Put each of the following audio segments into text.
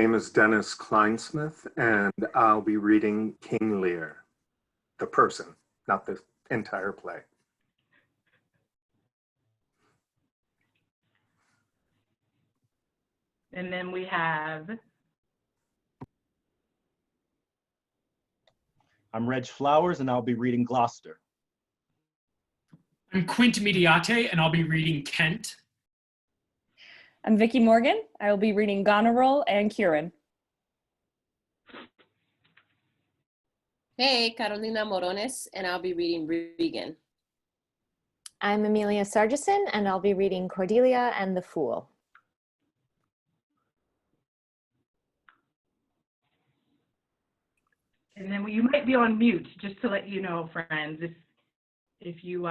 name is Dennis Kleinsmith, and I'll be reading King Lear, the person, not the entire play. And then we have... I'm Reg Flowers, and I'll be reading Gloucester. I'm Quint Mediate, and I'll be reading Kent. I'm Vicki Morgan. I will be reading Goneril and Curan. Hey, Carolina Morones, and I'll be reading Regan. I'm Amelia Sargisson, and I'll be reading Cordelia and the Fool. And then you might be on mute, just to let you know, friends. If you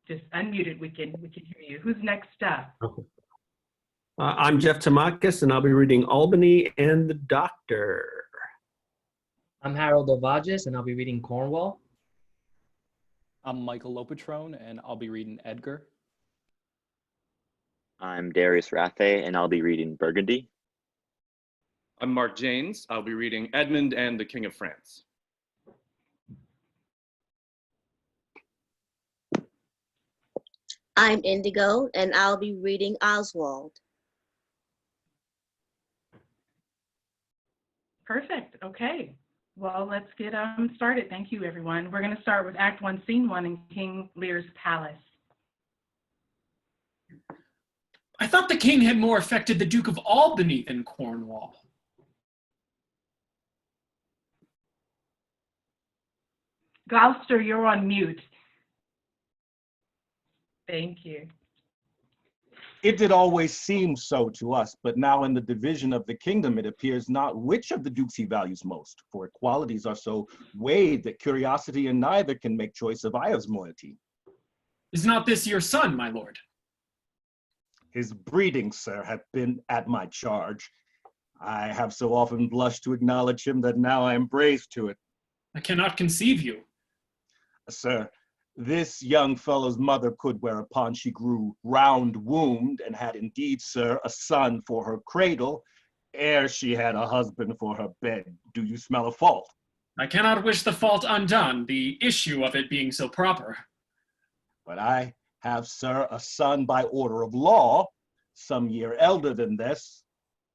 just unmute it, we can hear you. Who's next up? Okay. I'm Jeff Thomakos, and I'll be reading Albany and the Doctor. I'm Herald, and I'll be reading Cornwall. I'm Michael Lopetrone, and I'll be reading Edgar. I'm Darius Rathe, and I'll be reading Burgundy. I'm Mark Jaynes. I'll be reading Edmund and the King of France. I'm Indigo, and I'll be reading Oswald. Perfect. Okay. Well, let's get started. Thank you, everyone. We're going to start with Act 1, Scene 1 in King Lear's palace. I thought the king had more affected the Duke of Albany than Cornwall. Gloucester, you're on mute. Thank you. It did always seem so to us, but now in the division of the kingdom, it appears not which of the dukes he values most, for qualities are so weighed that curiosity in neither can make choice of Ia's moiety. Is not this your son, my lord? His breeding, sir, hath been at my charge. I have so often blushed to acknowledge him that now I am braced to it. I cannot conceive you. Sir, this young fellow's mother could, whereupon she grew round-wombed, and had indeed, sir, a son for her cradle, ere she had a husband for her bed. Do you smell a fault? I cannot wish the fault undone, the issue of it being so proper. But I have, sir, a son by order of law, some year elder than this,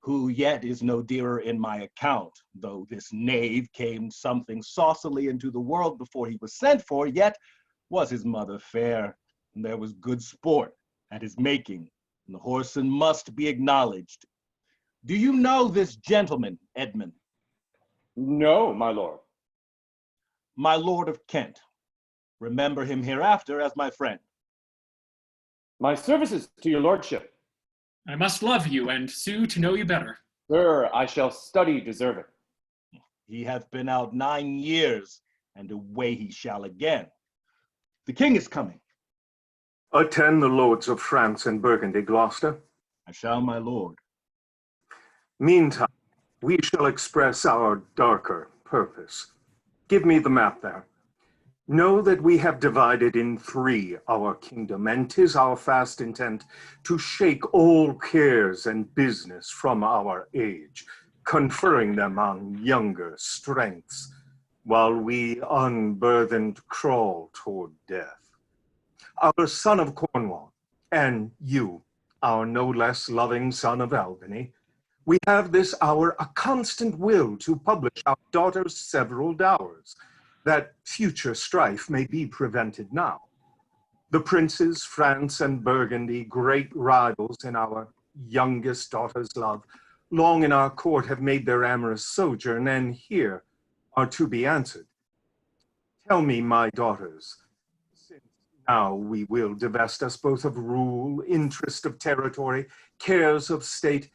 who yet is no dearer in my account, though this knave came something saucily into the world before he was sent for, yet was his mother fair, and there was good sport at his making, and the whoreson must be acknowledged. Do you know this gentleman, Edmund? No, my lord. My lord of Kent. Remember him hereafter as my friend. My services to your lordship. I must love you, and sue to know you better. Sir, I shall study deserve it. He hath been out 9 years, and away he shall again. The king is coming. Attend the lords of France and Burgundy, Gloucester. I shall, my lord. Meantime, we shall express our darker purpose. Give me the map there. Know that we have divided in 3 our kingdom, and 'tis our fast intent to shake all cares and business from our age, conferring them on younger strengths, while we unburthened crawl toward death. Our son of Cornwall, and you, our no less loving son of Albany, we have this hour a constant will to publish our daughter's several dowers, that future strife may be prevented now. The princes, France and Burgundy, great rivals in our youngest daughter's love, long in our court have made their amorous sojourn, and here are to be answered. Tell me, my daughters, since now we will divest us both of rule, interest of territory, cares of state,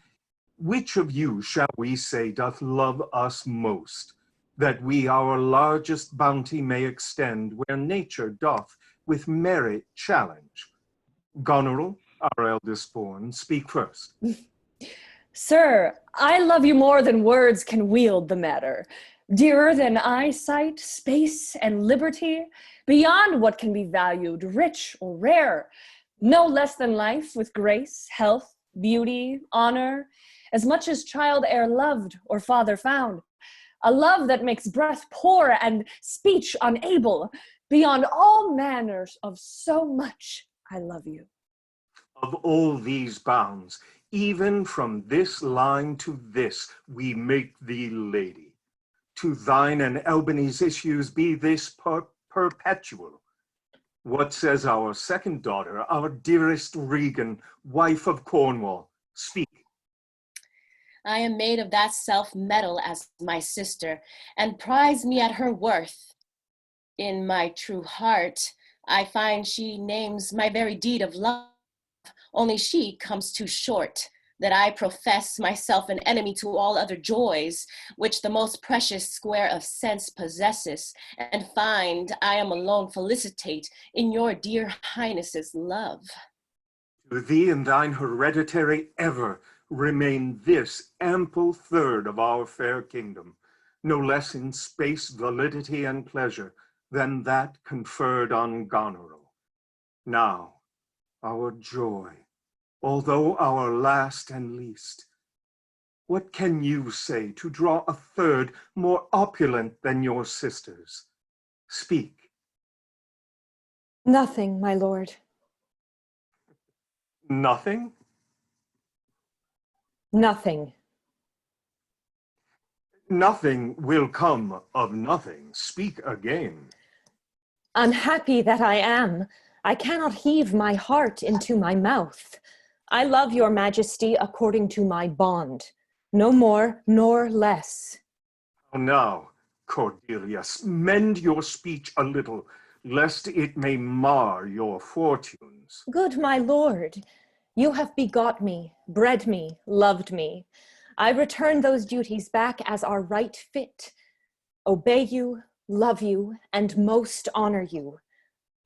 which of you, shall we say, doth love us most, that we our largest bounty may extend where nature doth with merit challenge? Goneril, our eldest born, speak first. Sir, I love you more than words can wield the matter. Dearer than eyesight, space, and liberty, beyond what can be valued, rich or rare, no less than life with grace, health, beauty, honor, as much as child e'er loved or father found. A love that makes breath poor and speech unable. Beyond all manners of so much I love you. Of all these bounds, even from this line to this, we make thee lady. To thine and Albany's issues be this perpetual. What says our second daughter, our dearest Regan, wife of Cornwall? Speak. I am made of that self-metal as my sister, and prize me at her worth. In my true heart, I find she names my very deed of love, only she comes too short, that I profess myself an enemy to all other joys, which the most precious square of sense possesses, and find I am alone felicitate in your dear highness's love. To thee and thine hereditary ever remain this ample third of our fair kingdom, no less in space, validity, and pleasure than that conferred on Goneril. Now, our joy, although our last and least, what can you say to draw a third more opulent than your sisters? Speak. Nothing, my lord. Nothing? Nothing. Nothing will come of nothing. Speak again. Unhappy that I am, I cannot heave my heart into my mouth. I love your majesty according to my bond, no more nor less. Now, Cordelia, mend your speech a little, lest it may mar your fortunes. Good my lord, you have begot me, bred me, loved me. I return those duties back as are right fit. Obey you, love you, and most honor you.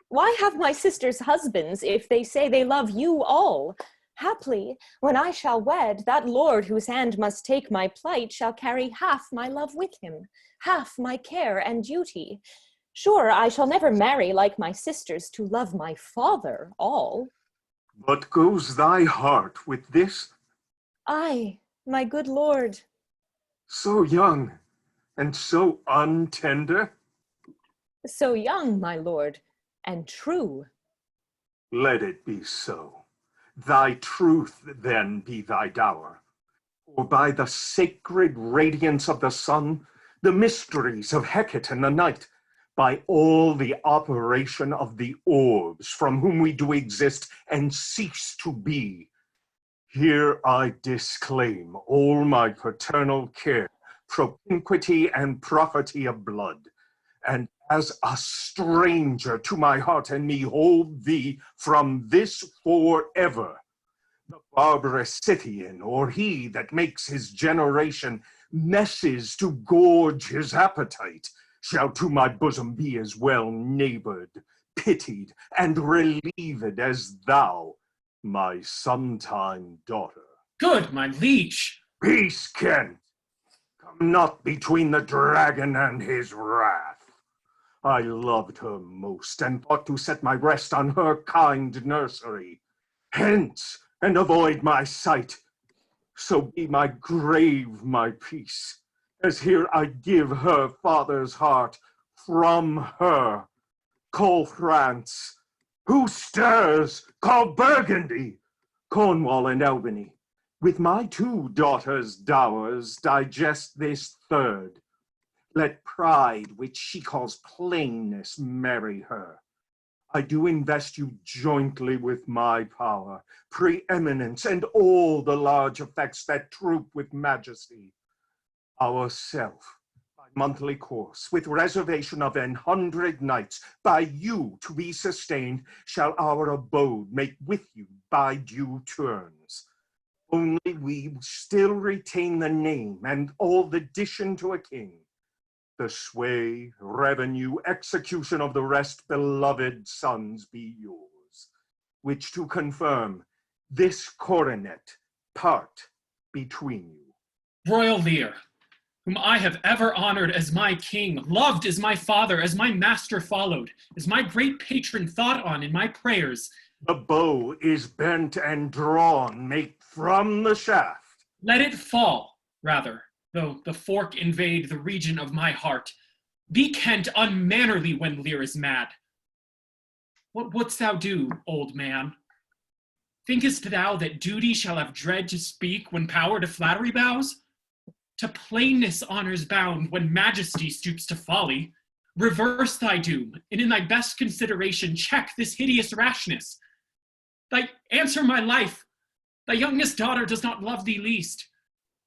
Why have my sisters husbands if they say they love you all? Haply, when I shall wed, that lord whose hand must take my plight shall carry half my love with him, half my care and duty. Sure, I shall never marry like my sisters to love my father all. But goes thy heart with this? Aye, my good lord. So young and so untender? So young, my lord, and true. Let it be so. Thy truth then be thy dower. For by the sacred radiance of the sun, the mysteries of Hecate and the night, by all the operation of the orbs from whom we do exist and cease to be, here I disclaim all my paternal care, propinquity and property of blood, and as a stranger to my heart and me hold thee from this forever. The barbarous Scythian, or he that makes his generation messes to gorge his appetite, shall to my bosom be as well neighbored, pitied, and relieved as thou, my sometime daughter. Good, my liege. Peace, Kent. Come not between the dragon and his wrath. I loved her most, and thought to set my rest on her kind nursery. Hence, and avoid my sight. So be my grave my peace, as here I give her father's heart from her. Call France. Who stirs? Call Burgundy. Cornwall and Albany. With my two daughters' dowers digest this third. Let pride, which she calls plainness, marry her. I do invest you jointly with my power, preeminence, and all the large effects that troop with majesty. Ourself, by monthly course, with reservation of 100 nights, by you to be sustained, shall our abode make with you by due turns. Only we still retain the name and all the dish to a king. The sway, revenue, execution of the rest beloved sons be yours, which to confirm, this coronet part between you. Royal Lear, whom I have ever honored as my king, loved as my father, as my master followed, as my great patron thought on in my prayers. The bow is bent and drawn, make from the shaft. Let it fall, rather, though the fork invade the region of my heart. Be Kent unmannerly when Lear is mad. What wouldst thou do, old man? Thinkest thou that duty shall have dread to speak when power to flattery bows? To plainness honor's bound when majesty stoops to folly. Reverse thy doom, and in thy best consideration check this hideous rashness. Thy answer my life. Thy youngest daughter does not love thee least,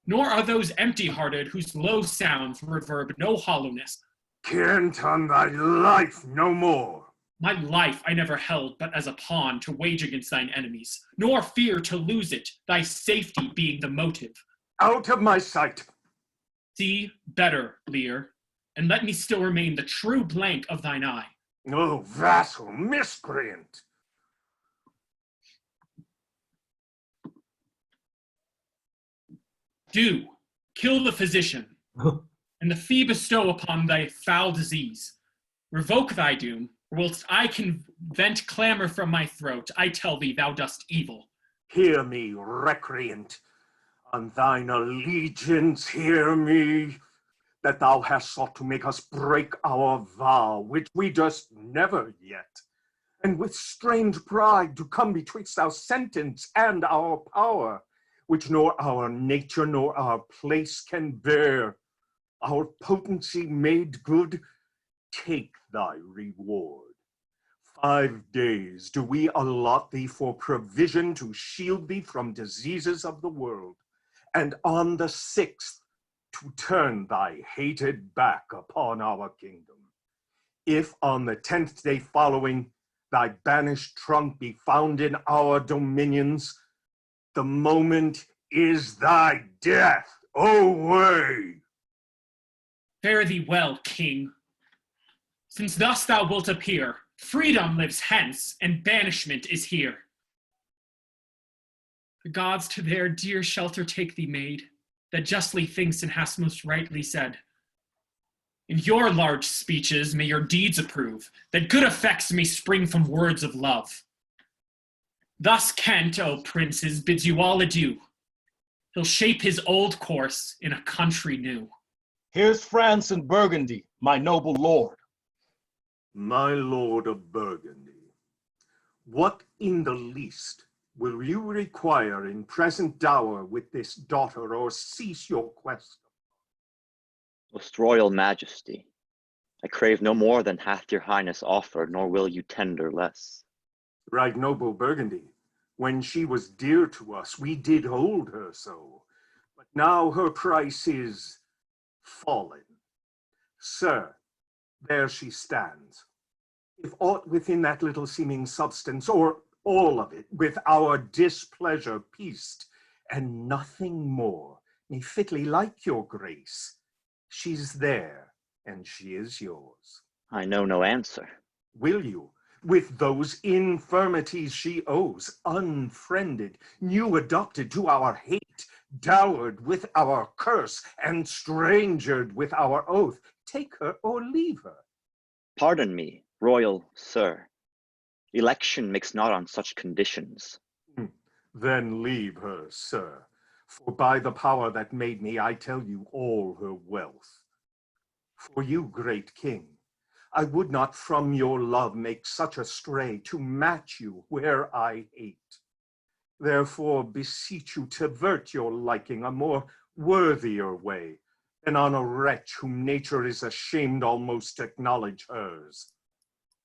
nor are those empty-hearted whose low sounds reverb no hollowness. Kent on thy life no more. My life I never held but as a pawn to wage against thine enemies, nor fear to lose it, thy safety being the motive. Out of my sight. See better, Lear, and let me still remain the true blank of thine eye. Oh, vassal miscreant! Do, kill the physician, and the fee bestow upon thy foul disease. Revoke thy doom, whilst I can vent clamor from my throat, I tell thee thou dost evil. Hear me, recreant. On thine allegiance hear me, that thou hast sought to make us break our vow, which we durst never yet, and with strange pride to come betwixt our sentence and our power, which nor our nature nor our place can bear. Our potency made good, take thy reward. 5 days do we allot thee for provision to shield thee from diseases of the world, and on the 6th to turn thy hated back upon our kingdom. If on the 10th day following thy banished trunk be found in our dominions, the moment is thy death. Away! Fare thee well, king. Since thus thou wilt appear, freedom lives hence, and banishment is here. The gods to their dear shelter take thee, maid, that justly thinks and hast most rightly said. In your large speeches may your deeds approve, that good effects may spring from words of love. Thus Kent, O princes, bids you all adieu. He'll shape his old course in a country new. Here's France and Burgundy, my noble lord. My lord of Burgundy, what in the least will you require in present dower with this daughter, or cease your quest? Most royal majesty, I crave no more than hath your highness offered, nor will you tender less. Right noble Burgundy, when she was dear to us, we did hold her so, but now her price is fallen. Sir, there she stands. If aught within that little seeming substance, or all of it, with our displeasure pieced, and nothing more, may fitly like your grace, she's there, and she is yours. I know no answer. Will you, with those infirmities she owes, unfriended, new adopted to our hate, dowered with our curse, and strangered with our oath, take her or leave her? Pardon me, royal sir. Election makes not on such conditions. Then leave her, sir, for by the power that made me, I tell you all her wealth. For you, great king, I would not from your love make such a stray to match you where I hate. Therefore beseech you to vert your liking a more worthier way, than on a wretch whom nature is ashamed almost to acknowledge hers.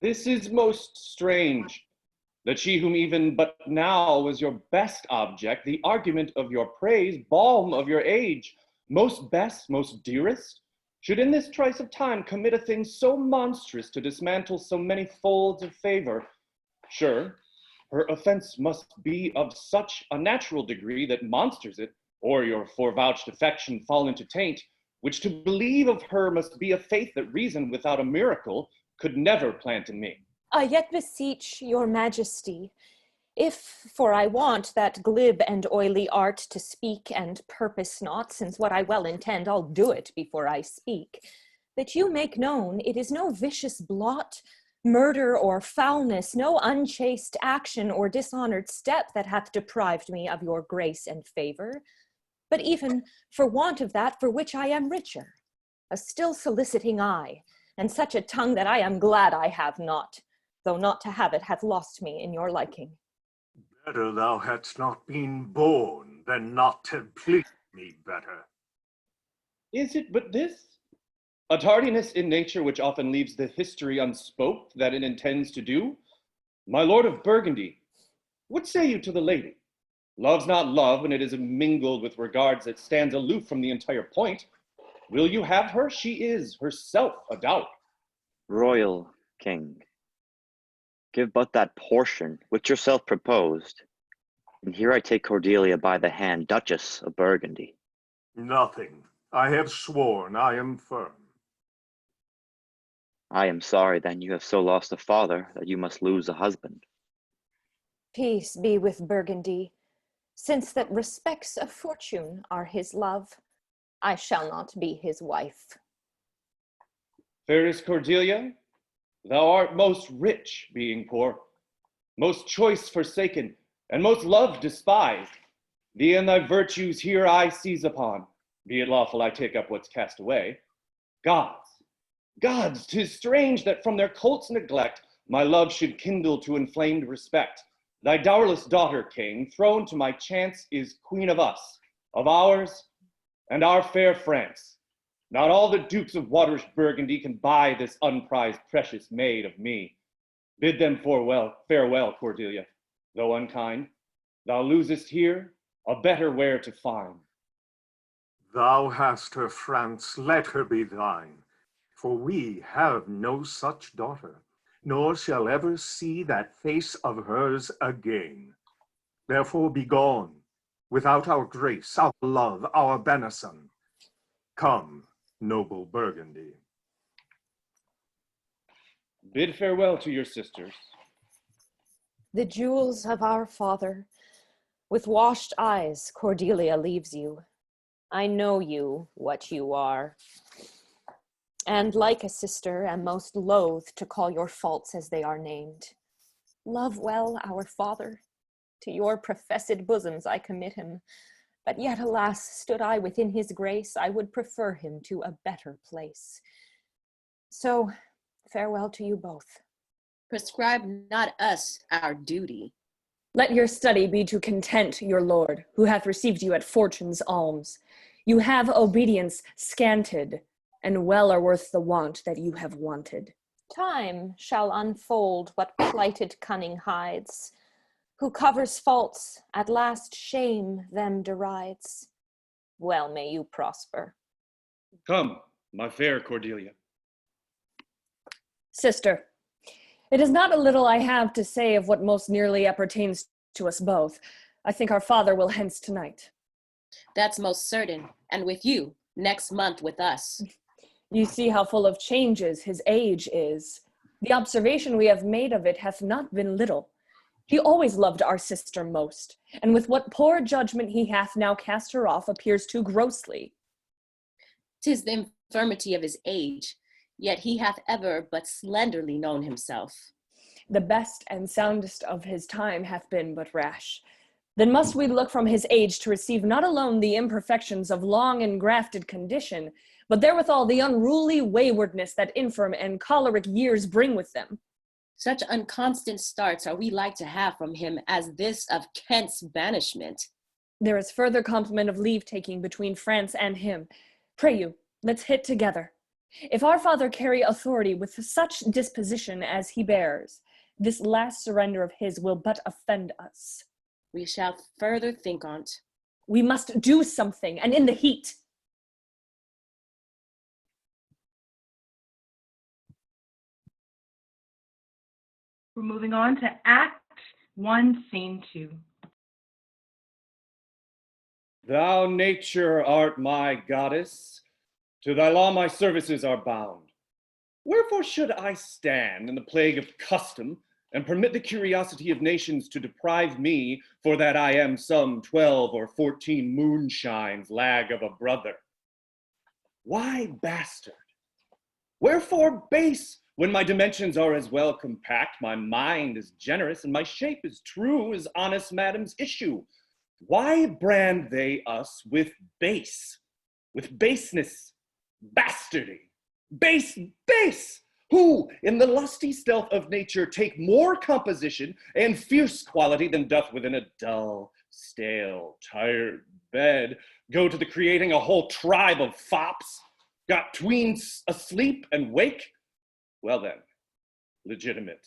This is most strange, that she whom even but now was your best object, the argument of your praise, balm of your age, most best, most dearest, should in this trice of time commit a thing so monstrous to dismantle so many folds of favor. Sure, her offense must be of such a natural degree that monsters it, or your forevouched affection fall into taint, which to believe of her must be a faith that reason without a miracle could never plant in me. I yet beseech your majesty, if, for I want that glib and oily art to speak and purpose not, since what I well intend, I'll do it before I speak, that you make known it is no vicious blot, murder or foulness, no unchaste action or dishonored step that hath deprived me of your grace and favor, but even for want of that for which I am richer. A still soliciting eye, and such a tongue that I am glad I have not, though not to have it hath lost me in your liking. Better thou hadst not been born than not to please me better. Is it but this? A tardiness in nature which often leaves the history unspoke that it intends to do? My lord of Burgundy, what say you to the lady? Love's not love when it is mingled with regards that stands aloof from the entire point. Will you have her? She is herself a doubt. Royal king, give but that portion which yourself proposed, and here I take Cordelia by the hand, Duchess of Burgundy. Nothing. I have sworn I am firm. I am sorry then you have so lost a father that you must lose a husband. Peace be with Burgundy. Since that respects of fortune are his love, I shall not be his wife. Fairest Cordelia, thou art most rich, being poor, most choice forsaken, and most loved despised. Thee and thy virtues here I seize upon, be it lawful I take up what's cast away. Gods, 'tis strange that from their colt's neglect my love should kindle to inflamed respect. Thy dowerless daughter, king, thrown to my chance, is queen of us, of ours, and our fair France. Not all the dukes of Waterish Burgundy can buy this unprized precious maid of me. Bid them farewell, Cordelia. Though unkind, thou losest here a better where to find. Thou hast her, France, let her be thine. For we have no such daughter, nor shall ever see that face of hers again. Therefore be gone, without our grace, our love, our benison. Come, noble Burgundy. Bid farewell to your sisters. The jewels of our father, with washed eyes, Cordelia leaves you. I know you, what you are. And like a sister, am most loath to call your faults as they are named. Love well our father. To your professed bosoms I commit him. But yet, alas, stood I within his grace, I would prefer him to a better place. So, farewell to you both. Prescribe not us our duty. Let your study be to content your lord, who hath received you at fortune's alms. You have obedience scanted, and well are worth the want that you have wanted. Time shall unfold what plighted cunning hides. Who covers faults, at last shame them derides. Well may you prosper. Come, my fair Cordelia. Sister, it is not a little I have to say of what most nearly appertains to us both. I think our father will hence tonight. That's most certain, and with you, next month with us. You see how full of changes his age is. The observation we have made of it hath not been little. He always loved our sister most, and with what poor judgment he hath now cast her off appears too grossly. 'Tis the infirmity of his age, yet he hath ever but slenderly known himself. The best and soundest of his time hath been but rash. Then must we look from his age to receive not alone the imperfections of long engrafted condition, but therewithal the unruly waywardness that infirm and choleric years bring with them. Such unconstant starts are we like to have from him as this of Kent's banishment. There is further compliment of leave-taking between France and him. Pray you, let's hit together. If our father carry authority with such disposition as he bears, this last surrender of his will but offend us. We shall further think on't. We must do something, and in the heat. We're moving on to Act 1, Scene 2. Thou nature art my goddess, to thy law my services are bound. Wherefore should I stand in the plague of custom and permit the curiosity of nations to deprive me, for that I am some 12 or 14 moonshines lag of a brother? Why bastard? Wherefore base, when my dimensions are as well compact, my mind is generous, and my shape is true as honest madam's issue? Why brand they us with base, with baseness, bastardy, base, who in the lusty stealth of nature take more composition and fierce quality than doth within a dull, stale, tired bed, go to the creating a whole tribe of fops, got tweens asleep and wake? Well then, legitimate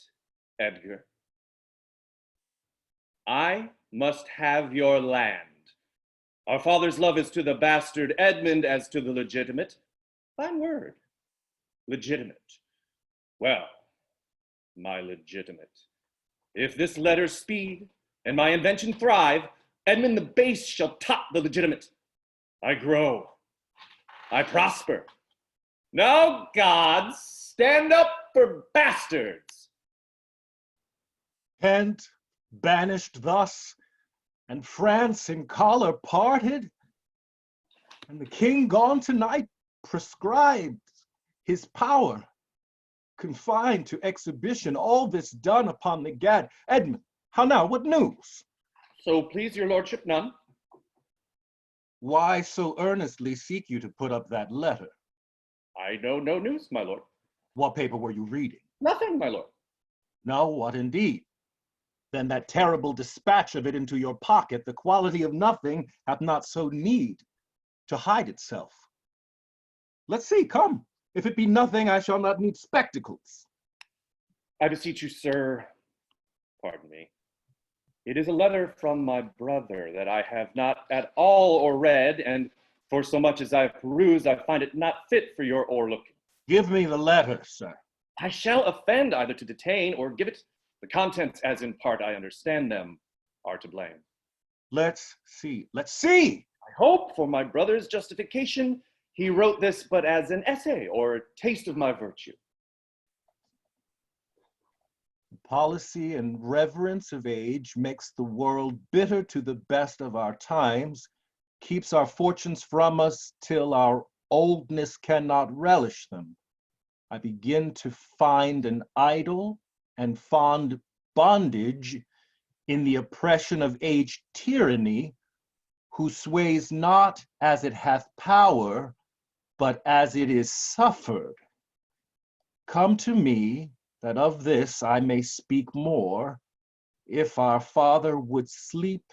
Edgar, I must have your land. Our father's love is to the bastard Edmund as to the legitimate. Fine word, legitimate. Well, my legitimate, if this letter speed and my invention thrive, Edmund the base shall top the legitimate. I grow, I prosper. Now, gods, stand up for bastards. Kent banished thus, and France in choler parted, and the king gone tonight prescribed his power, confined to exhibition, all this done upon the gad. Edmund, how now, what news? So please your lordship, none. Why so earnestly seek you to put up that letter? I know no news, my lord. What paper were you reading? Nothing, my lord. No, what indeed? Then that terrible dispatch of it into your pocket, the quality of nothing, hath not so need to hide itself. Let's see, come. If it be nothing, I shall not need spectacles. I beseech you, sir, pardon me. It is a letter from my brother that I have not at all or read, and for so much as I have perused, I find it not fit for your o'erlooking. Give me the letter, sir. I shall offend either to detain or give it. The contents, as in part I understand them, are to blame. Let's see, let's see. I hope for my brother's justification, he wrote this but as an essay or a taste of my virtue. Policy and reverence of age makes the world bitter to the best of our times, keeps our fortunes from us till our oldness cannot relish them. I begin to find an idle and fond bondage in the oppression of age tyranny, who sways not as it hath power, but as it is suffered. Come to me, that of this I may speak more. If our father would sleep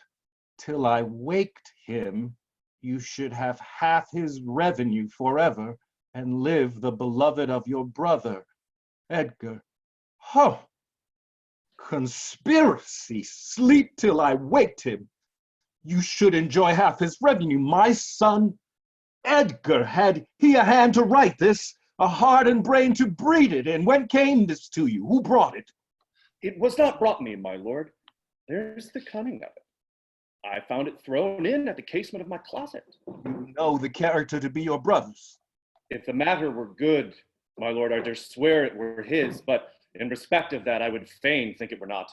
till I waked him, you should have half his revenue forever, and live the beloved of your brother, Edgar. Huh! Conspiracy, sleep till I waked him. You should enjoy half his revenue. My son, Edgar, had he a hand to write this, a heart and brain to breed it, and when came this to you? Who brought it? It was not brought me, my lord. There's the cunning of it. I found it thrown in at the casement of my closet. You know the character to be your brother's. If the matter were good, my lord, I dare swear it were his, but in respect of that, I would fain think it were not.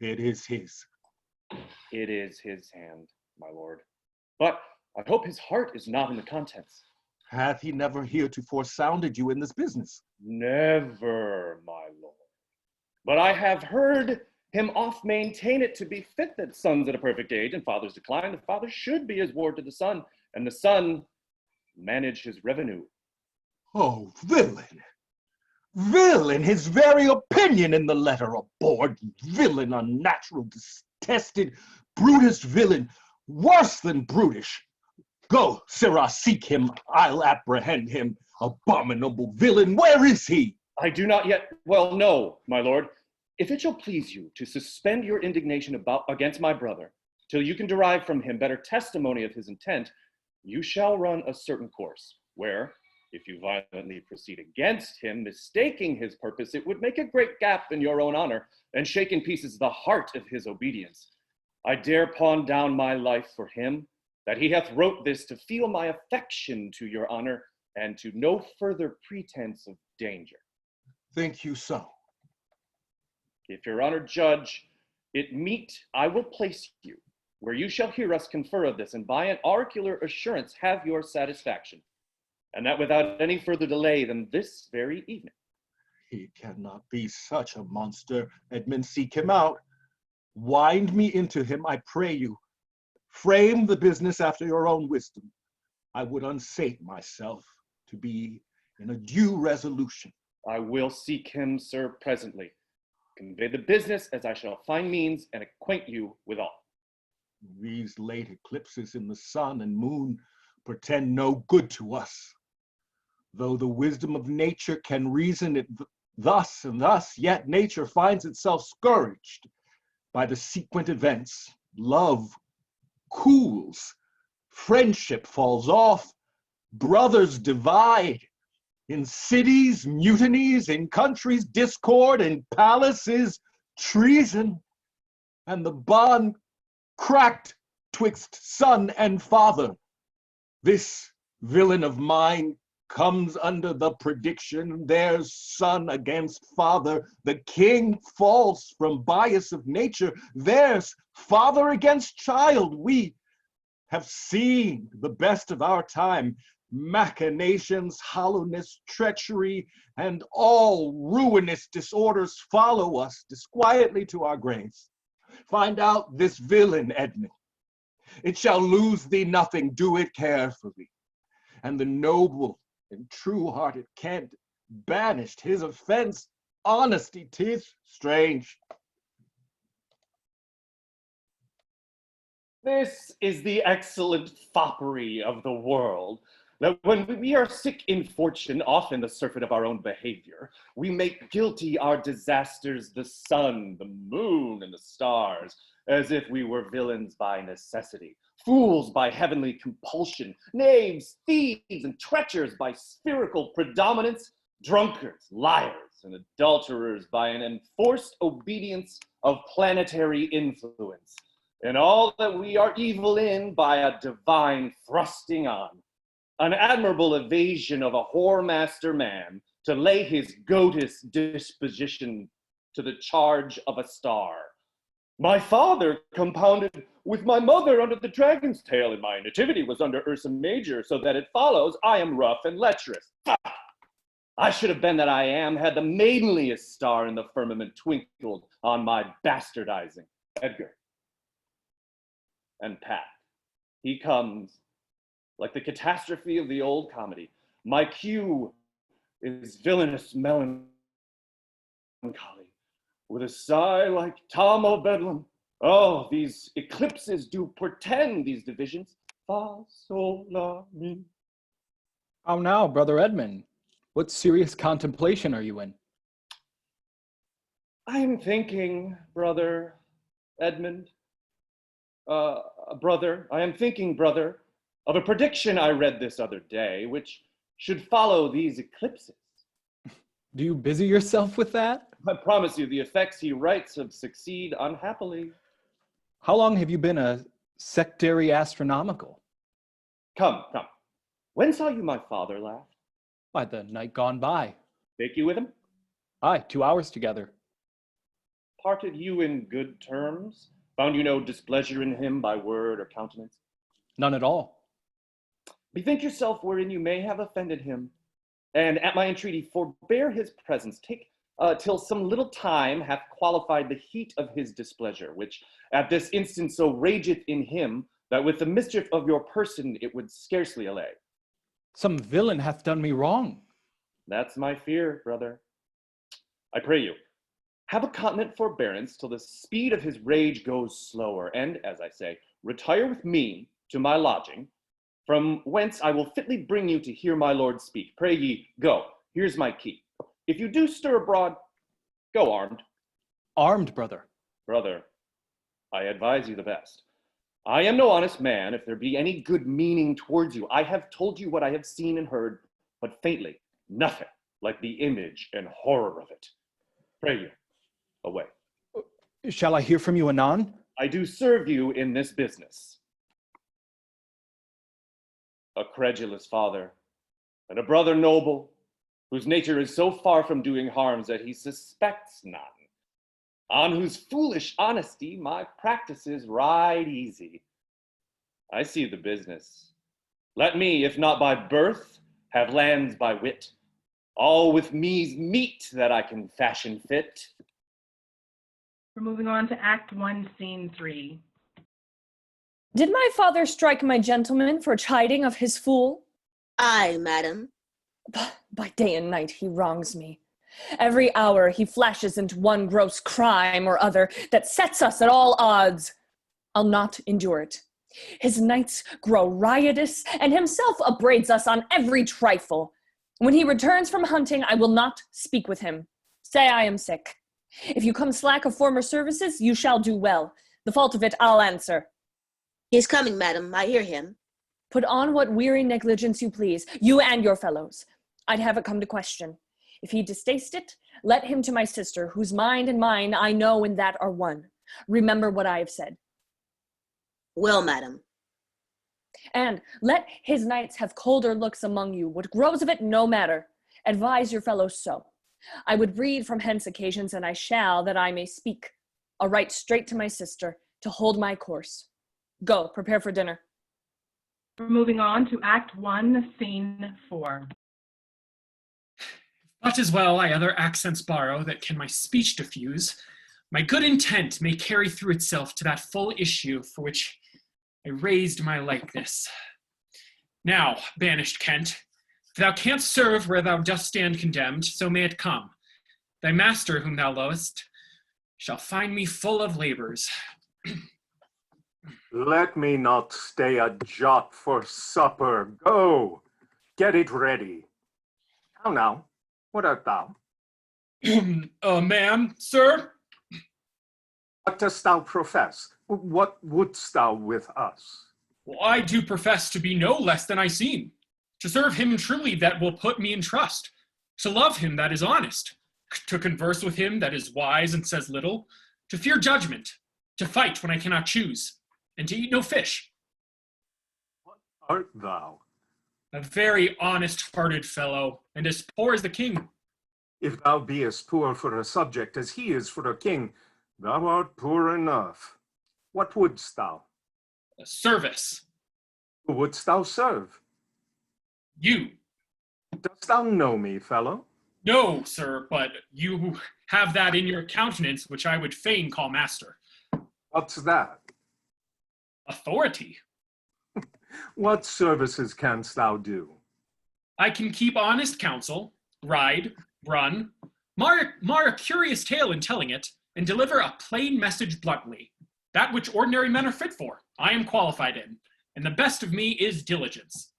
It is his. It is his hand, my lord. But I hope his heart is not in the contents. Hath he never heretofore sounded you in this business? Never, my lord. But I have heard him oft maintain it to be fit that sons at a perfect age and fathers decline, the father should be his ward to the son, and the son manage his revenue. Oh, villain! Villain, his very opinion in the letter, abhorred villain, unnatural, detested, brutest villain, worse than brutish. Go, sirrah, seek him, I'll apprehend him. Abominable villain, where is he? I do not yet well know, my lord. If it shall please you to suspend your indignation against my brother, till you can derive from him better testimony of his intent, you shall run a certain course, where, if you violently proceed against him, mistaking his purpose, it would make a great gap in your own honor, and shake in pieces the heart of his obedience. I dare pawn down my life for him, that he hath wrote this to feel my affection to your honor, and to no further pretense of danger. Think you so? If your honor judge it meet, I will place you, where you shall hear us confer of this, and by an oracular assurance have your satisfaction, and that without any further delay than this very evening. He cannot be such a monster. Edmund, seek him out. Wind me into him, I pray you. frame the business after your own wisdom. I would unsate myself to be in a due resolution. I will seek him, sir, presently. Convey the business as I shall find means and acquaint you with all. These late eclipses in the sun and moon portend no good to us. Though the wisdom of nature can reason it thus and thus, yet nature finds itself scourged by the sequent events. Love cools, friendship falls off, brothers divide. In cities, mutinies, in countries, discord, in palaces, treason, and the bond cracked twixt son and father. This villain of mine comes under the prediction, there's son against father, the king falls from bias of nature, there's father against child. We have seen the best of our time, machinations, hollowness, treachery, and all ruinous disorders follow us disquietly to our graves. Find out this villain, Edmund. It shall lose thee nothing, do it carefully. And the noble and true-hearted Kent banished his offense, honesty, 'tis strange. This is the excellent foppery of the world, that when we are sick in fortune, often the surfeit of our own behavior, we make guilty our disasters the sun, the moon, and the stars, as if we were villains by necessity, fools by heavenly compulsion, knaves, thieves, and treacherous by spherical predominance, drunkards, liars, and adulterers by an enforced obedience of planetary influence, and all that we are evil in by a divine thrusting on, an admirable evasion of a whoremaster man to lay his goatis disposition to the charge of a star. My father compounded with my mother under the dragon's tail, and my nativity was under Ursa Major, so that it follows I am rough and lecherous. I should have been that I am, had the maidenliest star in the firmament twinkled on my bastardizing. Edgar. And Pat. He comes like the catastrophe of the old comedy. My cue is villainous melancholy, with a sigh like Tom o' Bedlam. Oh, these eclipses do portend these divisions. Fa, sol, la, mi. How now, Brother Edmund? What serious contemplation are you in? I'm thinking, Brother Edmund, brother, of a prediction I read this other day, which should follow these eclipses. Do you busy yourself with that? I promise you, the effects he writes of succeed unhappily. How long have you been a sectary astronomical? Come. When saw you my father last? By the night gone by. Take you with him? Aye, 2 hours together. Parted you in good terms? Found you no displeasure in him by word or countenance? None at all. Bethink yourself wherein you may have offended him, and at my entreaty forbear his presence. Take till some little time hath qualified the heat of his displeasure, which at this instant so rageth in him, that with the mischief of your person it would scarcely allay. Some villain hath done me wrong. That's my fear, brother. I pray you, have a continent forbearance till the speed of his rage goes slower, and, as I say, retire with me to my lodging, from whence I will fitly bring you to hear my lord speak. Pray ye, go. Here's my key. If you do stir abroad, go armed. Armed, brother. Brother, I advise you the best. I am no honest man, if there be any good meaning towards you. I have told you what I have seen and heard, but faintly, nothing like the image and horror of it. Pray you, away. Shall I hear from you anon? I do serve you in this business. A credulous father, and a brother noble, whose nature is so far from doing harms that he suspects none, on whose foolish honesty my practices ride easy. I see the business. Let me, if not by birth, have lands by wit, all with me's meat that I can fashion fit. We're moving on to Act 1, Scene 3. Did my father strike my gentleman for chiding of his fool? Aye, madam. By day and night he wrongs me. Every hour he flashes into one gross crime or other that sets us at all odds. I'll not endure it. His nights grow riotous, and himself upbraids us on every trifle. When he returns from hunting, I will not speak with him. Say I am sick. If you come slack of former services, you shall do well. The fault of it I'll answer. He is coming, madam. I hear him. Put on what weary negligence you please, you and your fellows. I'd have it come to question. If he distaste it, let him to my sister, whose mind and mine I know in that are one. Remember what I have said. Well, madam. And let his knights have colder looks among you. What grows of it, no matter. Advise your fellows so. I would read from hence occasions, and I shall, that I may speak. I'll write straight to my sister, to hold my course. Go, prepare for dinner. We're moving on to Act 1, Scene 4. But as well I other accents borrow that can my speech diffuse, my good intent may carry through itself to that full issue for which I raised my likeness. Now, banished Kent, if thou canst serve where thou dost stand condemned, so may it come. Thy master, whom thou lovest, shall find me full of labors. Let me not stay a jot for supper. Go, get it ready. How now? What art thou? Ma'am, sir? What dost thou profess? What wouldst thou with us? Well, I do profess to be no less than I seem, to serve him truly that will put me in trust, to love him that is honest, to converse with him that is wise and says little, to fear judgment, to fight when I cannot choose, and to eat no fish. What art thou? A very honest-hearted fellow, and as poor as the king. If thou be as poor for a subject as he is for a king, thou art poor enough. What wouldst thou? A service. Who wouldst thou serve? You. Dost thou know me, fellow? No, sir, but you have that in your countenance which I would fain call master. What's that? Authority. What services canst thou do? I can keep honest counsel, ride, run, mar a curious tale in telling it, and deliver a plain message bluntly. That which ordinary men are fit for, I am qualified in, and the best of me is diligence.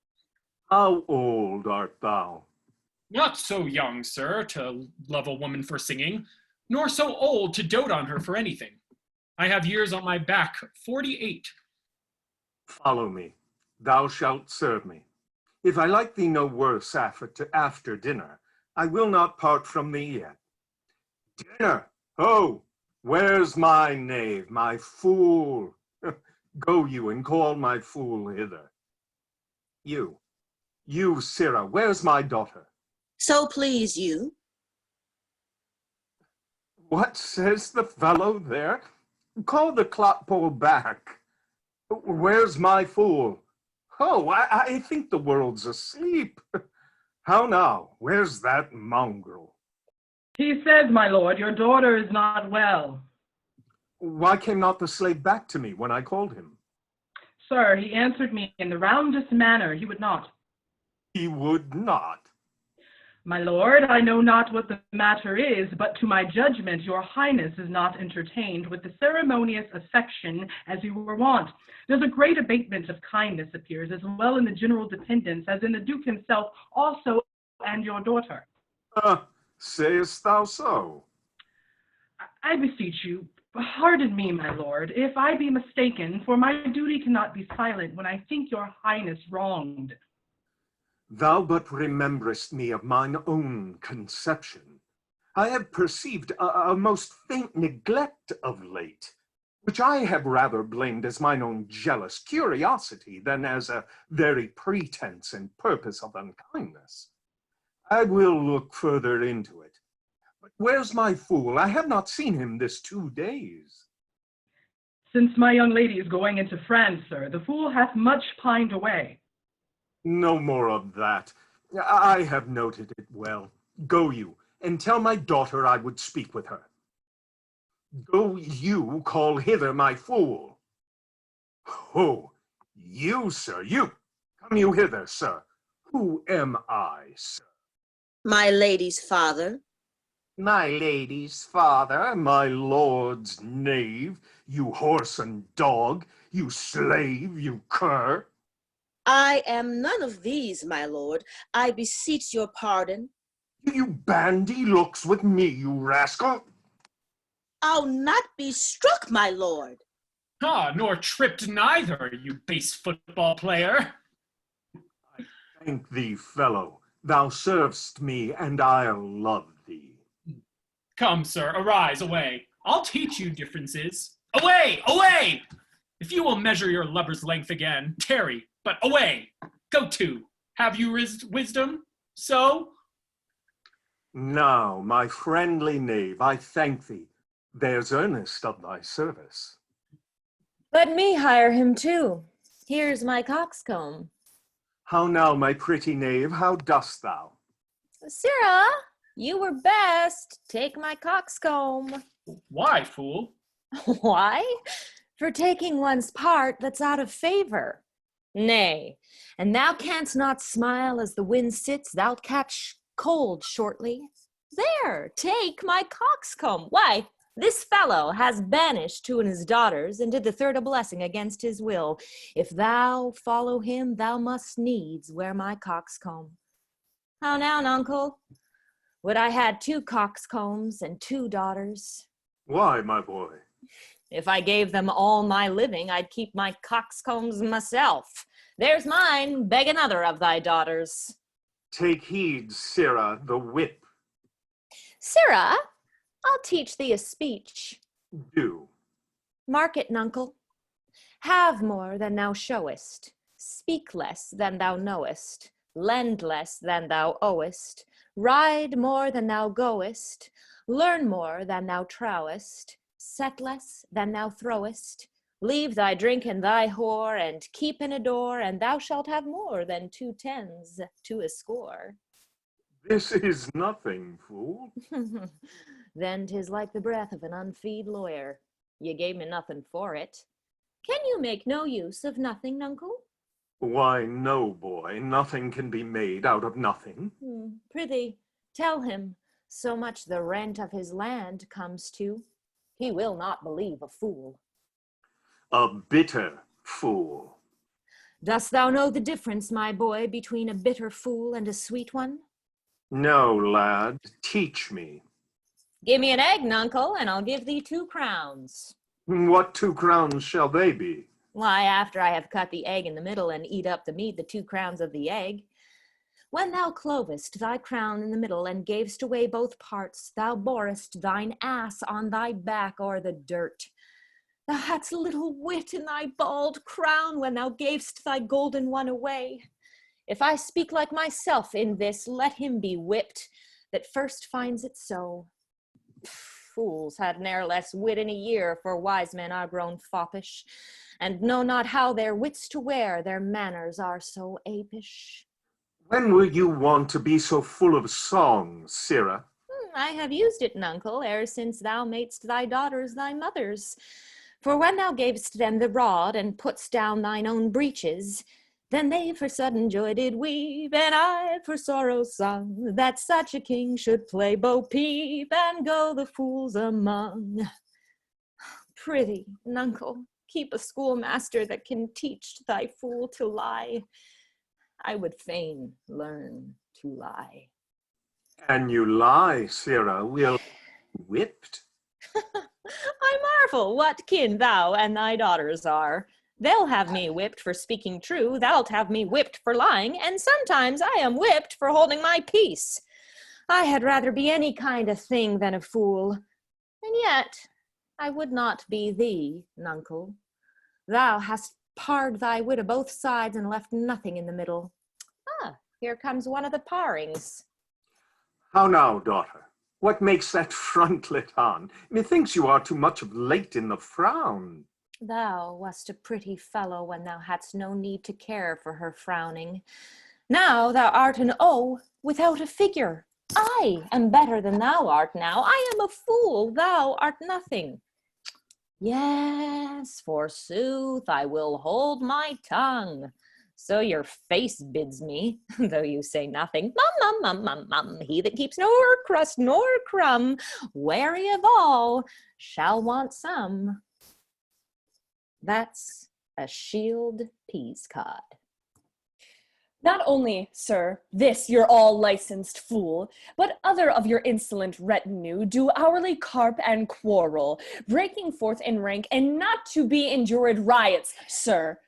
How old art thou? Not so young, sir, to love a woman for singing, nor so old to dote on her for anything. I have years on my back, 48. Follow me. Thou shalt serve me. If I like thee no worse after dinner, I will not part from thee yet. Dinner! Ho! Where's my knave, my fool? Go you and call my fool hither. You, Sirrah, where's my daughter? So please you. What says the fellow there? Call the clotpole back. Where's my fool? Oh, I think the world's asleep. How now? Where's that mongrel? He says, my lord, your daughter is not well. Why came not the slave back to me when I called him? Sir, he answered me in the roundest manner. He would not. He would not. My lord, I know not what the matter is, but to my judgment your highness is not entertained with the ceremonious affection as you were wont. There's a great abatement of kindness appears, as well in the general dependence as in the duke himself also and your daughter. Sayest thou so? I beseech you, pardon me, my lord, if I be mistaken, for my duty cannot be silent when I think your highness wronged. Thou but rememberest me of mine own conception. I have perceived a most faint neglect of late, which I have rather blamed as mine own jealous curiosity than as a very pretense and purpose of unkindness. I will look further into it. But where's my fool? I have not seen him this 2 days. Since my young lady is going into France, sir, the fool hath much pined away. No more of that. I have noted it well. Go you, and tell my daughter I would speak with her. Go you call hither my fool. Oh, you, sir, you. Come you hither, sir. Who am I, sir? My lady's father. My lady's father, my lord's knave, you horse and dog, you slave, you cur. I am none of these, my lord. I beseech your pardon. You bandy looks with me, you rascal. I'll not be struck, my lord. Ah, nor tripped neither, you base football player. Thank thee, fellow. Thou servest me, and I'll love thee. Come, sir, arise, away. I'll teach you differences. Away, away! If you will measure your lover's length again, tarry, but away. Go to. Have you wisdom? So? Now, my friendly knave, I thank thee. There's earnest of thy service. Let me hire him too. Here's my coxcomb. How now, my pretty knave, how dost thou? Sirrah, you were best. Take my coxcomb. Why, fool? Why? For taking one's part that's out of favor. Nay, and thou canst not smile as the wind sits, thou'lt catch cold shortly. There, take my coxcomb. Why, this fellow has banished two of his daughters, and did the third a blessing against his will. If thou follow him, thou must needs wear my coxcomb. How now, nuncle? Would I had 2 coxcombs and 2 daughters? Why, my boy? If I gave them all my living, I'd keep my coxcombs myself. There's mine, beg another of thy daughters. Take heed, sirrah, the whip. Sirrah, I'll teach thee a speech. Do. Mark it, nuncle. Have more than thou showest. Speak less than thou knowest. Lend less than thou owest. Ride more than thou goest. Learn more than thou trowest. Set less than thou throwest. Leave thy drink and thy whore, and keep and adore, and thou shalt have more than 2 tens to a score. This is nothing, fool. Then 'tis like the breath of an unfeed lawyer. You gave me nothing for it. Can you make no use of nothing, nuncle? Why, no, boy, nothing can be made out of nothing. Prithee, tell him, so much the rent of his land comes to. He will not believe a fool. A bitter fool. Dost thou know the difference, my boy, between a bitter fool and a sweet one? No, lad, teach me. Give me an egg, nuncle, and I'll give thee 2 crowns. What 2 crowns shall they be? Why, after I have cut the egg in the middle and eat up the meat, the 2 crowns of the egg. When thou clovest thy crown in the middle and gavest away both parts, thou borest thine ass on thy back o'er the dirt. Thou hadst little wit in thy bald crown when thou gavest thy golden one away. If I speak like myself in this, let him be whipped that first finds it so. Fools had ne'er less wit in a year, for wise men are grown foppish, and know not how their wits to wear, their manners are so apish. When were you wont to be so full of song, sirrah? I have used it, nuncle, ere since thou madest thy daughters thy mothers. For when thou gavest them the rod, and putst down thine own breeches, then they for sudden joy did weave, and I for sorrow sung, that such a king should play bo peep, and go the fools among. Prithee, nuncle, keep a schoolmaster that can teach thy fool to lie. I would fain learn to lie. An you lie, sirrah, we'll be whipped. I marvel what kin thou and thy daughters are. They'll have me whipped for speaking true, thou'lt have me whipped for lying, and sometimes I am whipped for holding my peace. I had rather be any kind of thing than a fool. And yet I would not be thee, nuncle. Thou hast parred thy wit o' both sides and left nothing in the middle. Ah, here comes one of the parrings. How now, daughter? What makes that frontlet on? Methinks you are too much of late in the frown. Thou wast a pretty fellow when thou hadst no need to care for her frowning. Now thou art an O without a figure. I am better than thou art now. I am a fool, thou art nothing. Yes, forsooth, I will hold my tongue. So your face bids me, though you say nothing. Mum, he that keeps nor crust nor crumb, wary of all, shall want some. That's a shield peas cod. Not only, sir, this your all-licensed fool, but other of your insolent retinue do hourly carp and quarrel, breaking forth in rank and not to be endured riots, sir.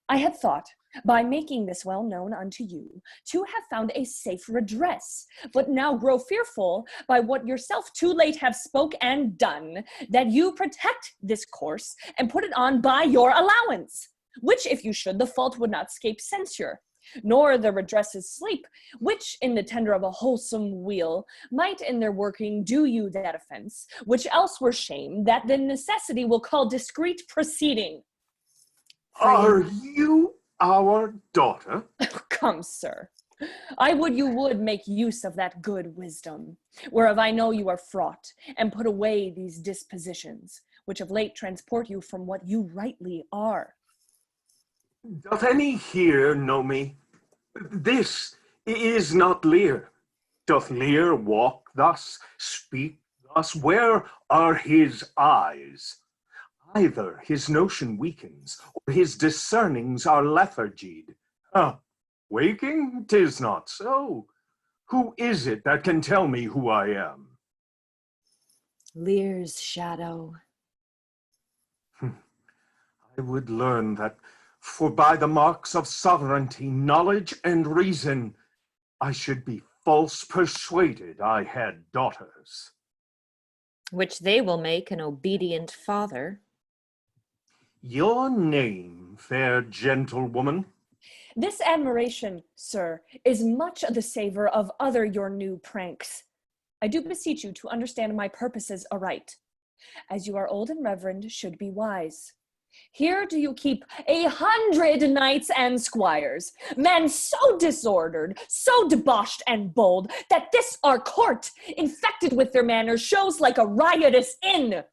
I had thought, by making this well known unto you, to have found a safe redress, but now grow fearful, by what yourself too late have spoke and done, that you protect this course, and put it on by your allowance, which if you should, the fault would not scape censure, nor the redresses sleep, which in the tender of a wholesome weal might in their working do you that offense, which else were shame, that the necessity will call discreet proceeding. Are you our daughter? Come, sir, I would you would make use of that good wisdom, whereof I know you are fraught, and put away these dispositions, which of late transport you from what you rightly are. Doth any here know me? This is not Lear. Doth Lear walk thus, speak thus? Where are his eyes? Either his notion weakens, or his discernings are lethargied. Waking? 'Tis not so. Who is it that can tell me who I am? Lear's shadow. I would learn that, for by the marks of sovereignty, knowledge, and reason, I should be false persuaded I had daughters. Which they will make an obedient father. Your name, fair gentlewoman? This admiration, sir, is much the savor of other your new pranks. I do beseech you to understand my purposes aright, as you are old and reverend, should be wise. Here do you keep 100 knights and squires, men so disordered, so debauched and bold, that this our court, infected with their manners, shows like a riotous inn.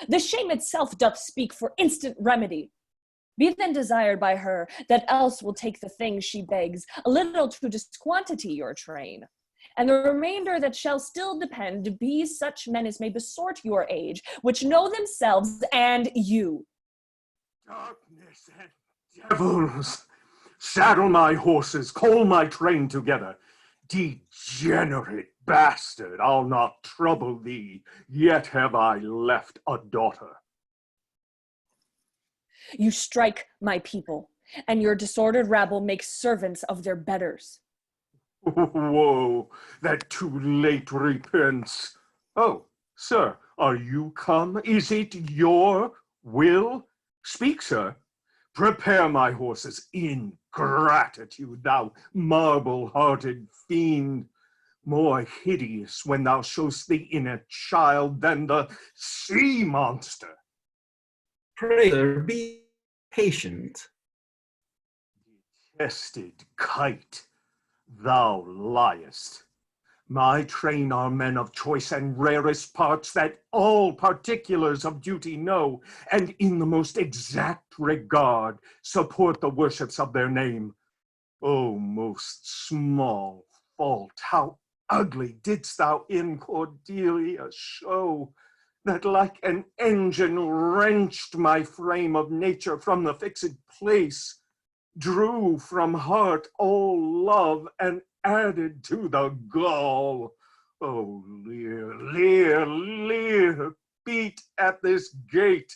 The shame itself doth speak for instant remedy. Be then desired by her that else will take the things she begs, a little to disquantity your train. And the remainder that shall still depend be such men as may besort your age, which know themselves and you. Darkness and devils! Saddle my horses, call my train together. Degenerate bastard, I'll not trouble thee, yet have I left a daughter. You strike my people, and your disordered rabble makes servants of their betters. Woe, that too late repents. Oh, sir, are you come? Is it your will? Speak, sir. Prepare my horses. Ingratitude, thou marble-hearted fiend. More hideous when thou show'st thee in a child than the sea monster. Pray, sir, be patient. Detested kite, thou liest. My train are men of choice and rarest parts, that all particulars of duty know, and in the most exact regard support the worships of their name. O most small fault, how ugly didst thou in Cordelia show, that like an engine wrenched my frame of nature from the fixed place, drew from heart all love, and added to the gall. Oh, Lear, Lear, Lear, beat at this gate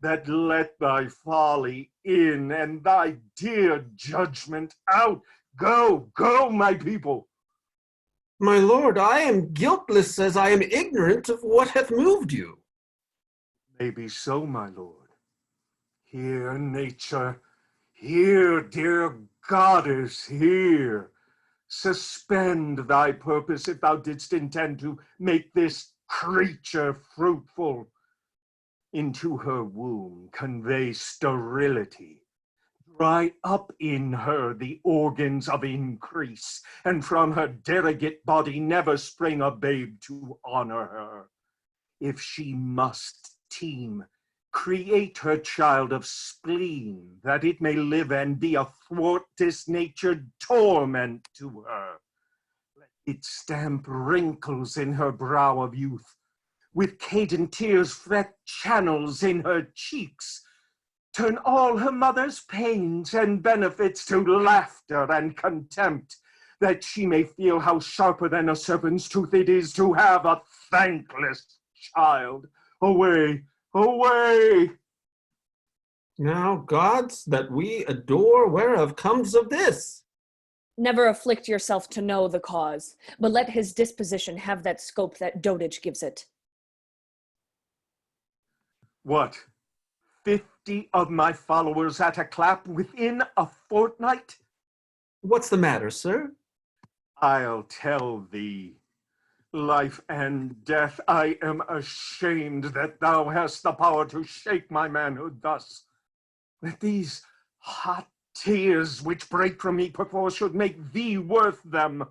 that let thy folly in and thy dear judgment out. Go, go, my people. My lord, I am guiltless as I am ignorant of what hath moved you. Maybe so, my lord. Hear nature, hear, dear goddess, hear. Suspend thy purpose if thou didst intend to make this creature fruitful. Into her womb convey sterility. Dry up in her the organs of increase, and from her derogate body never spring a babe to honor her. If she must teem, Create her child of spleen, that it may live and be a thwart disnatured torment to her. Let it stamp wrinkles in her brow of youth, with cadent tears fret channels in her cheeks, turn all her mother's pains and benefits to laughter and contempt, that she may feel how sharper than a serpent's tooth it is to have a thankless child. Away, away! Now, gods that we adore, whereof comes of this? Never afflict yourself to know the cause, but let his disposition have that scope that dotage gives it. What? 50 of my followers at a clap within a fortnight? What's the matter, sir? I'll tell thee. Life and death, I am ashamed that thou hast the power to shake my manhood thus. That these hot tears which break from me perforce should make thee worth them.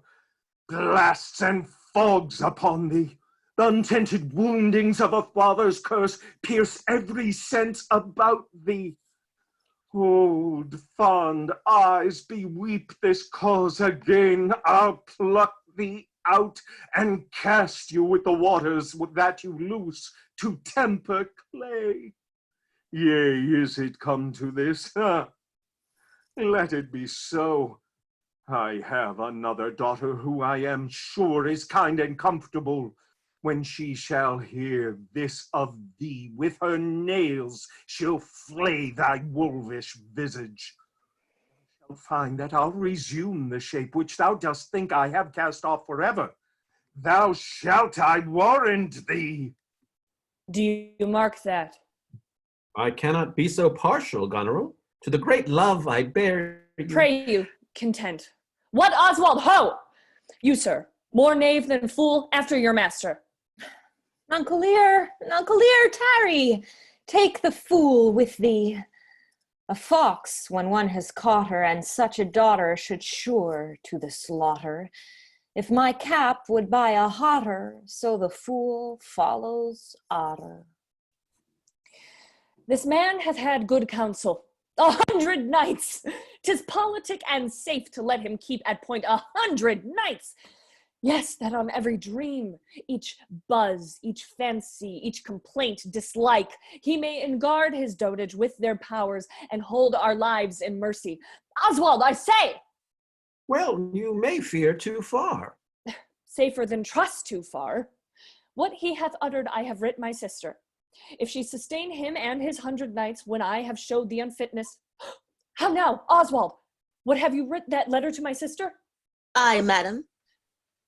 Blasts and fogs upon thee. The untented woundings of a father's curse pierce every sense about thee. Old fond eyes, beweep this cause again. I'll pluck thee out and cast you with the waters that you loose to temper clay. Yea, is it come to this? Let it be so. I have another daughter who I am sure is kind and comfortable. When she shall hear this of thee, with her nails she'll flay thy wolvish visage. I shall find that I'll resume the shape which thou dost think I have cast off forever. Thou shalt, I warrant thee. Do you mark that? I cannot be so partial, Goneril. To the great love I bear you. Pray you, content. What, Oswald, ho! You, sir, more knave than fool, after your master. Uncle Lear, tarry. Take the fool with thee. A fox, when one has caught her, and such a daughter should sure to the slaughter. If my cap would buy a hotter, so the fool follows otter. This man hath had good counsel. 100 knights! 'Tis politic and safe to let him keep at point 100 knights. Yes, that on every dream, each buzz, each fancy, each complaint, dislike, he may enguard his dotage with their powers and hold our lives in mercy. Oswald, I say! Well, you may fear too far. Safer than trust too far. What he hath uttered I have writ my sister. If she sustain him and his 100 knights when I have showed the unfitness. How now, Oswald? What have you writ that letter to my sister? Aye, madam.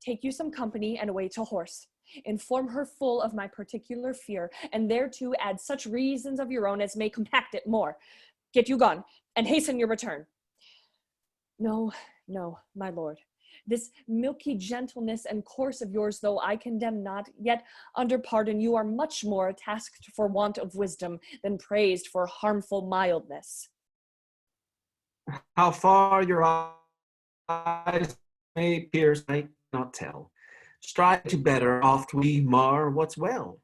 Take you some company and away to horse. Inform her full of my particular fear, and thereto add such reasons of your own as may compact it more. Get you gone, and hasten your return. No, my lord. This milky gentleness and course of yours, though I condemn not, yet under pardon you are much more tasked for want of wisdom than praised for harmful mildness. How far your eyes may pierce, I cannot tell. Strive to better, oft we mar what's well.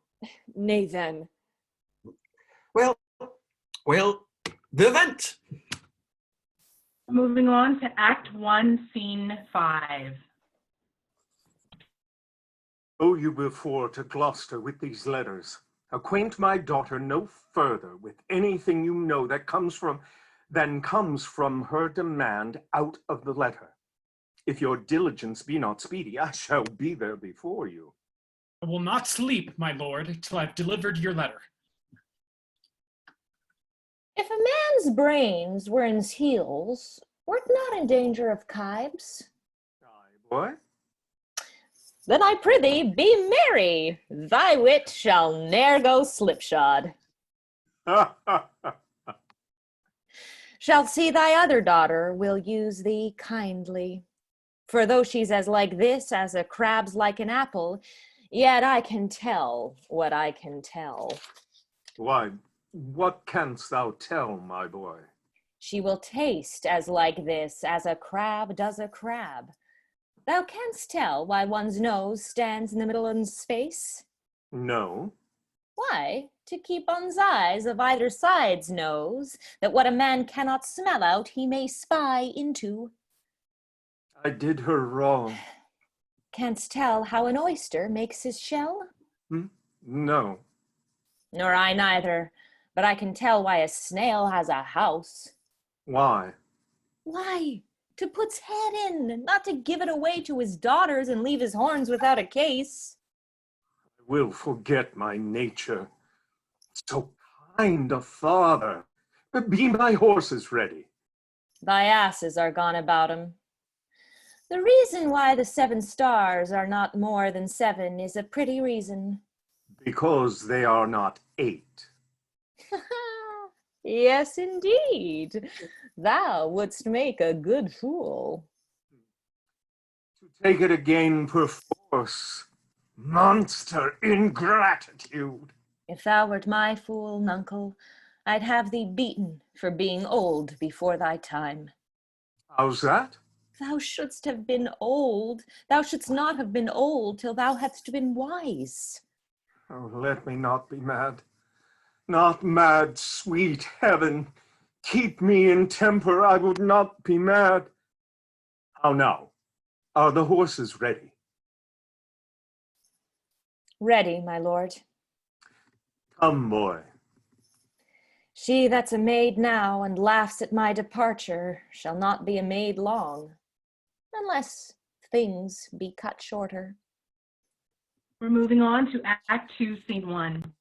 Nay then. Well, the event. Moving on to Act 1, Scene 5. Go you before to Gloucester with these letters. Acquaint my daughter no further with anything you know that comes from her demand out of the letter. If your diligence be not speedy, I shall be there before you. I will not sleep, my lord, till I've delivered your letter. If a man's brains were in his heels, wert not in danger of kibes. Aye, boy. Then I prithee, be merry. Thy wit shall ne'er go slipshod. Shall see thy other daughter will use thee kindly. For though she's as like this as a crab's like an apple, yet I can tell what I can tell. Why, what canst thou tell, my boy? She will taste as like this as a crab does a crab. Thou canst tell why one's nose stands in the middle of one's face? No. Why, to keep on's eyes of either side's nose, that what a man cannot smell out, he may spy into. I did her wrong. Canst tell how an oyster makes his shell? No. Nor I neither, but I can tell why a snail has a house. Why? Why? To put's head in, not to give it away to his daughters and leave his horns without a case. I will forget my nature. So kind a father. Be my horses ready. Thy asses are gone about 'em. The reason why the 7 stars are not more than 7 is a pretty reason. Because they are not 8. Yes, indeed. Thou wouldst make a good fool. To take it again perforce. Monster ingratitude. If thou wert my fool, nuncle, I'd have thee beaten for being old before thy time. How's that? Thou shouldst have been old. Thou shouldst not have been old till thou hadst been wise. Oh, let me not be mad. Not mad, sweet heaven. Keep me in temper, I would not be mad. How now? Are the horses ready? Ready, my lord. Come, boy. She that's a maid now and laughs at my departure shall not be a maid long, unless things be cut shorter. We're moving on to Act 2, Scene 1.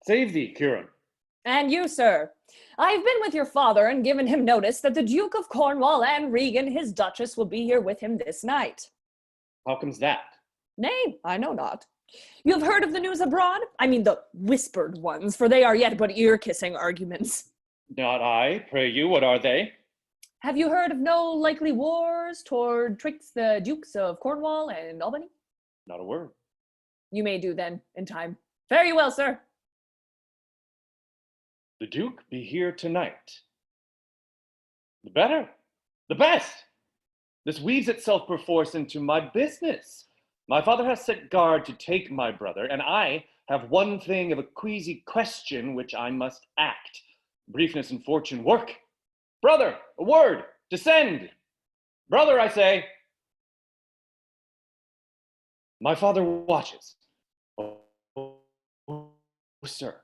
Save thee, Curan. And you, sir. I have been with your father and given him notice that the Duke of Cornwall and Regan, his Duchess, will be here with him this night. How comes that? Nay, I know not. You have heard of the news abroad? I mean the whispered ones, for they are yet but ear-kissing arguments. Not I. Pray you, what are they? Have you heard of no likely wars twixt the Dukes of Cornwall and Albany? Not a word. You may do then, in time. Fare you well, sir. The Duke be here tonight. The better. The best. This weaves itself perforce into my business. My father has set guard to take my brother, and I have one thing of a queasy question which I must act. Briefness and fortune work. Brother, a word, descend. Brother, I say. My father watches. Oh, sir,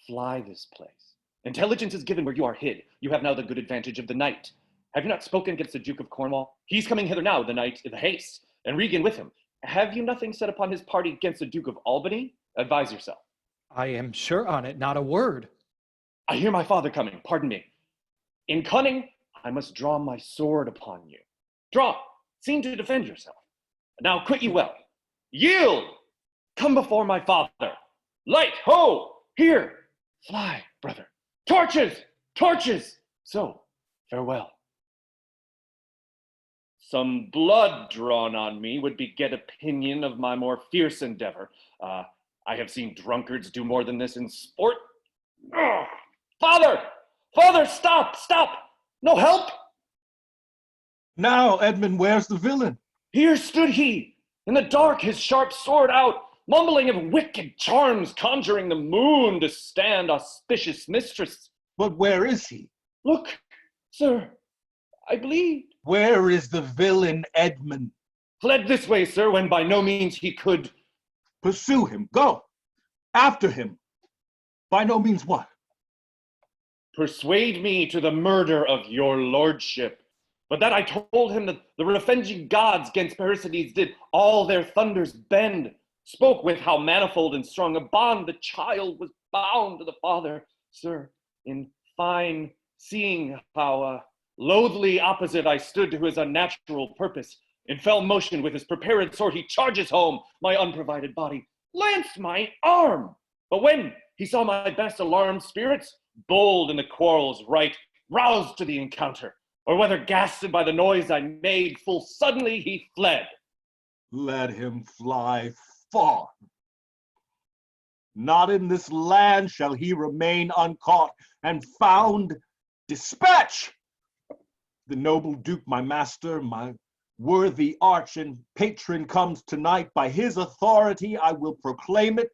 fly this place. Intelligence is given where you are hid. You have now the good advantage of the night. Have you not spoken against the Duke of Cornwall? He's coming hither now, the night in the haste, and Regan with him. Have you nothing set upon his party against the Duke of Albany? Advise yourself. I am sure on it, not a word. I hear my father coming, pardon me. In cunning, I must draw my sword upon you. Draw, seem to defend yourself. Now quit you well. Yield! Come before my father. Light, ho! Here! Fly, brother. Torches! Torches! So, farewell. Some blood drawn on me would beget opinion of my more fierce endeavor. I have seen drunkards do more than this in sport. Ugh. Father! Father, stop! Stop! No help! Now, Edmund, where's the villain? Here stood he, in the dark, his sharp sword out, mumbling of wicked charms, conjuring the moon to stand auspicious mistress. But where is he? Look, sir, I bleed. Where is the villain, Edmund? Fled this way, sir, when by no means he could. Pursue him, go. After him. By no means what? Persuade me to the murder of your lordship. But that I told him that the revenging gods gainst Parricides did all their thunders bend. Spoke with how manifold and strong a bond the child was bound to the father. Sir, in fine seeing how loathly opposite I stood to his unnatural purpose, in fell motion with his prepared sword he charges home my unprovided body, lanced my arm. But when he saw my best alarmed spirits, bold in the quarrel's right, roused to the encounter, or whether gasted by the noise I made, full suddenly he fled. Let him fly far. Not in this land shall he remain uncaught and found. Dispatch! The noble Duke, my master, my worthy arch and patron comes tonight, by his authority I will proclaim it,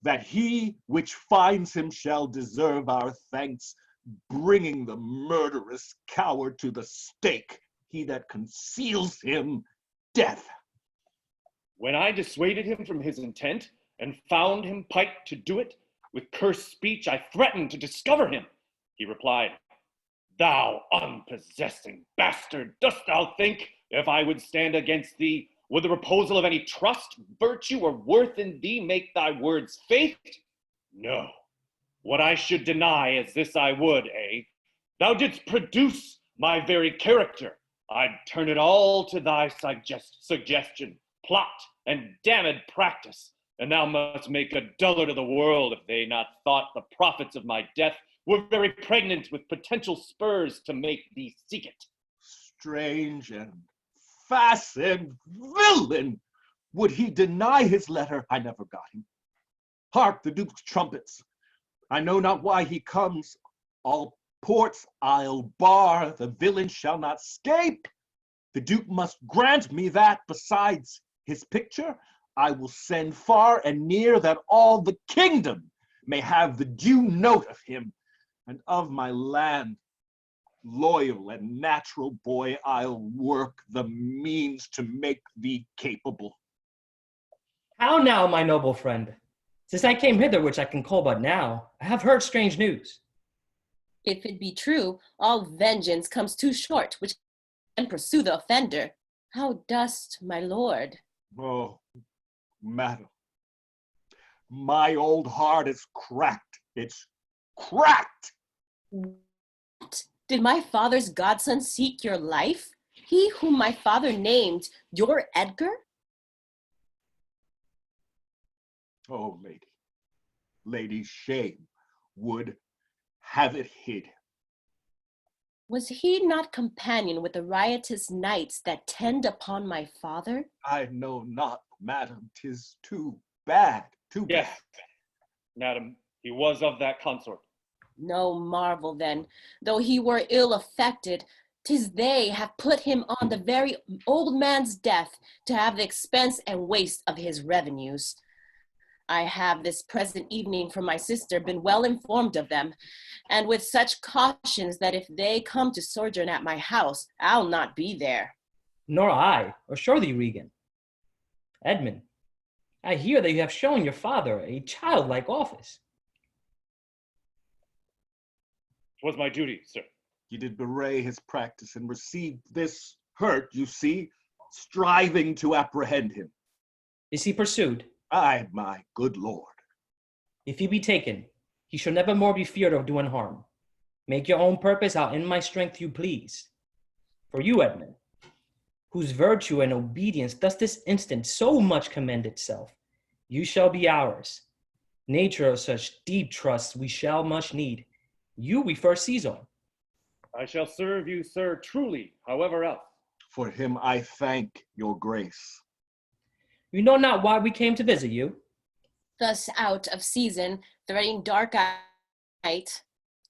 that he which finds him shall deserve our thanks, bringing the murderous coward to the stake, he that conceals him death. When I dissuaded him from his intent, and found him piked to do it, with cursed speech I threatened to discover him. He replied, "Thou unpossessing bastard, dost thou think, if I would stand against thee, would the proposal of any trust, virtue, or worth in thee make thy words faith? No. What I should deny as this I would, thou didst produce my very character. I'd turn it all to thy suggestion, plot, and damned practice, and thou must make a dullard of the world if they not thought the profits of my death were very pregnant with potential spurs to make thee seek it." Strange and fastened villain! Would he deny his letter? I never got him. Hark, the Duke's trumpets. I know not why he comes. All ports I'll bar, the villain shall not scape. The Duke must grant me that, besides his picture, I will send far and near, that all the kingdom may have the due note of him, and of my land. Loyal and natural boy, I'll work the means to make thee capable. How now, my noble friend? Since I came hither, which I can call but now, I have heard strange news. If it be true, all vengeance comes too short, which can pursue the offender. How dost, my lord? Oh, madam, my old heart is cracked. It's cracked. What? Did my father's godson seek your life? He whom my father named your Edgar? Oh, lady, shame would have it hid. Was he not companion with the riotous knights that tend upon my father? I know not, madam. 'Tis too bad, too bad. Yes, madam, he was of that consort. No marvel then, though he were ill affected, 'tis they have put him on the very old man's death to have the expense and waste of his revenues. I have this present evening from my sister been well informed of them, and with such cautions that if they come to sojourn at my house, I'll not be there. Nor I, assure thee, Regan. Edmund, I hear that you have shown your father a childlike office. 'Twas my duty, sir. He did bewray his practice and received this hurt, you see, striving to apprehend him. Is he pursued? Aye, my good lord. If he be taken, he shall never more be feared of doing harm. Make your own purpose how in my strength you please. For you, Edmund, whose virtue and obedience does this instant so much commend itself, you shall be ours. Nature of such deep trust we shall much need. You we first seize on. I shall serve you, sir, truly, however else. For him I thank your grace. You know not why we came to visit you. Thus out of season, threading dark night,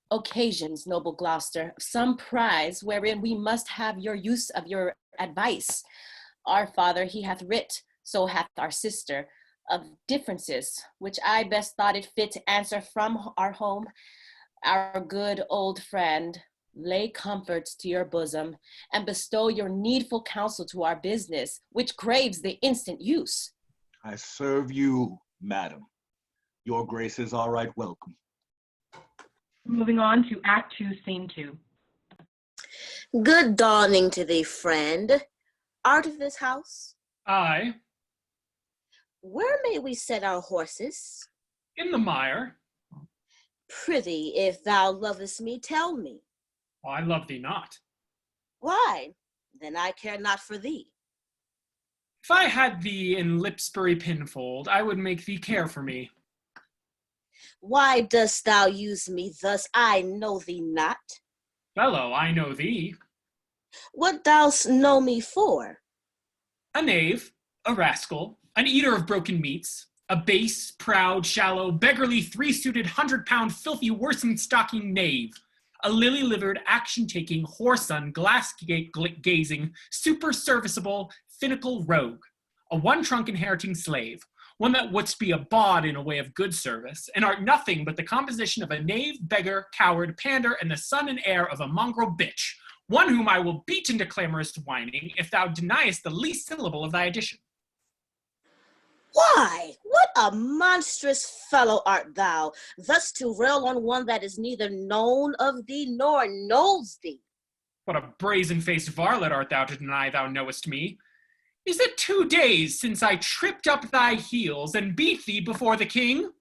occasions, noble Gloucester, of some prize wherein we must have your use of your advice. Our father he hath writ, so hath our sister, of differences, which I best thought it fit to answer from our home. Our good old friend, lay comforts to your bosom, and bestow your needful counsel to our business, which craves the instant use. I serve you, madam. Your graces are right welcome. Moving on to Act 2, Scene 2. Good dawning to thee, friend. Art of this house? Aye. Where may we set our horses? In the mire. Prithee, if thou lovest me, tell me. I love thee not. Why? Then I care not for thee. If I had thee in Lipsbury pinfold, I would make thee care for me. Why dost thou use me thus? I know thee not. Fellow, I know thee. What dost know me for? A knave, a rascal, an eater of broken meats, a base, proud, shallow, beggarly, three-suited, 100-pound, filthy, worsened stocking knave, a lily-livered, action-taking, whoreson, glass-gazing, super-serviceable, finical rogue, a one-trunk inheriting slave, one that wouldst be a bawd in a way of good service, and art nothing but the composition of a knave, beggar, coward, pander, and the son and heir of a mongrel bitch, one whom I will beat into clamorous whining if thou deniest the least syllable of thy addition. Why, what a monstrous fellow art thou, thus to rail on one that is neither known of thee nor knows thee. What a brazen-faced varlet art thou to deny thou knowest me. Is it 2 days since I tripped up thy heels and beat thee before the king?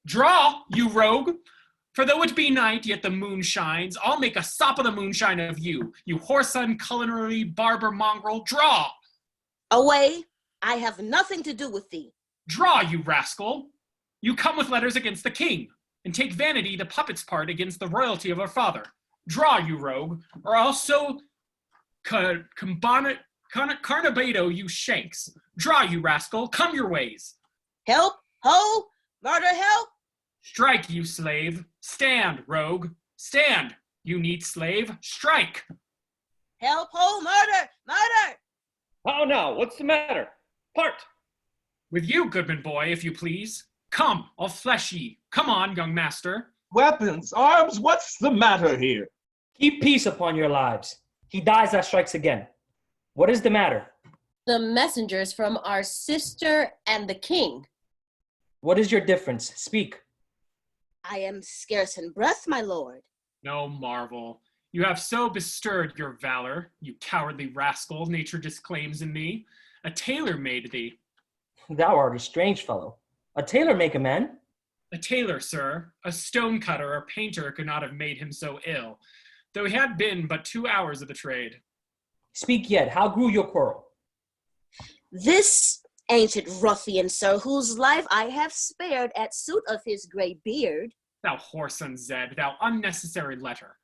Draw, you rogue, for though it be night, yet the moon shines. I'll make a sop of the moonshine of you, you whoreson, culinary, barber, mongrel. Draw! Away, I have nothing to do with thee. Draw, you rascal! You come with letters against the king, and take vanity the puppet's part against the royalty of our father. Draw, you rogue, or I'll so carnabado you shanks. Draw, you rascal, come your ways. Help, ho, murder, help. Strike, you slave. Stand, rogue. Stand, you neat slave. Strike. Help, ho, murder, murder. How now, what's the matter? Part. With you, goodman boy, if you please. Come, I'll flesh ye. Come on, young master. Weapons, arms, what's the matter here? Keep peace upon your lives. He dies that strikes again. What is the matter? The messengers from our sister and the king. What is your difference? Speak. I am scarce in breath, my lord. No marvel. You have so bestirred your valor, you cowardly rascal, nature disclaims in thee. A tailor made thee. Thou art a strange fellow. A tailor make a man? A tailor, sir. A stone cutter or painter could not have made him so ill, though he had been but 2 hours of the trade. Speak yet, how grew your quarrel? This ancient ruffian, sir, whose life I have spared at suit of his grey beard. Thou whoreson Zed, thou unnecessary letter.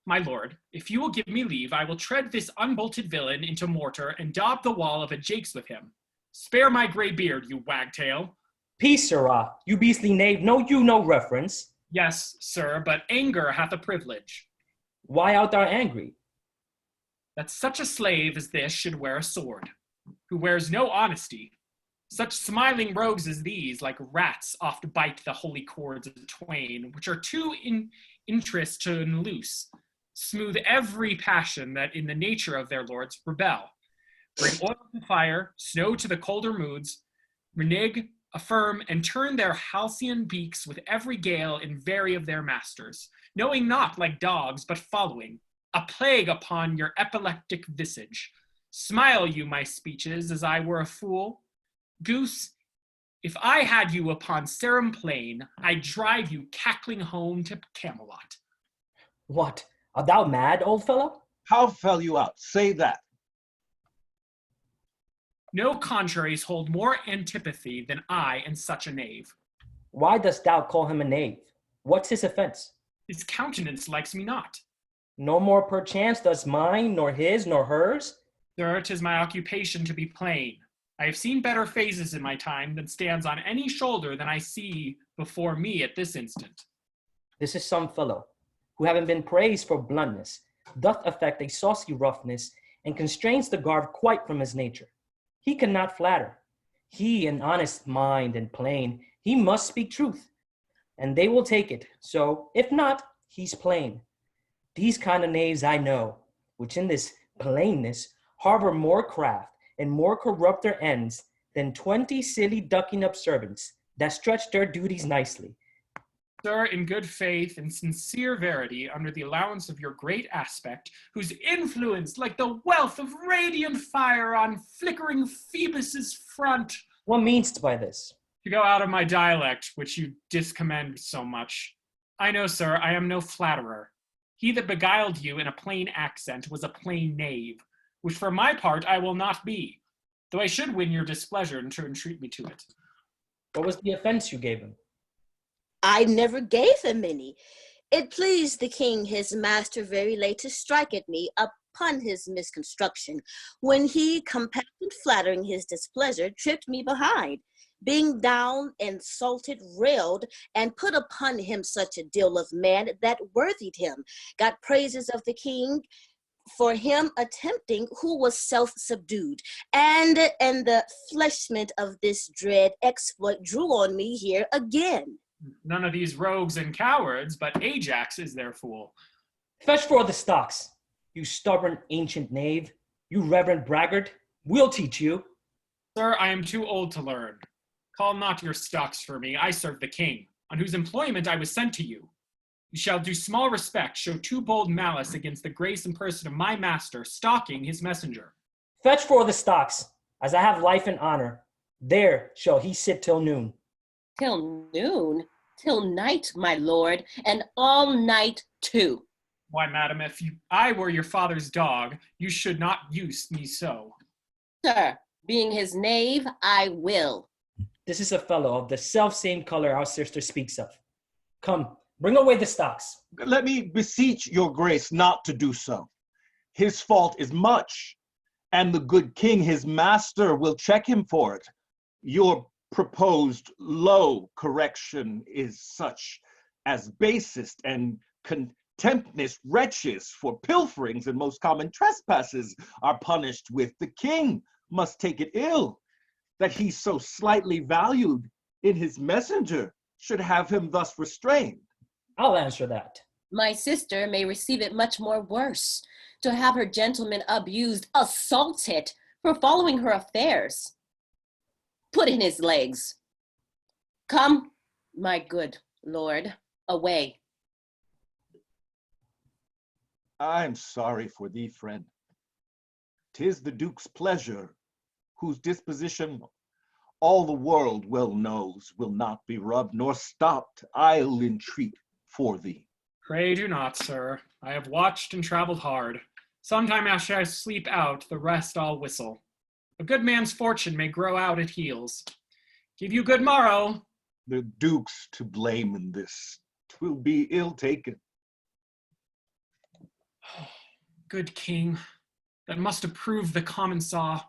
My lord, if you will give me leave, I will tread this unbolted villain into mortar and daub the wall of a jakes with him. Spare my grey beard, you wagtail. Peace, sirrah, you beastly knave, know you no reference? Yes, sir, but anger hath a privilege. Why art thou angry? That such a slave as this should wear a sword, who wears no honesty. Such smiling rogues as these, like rats, oft bite the holy cords of twain, which are too in interest to unloose, smooth every passion that in the nature of their lords rebel, bring oil to fire, snow to the colder moods, renege, affirm, and turn their halcyon beaks with every gale in vary of their masters, knowing not like dogs, but following, a plague upon your epileptic visage. Smile you my speeches as I were a fool. Goose, if I had you upon Sarum Plain, I'd drive you cackling home to Camelot. What, art thou mad, old fellow? How fell you out? Say that. No contraries hold more antipathy than I and such a knave. Why dost thou call him a knave? What's his offense? His countenance likes me not. No more perchance does mine, nor his, nor hers? Sir, 'tis my occupation to be plain. I have seen better phases in my time than stands on any shoulder than I see before me at this instant. This is some fellow, who having been praised for bluntness, doth affect a saucy roughness, and constrains the garb quite from his nature. He cannot flatter. He an honest mind and plain, he must speak truth, and they will take it. So, if not, he's plain. These kind of knaves I know, which in this plainness harbor more craft and more corrupt their ends than 20 silly ducking up servants that stretch their duties nicely. Sir, in good faith and sincere verity, under the allowance of your great aspect, whose influence, like the wealth of radiant fire on flickering Phoebus's front. What mean'st by this? To go out of my dialect, which you discommend so much. I know, sir, I am no flatterer. He that beguiled you in a plain accent was a plain knave, which for my part I will not be, though I should win your displeasure and to entreat me to it. What was the offense you gave him? I never gave him any. It pleased the king his master very late to strike at me upon his misconstruction, when he, compelled and flattering his displeasure, tripped me behind, being down and salted, railed, and put upon him such a deal of man that worthied him, got praises of the king for him attempting who was self-subdued, and the fleshment of this dread exploit drew on me here again. None of these rogues and cowards, but Ajax is their fool. Fetch for the stocks, you stubborn ancient knave, you reverend braggart. We'll teach you. Sir, I am too old to learn. Call not your stocks for me. I serve the king, on whose employment I was sent to you. You shall do small respect, show too bold malice against the grace and person of my master, stalking his messenger. Fetch for the stocks, as I have life and honor. There shall he sit till noon. Till noon? Till night, my lord, and all night too. Why, madam, if I were your father's dog, you should not use me so. Sir, being his knave, I will. This is a fellow of the self-same color our sister speaks of. Come, bring away the stocks. Let me beseech your grace not to do so. His fault is much, and the good king, his master, will check him for it. Your proposed low correction is such as basest and contemptness wretches for pilferings and most common trespasses are punished with. The king must take it ill that he so slightly valued in his messenger should have him thus restrained. I'll answer that. My sister may receive it much more worse, to have her gentleman abused, assaulted, for following her affairs. Put in his legs. Come, my good lord, away. I'm sorry for thee, friend. 'Tis the Duke's pleasure, whose disposition all the world well knows will not be rubbed nor stopped. I'll entreat for thee. Pray do not, sir. I have watched and traveled hard. Sometime after I sleep out, the rest I'll whistle. A good man's fortune may grow out at heels. Give you good morrow. The Duke's to blame in this. 'Twill be ill taken. Good king, that must approve the common saw.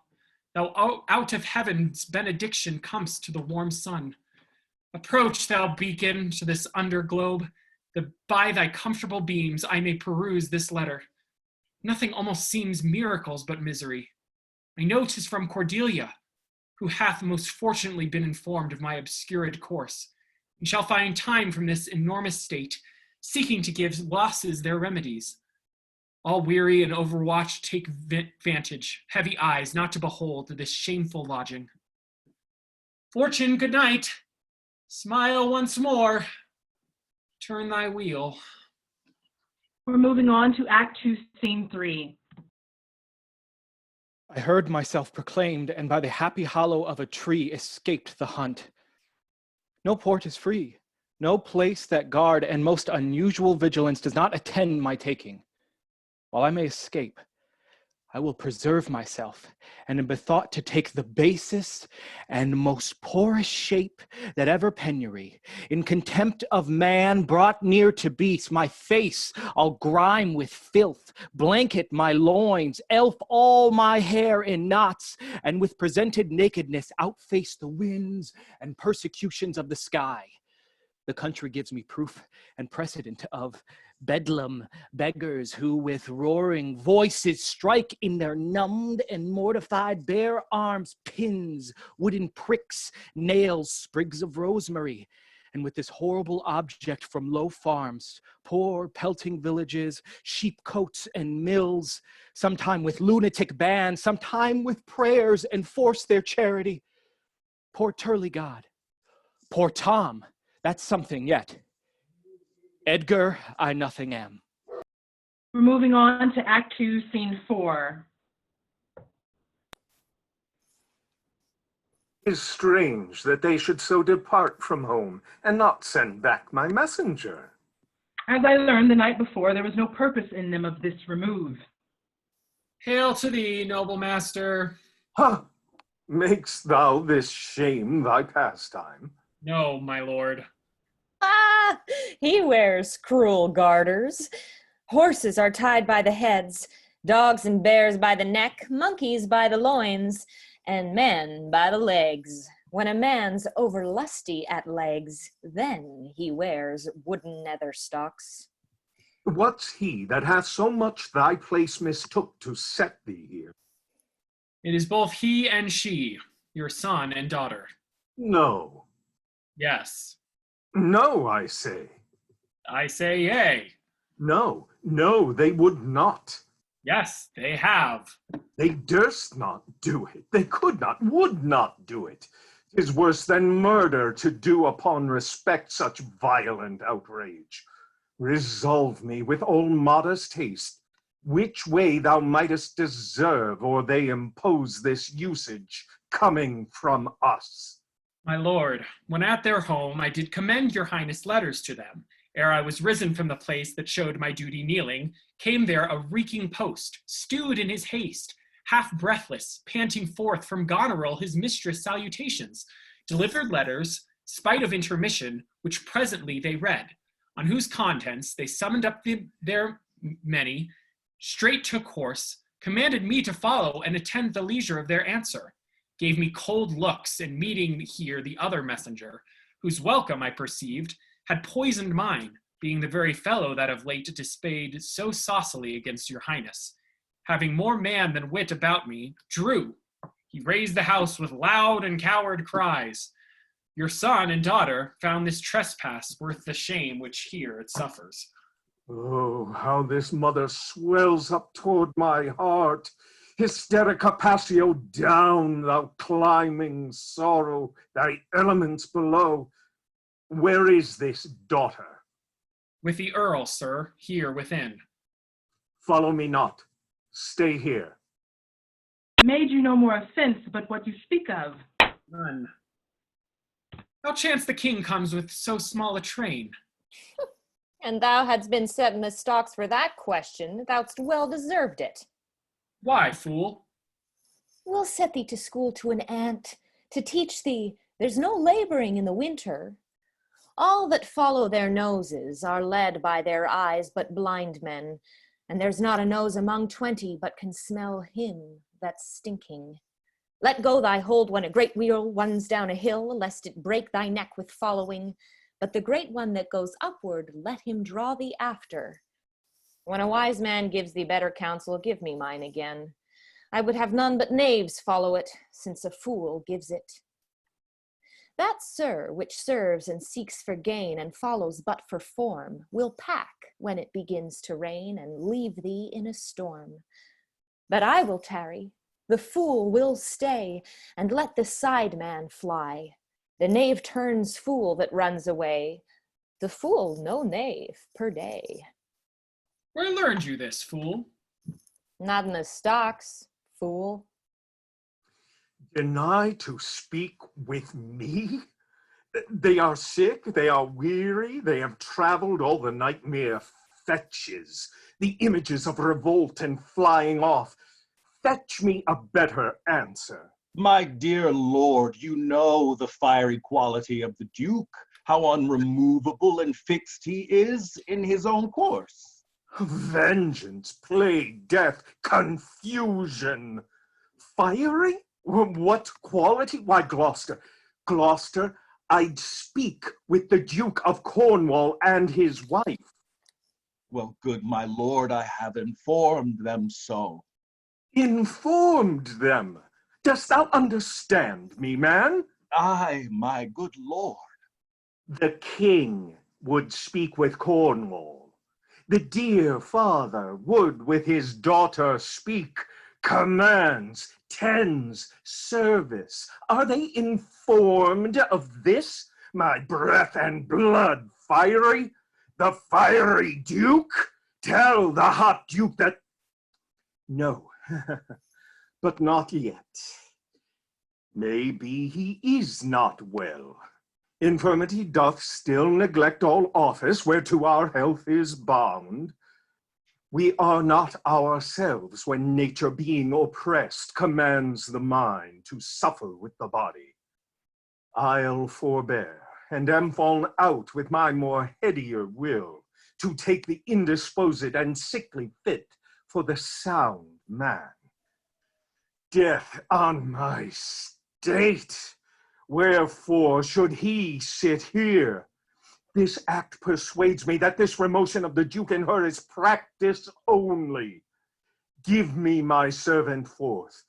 Thou out of heaven's benediction comest to the warm sun. Approach, thou beacon, to this underglobe, that by thy comfortable beams I may peruse this letter. Nothing almost seems miracles but misery. I know 'tis from Cordelia, who hath most fortunately been informed of my obscured course, and shall find time from this enormous state, seeking to give losses their remedies. All weary and overwatched take vantage, heavy eyes not to behold this shameful lodging. Fortune, good night. Smile once more. Turn thy wheel. We're moving on to Act 2, Scene 3. I heard myself proclaimed, and by the happy hollow of a tree escaped the hunt. No port is free, no place that guard and most unusual vigilance does not attend my taking. While I may escape, I will preserve myself, and am bethought to take the basest and most poorest shape that ever penury, in contempt of man brought near to beast, my face I'll grime with filth, blanket my loins, elf all my hair in knots, and with presented nakedness outface the winds and persecutions of the sky. The country gives me proof and precedent of bedlam beggars who with roaring voices strike in their numbed and mortified bare arms pins, wooden pricks, nails, sprigs of rosemary, and with this horrible object from low farms, poor pelting villages, sheepcotes and mills, sometime with lunatic bands, sometime with prayers enforce their charity. Poor Turley God, poor Tom, that's something yet. Edgar, I nothing am. We're moving on to Act 2, Scene 4. It is strange that they should so depart from home and not send back my messenger. As I learned the night before, there was no purpose in them of this remove. Hail to thee, noble master. Ha! Makest thou this shame thy pastime? No, my lord. Ah, he wears cruel garters. Horses are tied by the heads, dogs and bears by the neck, monkeys by the loins, and men by the legs. When a man's over lusty at legs, then he wears wooden nether stocks. What's he that hath so much thy place mistook to set thee here? It is both he and she, your son and daughter. No. Yes. No, I say. I say yea. No, no, they would not. Yes, they have. They durst not do it. They could not, would not do it. 'Tis worse than murder to do upon respect such violent outrage. Resolve me with all modest haste, which way thou mightest deserve, or they impose this usage coming from us. My lord, when at their home I did commend your highness letters to them, ere I was risen from the place that showed my duty kneeling, came there a reeking post, stewed in his haste, half breathless, panting forth from Goneril his mistress' salutations, delivered letters, spite of intermission, which presently they read, on whose contents they summoned up their many, straight took horse, commanded me to follow and attend the leisure of their answer, gave me cold looks in meeting here the other messenger, whose welcome I perceived had poisoned mine, being the very fellow that of late displayed so saucily against your highness. Having more man than wit about me, drew. He raised the house with loud and coward cries. Your son and daughter found this trespass worth the shame which here it suffers. Oh, how this mother swells up toward my heart. Hysterica passio down, thou climbing sorrow, thy elements below. Where is this daughter? With the earl, sir, here within. Follow me not. Stay here. Made you no more offense but what you speak of. None. How chance the king comes with so small a train? And thou hadst been set in the stocks for that question, thou'dst well deserved it. Why, fool? We'll set thee to school to an aunt, to teach thee there's no laboring in the winter. All that follow their noses are led by their eyes but blind men, and there's not a nose among 20 but can smell him that's stinking. Let go thy hold when a great wheel runs down a hill, lest it break thy neck with following, but the great one that goes upward, let him draw thee after. When a wise man gives thee better counsel, give me mine again. I would have none but knaves follow it, since a fool gives it. That sir, which serves and seeks for gain, and follows but for form, will pack when it begins to rain, and leave thee in a storm. But I will tarry, the fool will stay, and let the side man fly. The knave turns fool that runs away, the fool no knave per day. Where learned you this, fool? Not in the stocks, fool. Deny to speak with me? They are sick, they are weary, they have traveled all the nightmare fetches, the images of revolt and flying off. Fetch me a better answer. My dear lord, you know the fiery quality of the Duke, how unremovable and fixed he is in his own course. Vengeance, plague, death, confusion. Fiery? What quality? Why, Gloucester, I'd speak with the Duke of Cornwall and his wife. Well, good my lord, I have informed them so. Informed them? Dost thou understand me, man? Aye, my good lord. The king would speak with Cornwall. The dear father would with his daughter speak. Commands, tends, service. Are they informed of this? My breath and blood fiery? The fiery Duke? Tell the hot Duke that... No, but not yet. Maybe he is not well. Infirmity doth still neglect all office whereto our health is bound. We are not ourselves when nature, being oppressed, commands the mind to suffer with the body. I'll forbear, and am fallen out with my more headier will, to take the indisposed and sickly fit for the sound man. Death on my state! Wherefore should he sit here? This act persuades me that this remotion of the Duke in her is practice only. Give me my servant forth.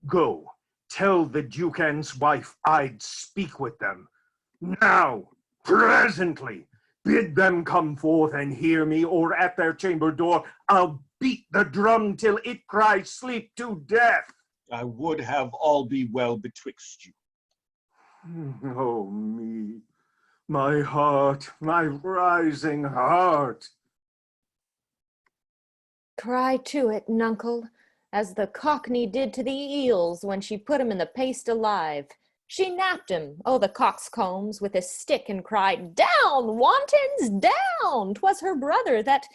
Go, tell the Duke and's wife I'd speak with them. Now, presently, bid them come forth and hear me, or at their chamber door I'll beat the drum till it cries sleep to death. I would have all be well betwixt you. Oh me, my heart, my rising heart. Cry to it, nuncle, as the Cockney did to the eels when she put him in the paste alive. She napped him, the coxcombs, with a stick and cried, "Down, wantons, down!" 'Twas her brother that,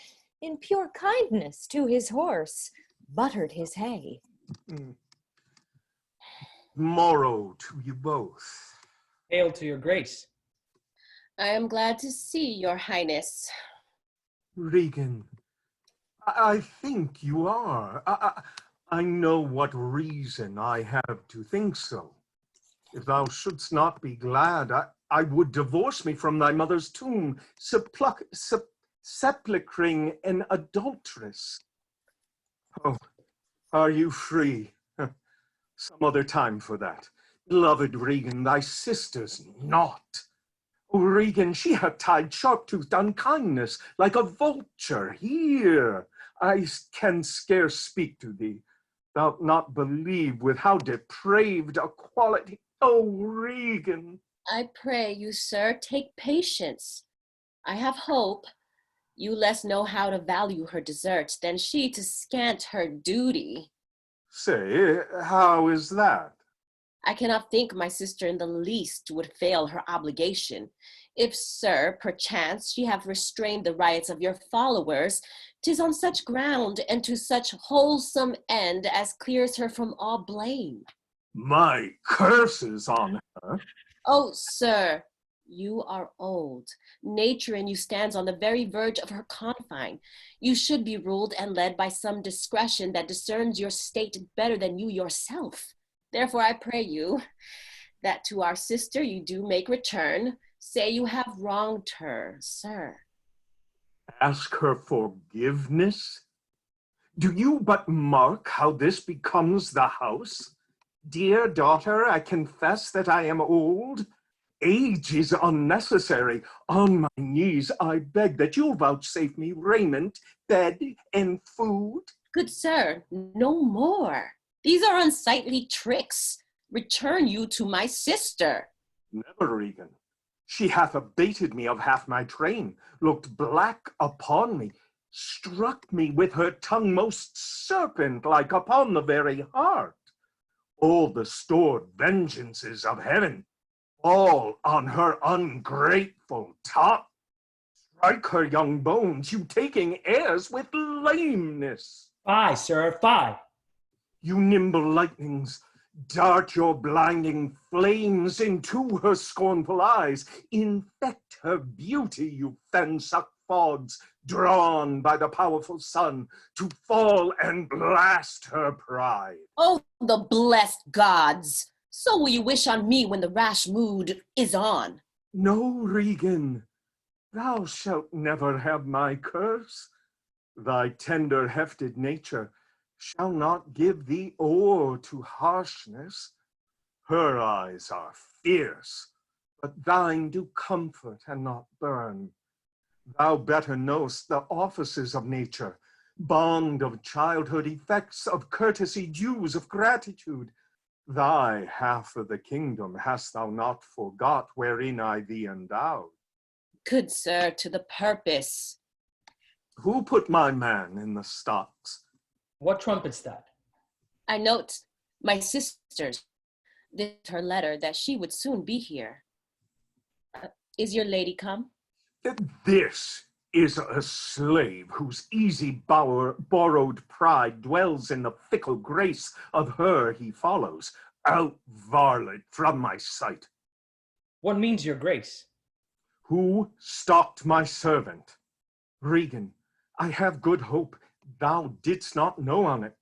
in pure kindness to his horse, buttered his hay. Morrow to you both. Hail to your grace. I am glad to see your highness. Regan, I think you are. I know what reason I have to think so. If thou shouldst not be glad, I would divorce me from thy mother's tomb, sepulchring an adulteress. Oh, are you free? Some other time for that. Beloved Regan, thy sister's not. Oh, Regan, she hath tied sharp-toothed unkindness like a vulture here. I can scarce speak to thee. Thou'lt not believe with how depraved a quality. Oh, Regan. I pray you, sir, take patience. I have hope. You less know how to value her desert than she to scant her duty. Say, how is that? I cannot think my sister in the least would fail her obligation. If, sir, perchance she have restrained the riots of your followers, 'tis on such ground and to such wholesome end as clears her from all blame. My curses on her. Oh, sir, you are old. Nature in you stands on the very verge of her confine. You should be ruled and led by some discretion that discerns your state better than you yourself. Therefore, I pray you that to our sister you do make return. Say you have wronged her, sir. Ask her forgiveness? Do you but mark how this becomes the house? Dear daughter, I confess that I am old. Age is unnecessary. On my knees, I beg that you'll vouchsafe me raiment, bed, and food. Good sir, no more. These are unsightly tricks. Return you to my sister. Never, Regan. She hath abated me of half my train, looked black upon me, struck me with her tongue most serpent-like upon the very heart. All the stored vengeances of heaven, all on her ungrateful top. Strike her young bones, you taking airs with lameness. Fie, sir, fie. You nimble lightnings, dart your blinding flames into her scornful eyes. Infect her beauty, you fen-sucked fogs, drawn by the powerful sun to fall and blast her pride. Oh, the blessed gods! So will you wish on me when the rash mood is on. No, Regan, thou shalt never have my curse. Thy tender-hefted nature shall not give thee o'er to harshness. Her eyes are fierce, but thine do comfort and not burn. Thou better know'st the offices of nature, bond of childhood, effects of courtesy, dues of gratitude. Thy half of the kingdom hast thou not forgot, wherein I thee endowed. Good sir, to the purpose. Who put my man in the stocks? What trumpet's that? I note my sister's, this her letter that she would soon be here. Is your lady come? This is a slave whose easy borrowed pride dwells in the fickle grace of her he follows. Out, varlet, from my sight. What means your grace? Who stalked my servant? Regan, I have good hope thou didst not know on it.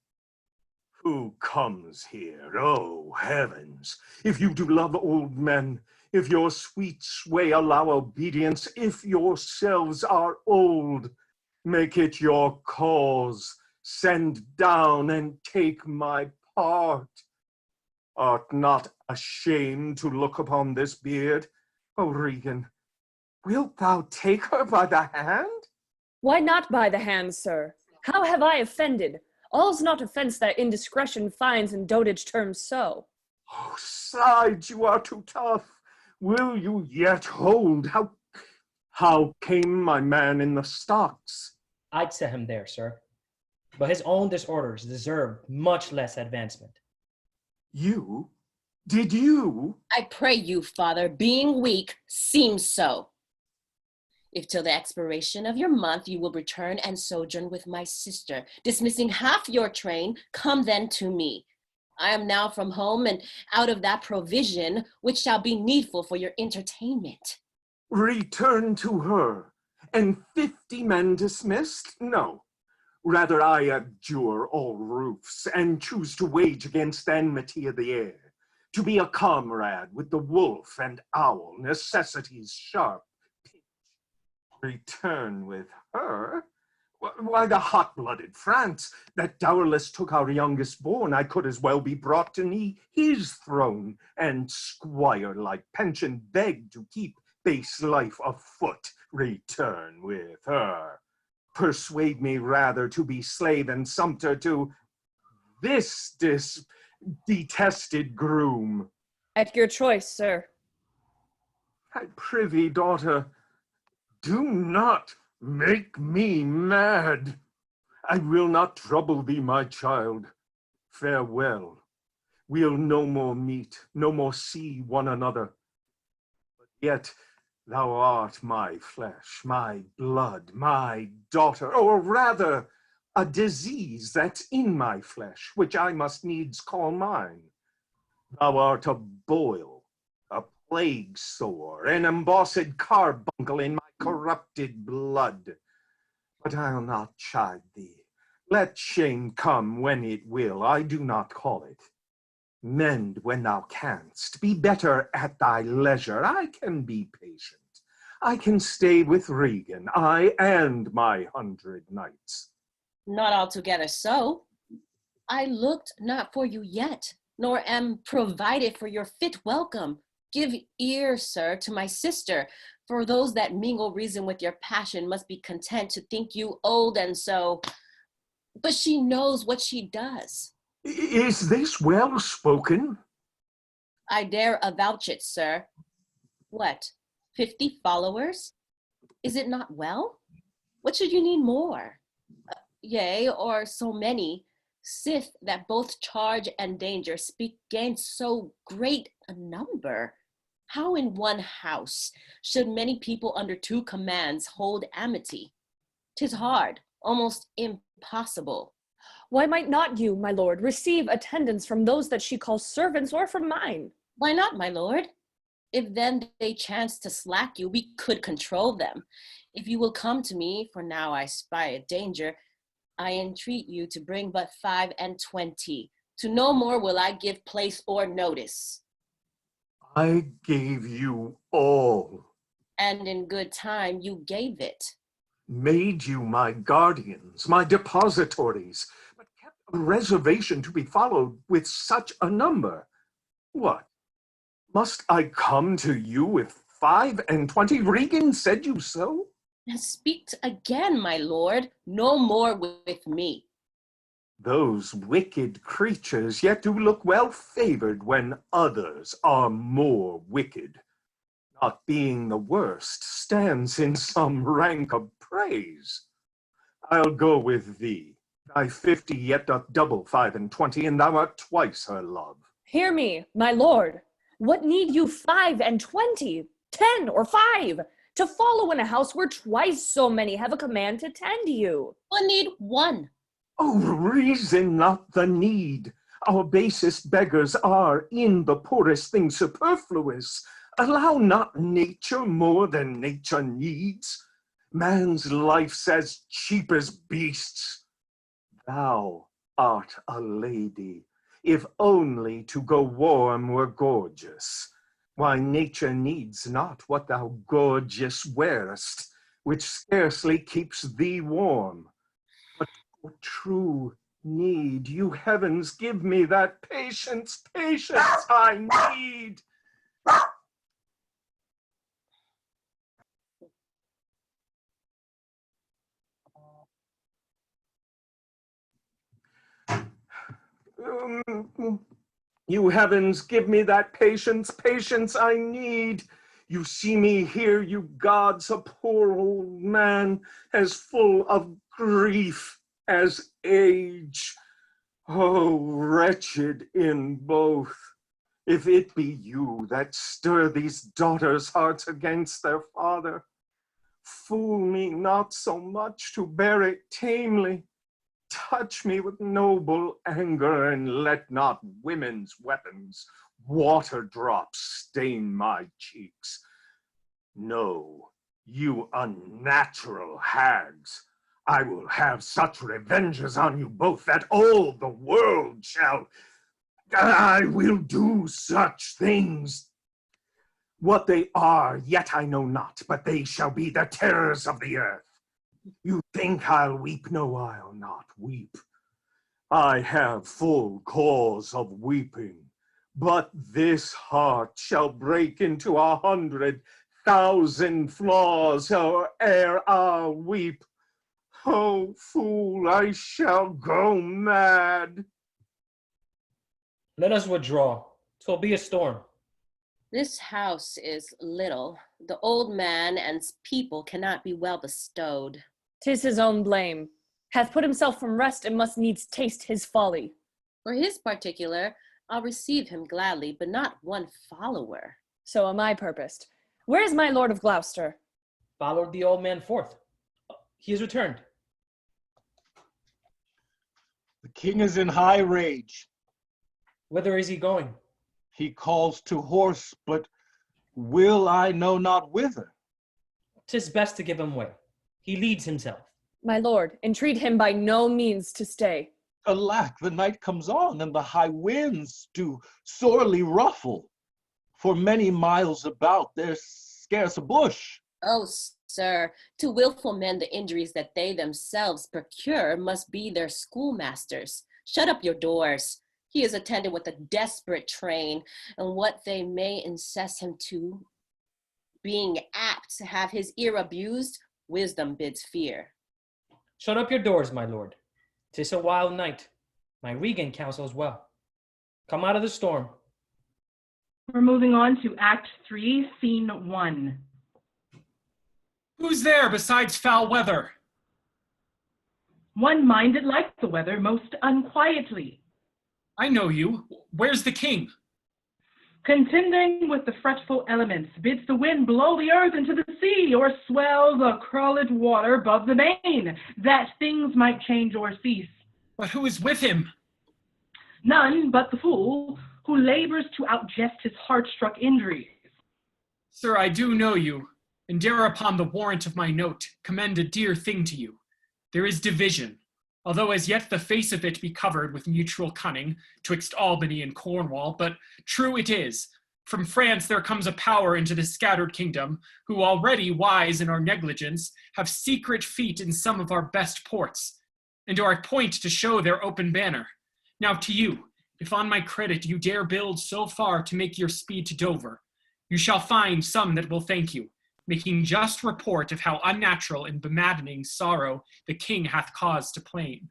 Who comes here? Oh, heavens! If you do love old men, if your sweet sway allow obedience, if yourselves are old, make it your cause. Send down and take my part. Art not ashamed to look upon this beard? O Regan, wilt thou take her by the hand? Why not by the hand, sir? How have I offended? All's not offense that indiscretion finds in dotage terms so. Oh, sides, you are too tough. Will you yet hold? How came my man in the stocks? I'd set him there, sir. But his own disorders deserve much less advancement. You? Did you? I pray you, father, being weak, seems so. If till the expiration of your month you will return and sojourn with my sister, dismissing half your train, come then to me. I am now from home and out of that provision which shall be needful for your entertainment. Return to her, and 50 men dismissed? No. Rather I abjure all roofs, and choose to wage against the enmity of the air, to be a comrade with the wolf and owl, necessity's sharp pinch. Return with her? Why, the hot-blooded France, that dowerless took our youngest born, I could as well be brought to knee his throne, and squire-like pension beg to keep base life afoot. Return with her. Persuade me rather to be slave and sumpter to this detested groom. At your choice, sir. I prithee, daughter, do not make me mad. I will not trouble thee, my child. Farewell. We'll no more meet, no more see one another. But yet thou art my flesh, my blood, my daughter, or rather a disease that's in my flesh, which I must needs call mine. Thou art a boil, a plague sore, an embossed carbuncle in my corrupted blood. But I'll not chide thee. Let shame come when it will, I do not call it. Mend when thou canst, be better at thy leisure. I can be patient. I can stay with Regan, I and my 100 knights. Not altogether so. I looked not for you yet, nor am provided for your fit welcome. Give ear, sir, to my sister, for those that mingle reason with your passion must be content to think you old and so. But she knows what she does. Is this well spoken? I dare avouch it, sir. What, 50 followers? Is it not well? What should you need more? Yea, or so many, sith that both charge and danger speak gainst so great a number. How in one house should many people under 2 commands hold amity? 'Tis hard, almost impossible. Why might not you, my lord, receive attendance from those that she calls servants, or from mine? Why not, my lord? If then they chance to slack you, we could control them. If you will come to me, for now I spy a danger, I entreat you to bring but 5 and 20. To no more will I give place or notice. I gave you all. And in good time you gave it. Made you my guardians, my depositories, but kept a reservation to be followed with such a number. What? Must I come to you with 5 and 20? Regan said you so? And speak again, my lord, no more with me. Those wicked creatures yet do look well favored when others are more wicked. Not being the worst stands in some rank of praise. I'll go with thee. Thy 50 yet doth double 5 and 20, and thou art twice her love. Hear me, my lord. What need you 5 and 20, 10 or 5, to follow in a house where twice so many have a command to tend you? One need 1. Oh, reason not the need. Our basest beggars are in the poorest thing superfluous. Allow not nature more than nature needs. Man's life's as cheap as beasts. Thou art a lady, if only to go warm were gorgeous. Why, nature needs not what thou gorgeous wearest, which scarcely keeps thee warm. But for true need, you heavens, give me that patience, patience I need. You heavens, give me that patience, patience I need. You see me here, you gods, a poor old man, as full of grief as age. Oh, wretched in both. If it be you that stir these daughters' hearts against their father, fool me not so much to bear it tamely. Touch me with noble anger, and let not women's weapons, water drops, stain my cheeks. No, you unnatural hags, I will have such revenges on you both that all the world shall. I will do such things. What they are, yet I know not, but they shall be the terrors of the earth. You think I'll weep? No, I'll not weep. I have full cause of weeping, but this heart shall break into 100,000 flaws ere I'll weep. Oh, fool, I shall go mad. Let us withdraw. 'Twill be a storm. This house is little. The old man and people cannot be well bestowed. 'Tis his own blame. Hath put himself from rest and must needs taste his folly. For his particular, I'll receive him gladly, but not one follower. So am I purposed. Where is my lord of Gloucester? Followed the old man forth. He is returned. The king is in high rage. Whither is he going? He calls to horse, but will I know not whither. 'Tis best to give him way. He leads himself. My lord, entreat him by no means to stay. Alack, the night comes on, and the high winds do sorely ruffle. For many miles about, there's scarce a bush. Oh, sir, to willful men the injuries that they themselves procure must be their schoolmasters. Shut up your doors. He is attended with a desperate train, and what they may incess him to, being apt to have his ear abused, wisdom bids fear. Shut up your doors, my lord. 'Tis a wild night. My Regan counsels well. Come out of the storm. We're moving on to Act 3, Scene 1. Who's there besides foul weather? One minded like the weather most unquietly. I know you. Where's the king? Contending with the fretful elements, bids the wind blow the earth into the sea, or swell the curled water above the main, that things might change or cease. But who is with him? None but the fool, who labors to outjest his heart-struck injuries. Sir, I do know you, and dare upon the warrant of my note commend a dear thing to you. There is division, although as yet the face of it be covered with mutual cunning twixt Albany and Cornwall, but true it is, from France there comes a power into this scattered kingdom, who already, wise in our negligence, have secret feet in some of our best ports, and are at point to show their open banner. Now to you, if on my credit you dare build so far to make your speed to Dover, you shall find some that will thank you, making just report of how unnatural and bemaddening sorrow the king hath caused to plain.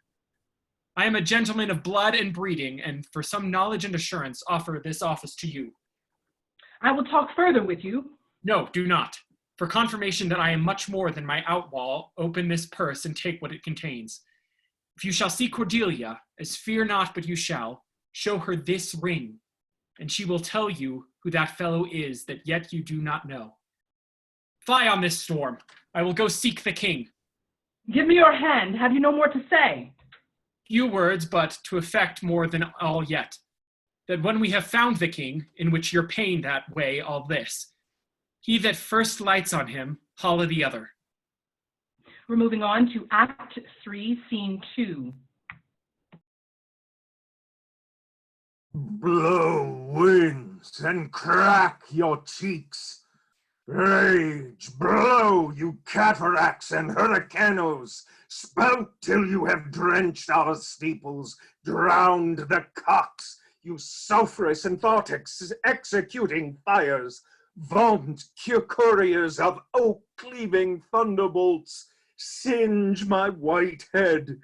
I am a gentleman of blood and breeding, and for some knowledge and assurance offer this office to you. I will talk further with you. No, do not. For confirmation that I am much more than my outwall, open this purse and take what it contains. If you shall see Cordelia, as fear not but you shall, show her this ring, and she will tell you who that fellow is that yet you do not know. Fly on this storm. I will go seek the king. Give me your hand. Have you no more to say? Few words, but to effect more than all yet. That when we have found the king, in which you're pained that way all this, he that first lights on him, holla the other. We're moving on to Act 3, Scene 2. Blow winds and crack your cheeks. Rage, blow, you cataracts and hurricanos. Spout till you have drenched our steeples, drowned the cocks, you sulphurous and vortex executing fires. Vaunt, couriers of oak-cleaving thunderbolts, singe my white head,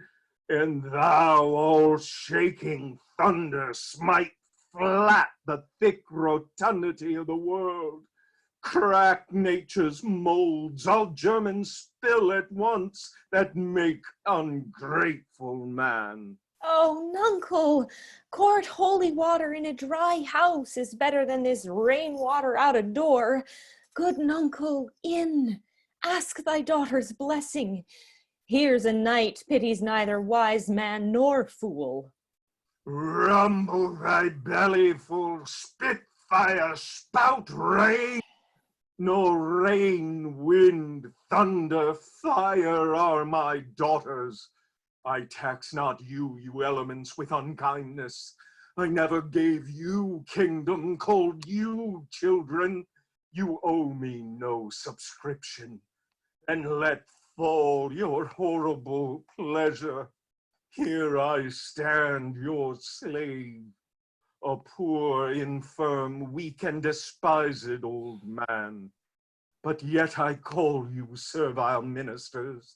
and thou, all-shaking thunder, smite flat the thick rotundity of the world. Crack nature's molds, all German spill at once, that make ungrateful man. Oh, nuncle, court holy water in a dry house is better than this rainwater out of door. Good nuncle, in, ask thy daughter's blessing. Here's a knight pities neither wise man nor fool. Rumble thy belly full, spit fire, spout rain. Nor rain, wind, thunder, fire are my daughters. I tax not you, you elements, with unkindness. I never gave you kingdom, called you children. You owe me no subscription. And let fall your horrible pleasure. Here I stand, your slave, a poor, infirm, weak, and despised old man. But yet I call you servile ministers,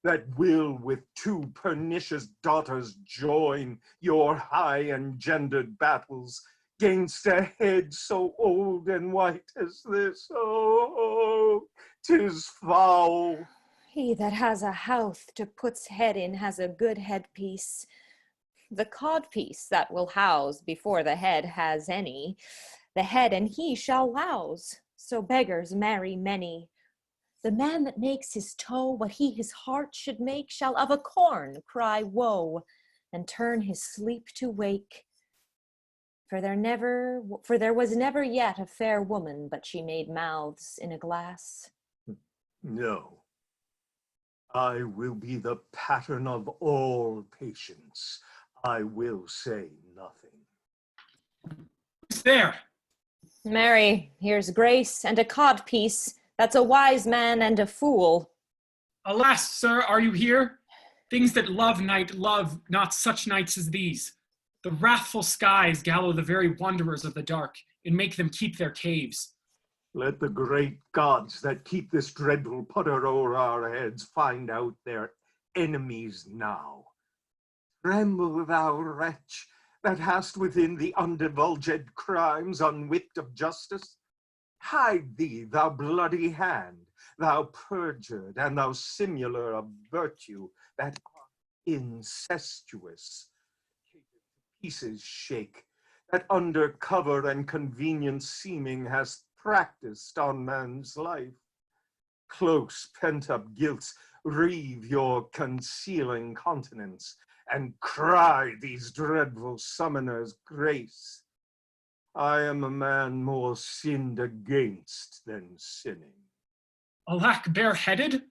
that will with two pernicious daughters join your high engendered battles gainst a head so old and white as this. Oh, 'tis foul. He that has a house to put's head in has a good headpiece. The codpiece that will house before the head has any, the head and he shall louse, so beggars marry many. The man that makes his toe what he his heart should make shall of a corn cry woe, and turn his sleep to wake. For there was never yet a fair woman, but she made mouths in a glass. No, I will be the pattern of all patience. I will say nothing. Who's there? Marry, here's grace and a codpiece. That's a wise man and a fool. Alas, sir, are you here? Things that love night love not such nights as these. The wrathful skies gallow the very wanderers of the dark, and make them keep their caves. Let the great gods that keep this dreadful putter o'er our heads find out their enemies now. Tremble, thou wretch, that hast within thee undivulged crimes unwhipped of justice. Hide thee, thou bloody hand, thou perjured, and thou simular of virtue, that art incestuous. Pieces shake, that under cover and convenient seeming hast practiced on man's life. Close pent-up guilts reave your concealing countenance, and cry these dreadful summoners grace. I am a man more sinned against than sinning. Alack, bareheaded?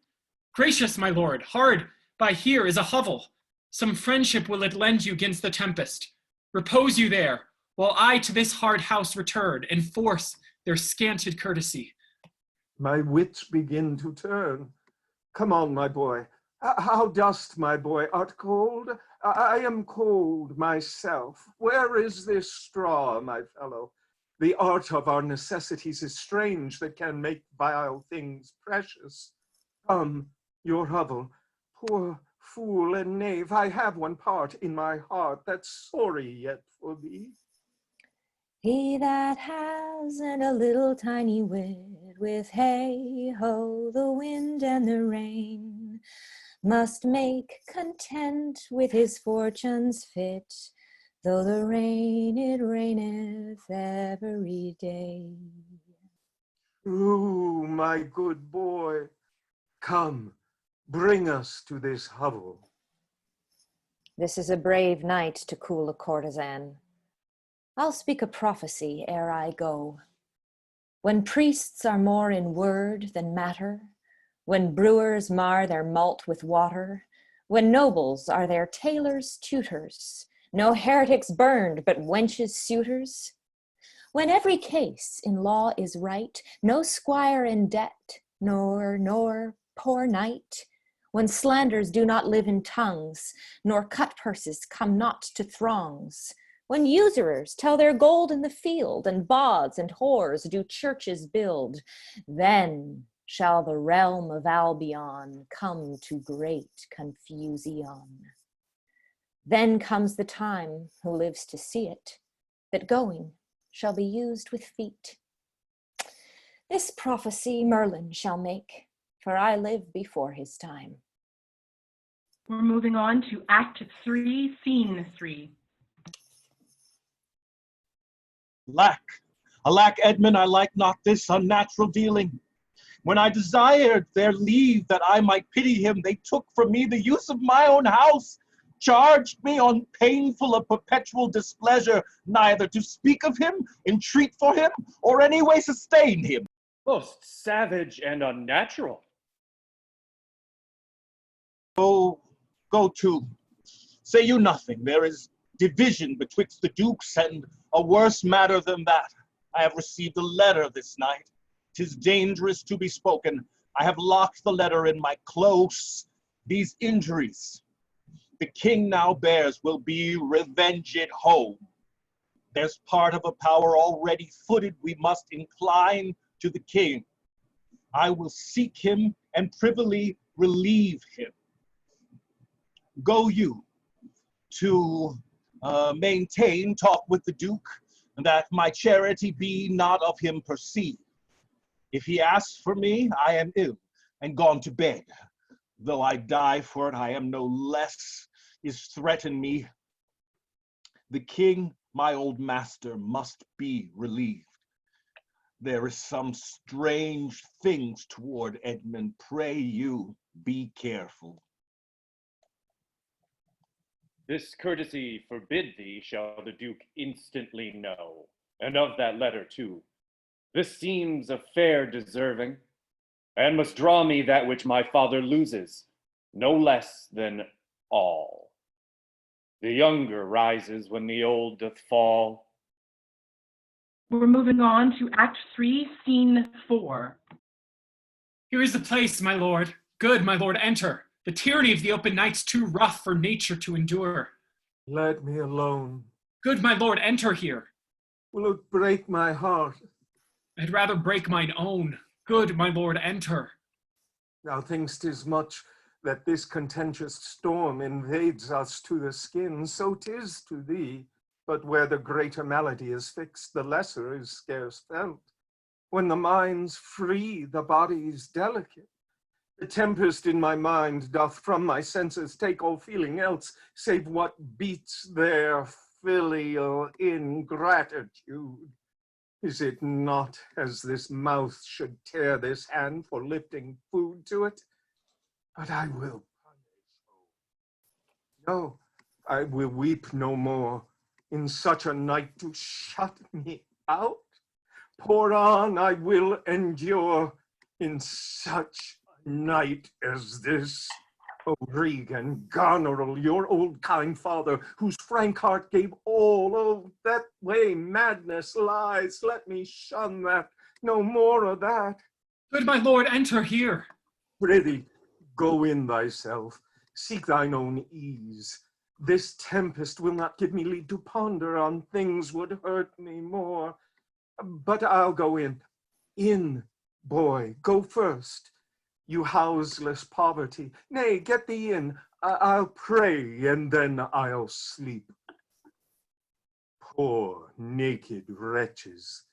Gracious, my lord, hard by here is a hovel. Some friendship will it lend you gainst the tempest. Repose you there, while I to this hard house return, and force their scanted courtesy. My wits begin to turn. Come on, my boy. How dost, my boy? Art cold? I am cold myself. Where is this straw, my fellow? The art of our necessities is strange that can make vile things precious. Come, your hovel. Poor fool and knave, I have one part in my heart that's sorry yet for thee. He that has and a little tiny wit, with hey ho, the wind and the rain, must make content with his fortunes fit, though the rain it raineth every day. True, my good boy. Come, bring us to this hovel. This is a brave night to cool a courtesan. I'll speak a prophecy ere I go. When priests are more in word than matter, when brewers mar their malt with water, when nobles are their tailors' tutors, No heretics burned, but wenches suitors? When every case in law is right, no squire in debt, nor poor knight, when slanders do not live in tongues, nor cut purses come not to throngs, when usurers tell their gold in the field, and bawds and whores do churches build, then shall the realm of Albion come to great confusion. Then comes the time, who lives to see it, that going shall be used with feet. This prophecy Merlin shall make, for I live before his time. We're moving on to Act 3, Scene 3. Alack, Edmund, I like not this unnatural dealing. When I desired their leave that I might pity him, they took from me the use of my own house, charged me on painful of perpetual displeasure, neither to speak of him, entreat for him, or any way sustain him. Most savage and unnatural. Go to. Say you nothing. There is division betwixt the dukes, and a worse matter than that. I have received a letter this night. 'Tis dangerous to be spoken. I have locked the letter in my close. These injuries the king now bears will be revenged home. There's part of a power already footed. We must incline to the king. I will seek him and privily relieve him. Go you to maintain talk with the duke, that my charity be not of him perceived. If he asks for me, I am ill and gone to bed. Though I die for it, I am no less, is threatened me. The king, my old master, must be relieved. There is some strange things toward Edmund. Pray you, be careful. This courtesy forbid thee shall the duke instantly know, and of that letter too. This seems a fair deserving, and must draw me that which my father loses, no less than all. The younger rises when the old doth fall. We're moving on to Act 3, Scene 4. Here is the place, my lord. Good, my lord, enter. The tyranny of the open night's too rough for nature to endure. Let me alone. Good, my lord, enter here. Will it break my heart? I'd rather break mine own. Good, my lord, enter. Thou think'st 'tis much that this contentious storm invades us to the skin, so 'tis to thee. But where the greater malady is fixed, the lesser is scarce felt. When the mind's free, the body's delicate. The tempest in my mind doth from my senses take all feeling else, save what beats their filial ingratitude. Is it not as this mouth should tear this hand for lifting food to it? But I will punish. No, I will weep no more. In such a night to shut me out? Pour on, I will endure in such a night as this. O Regan, Goneril, your old kind father, whose frank heart gave all, oh, that way madness lies. Let me shun that, no more of that. Good, my lord, enter here. Prithee, go in thyself, seek thine own ease. This tempest will not give me leave to ponder on things would hurt me more. But I'll go in. In, boy, go first. You houseless poverty, nay, get thee in. I'll pray and then I'll sleep. Poor naked wretches,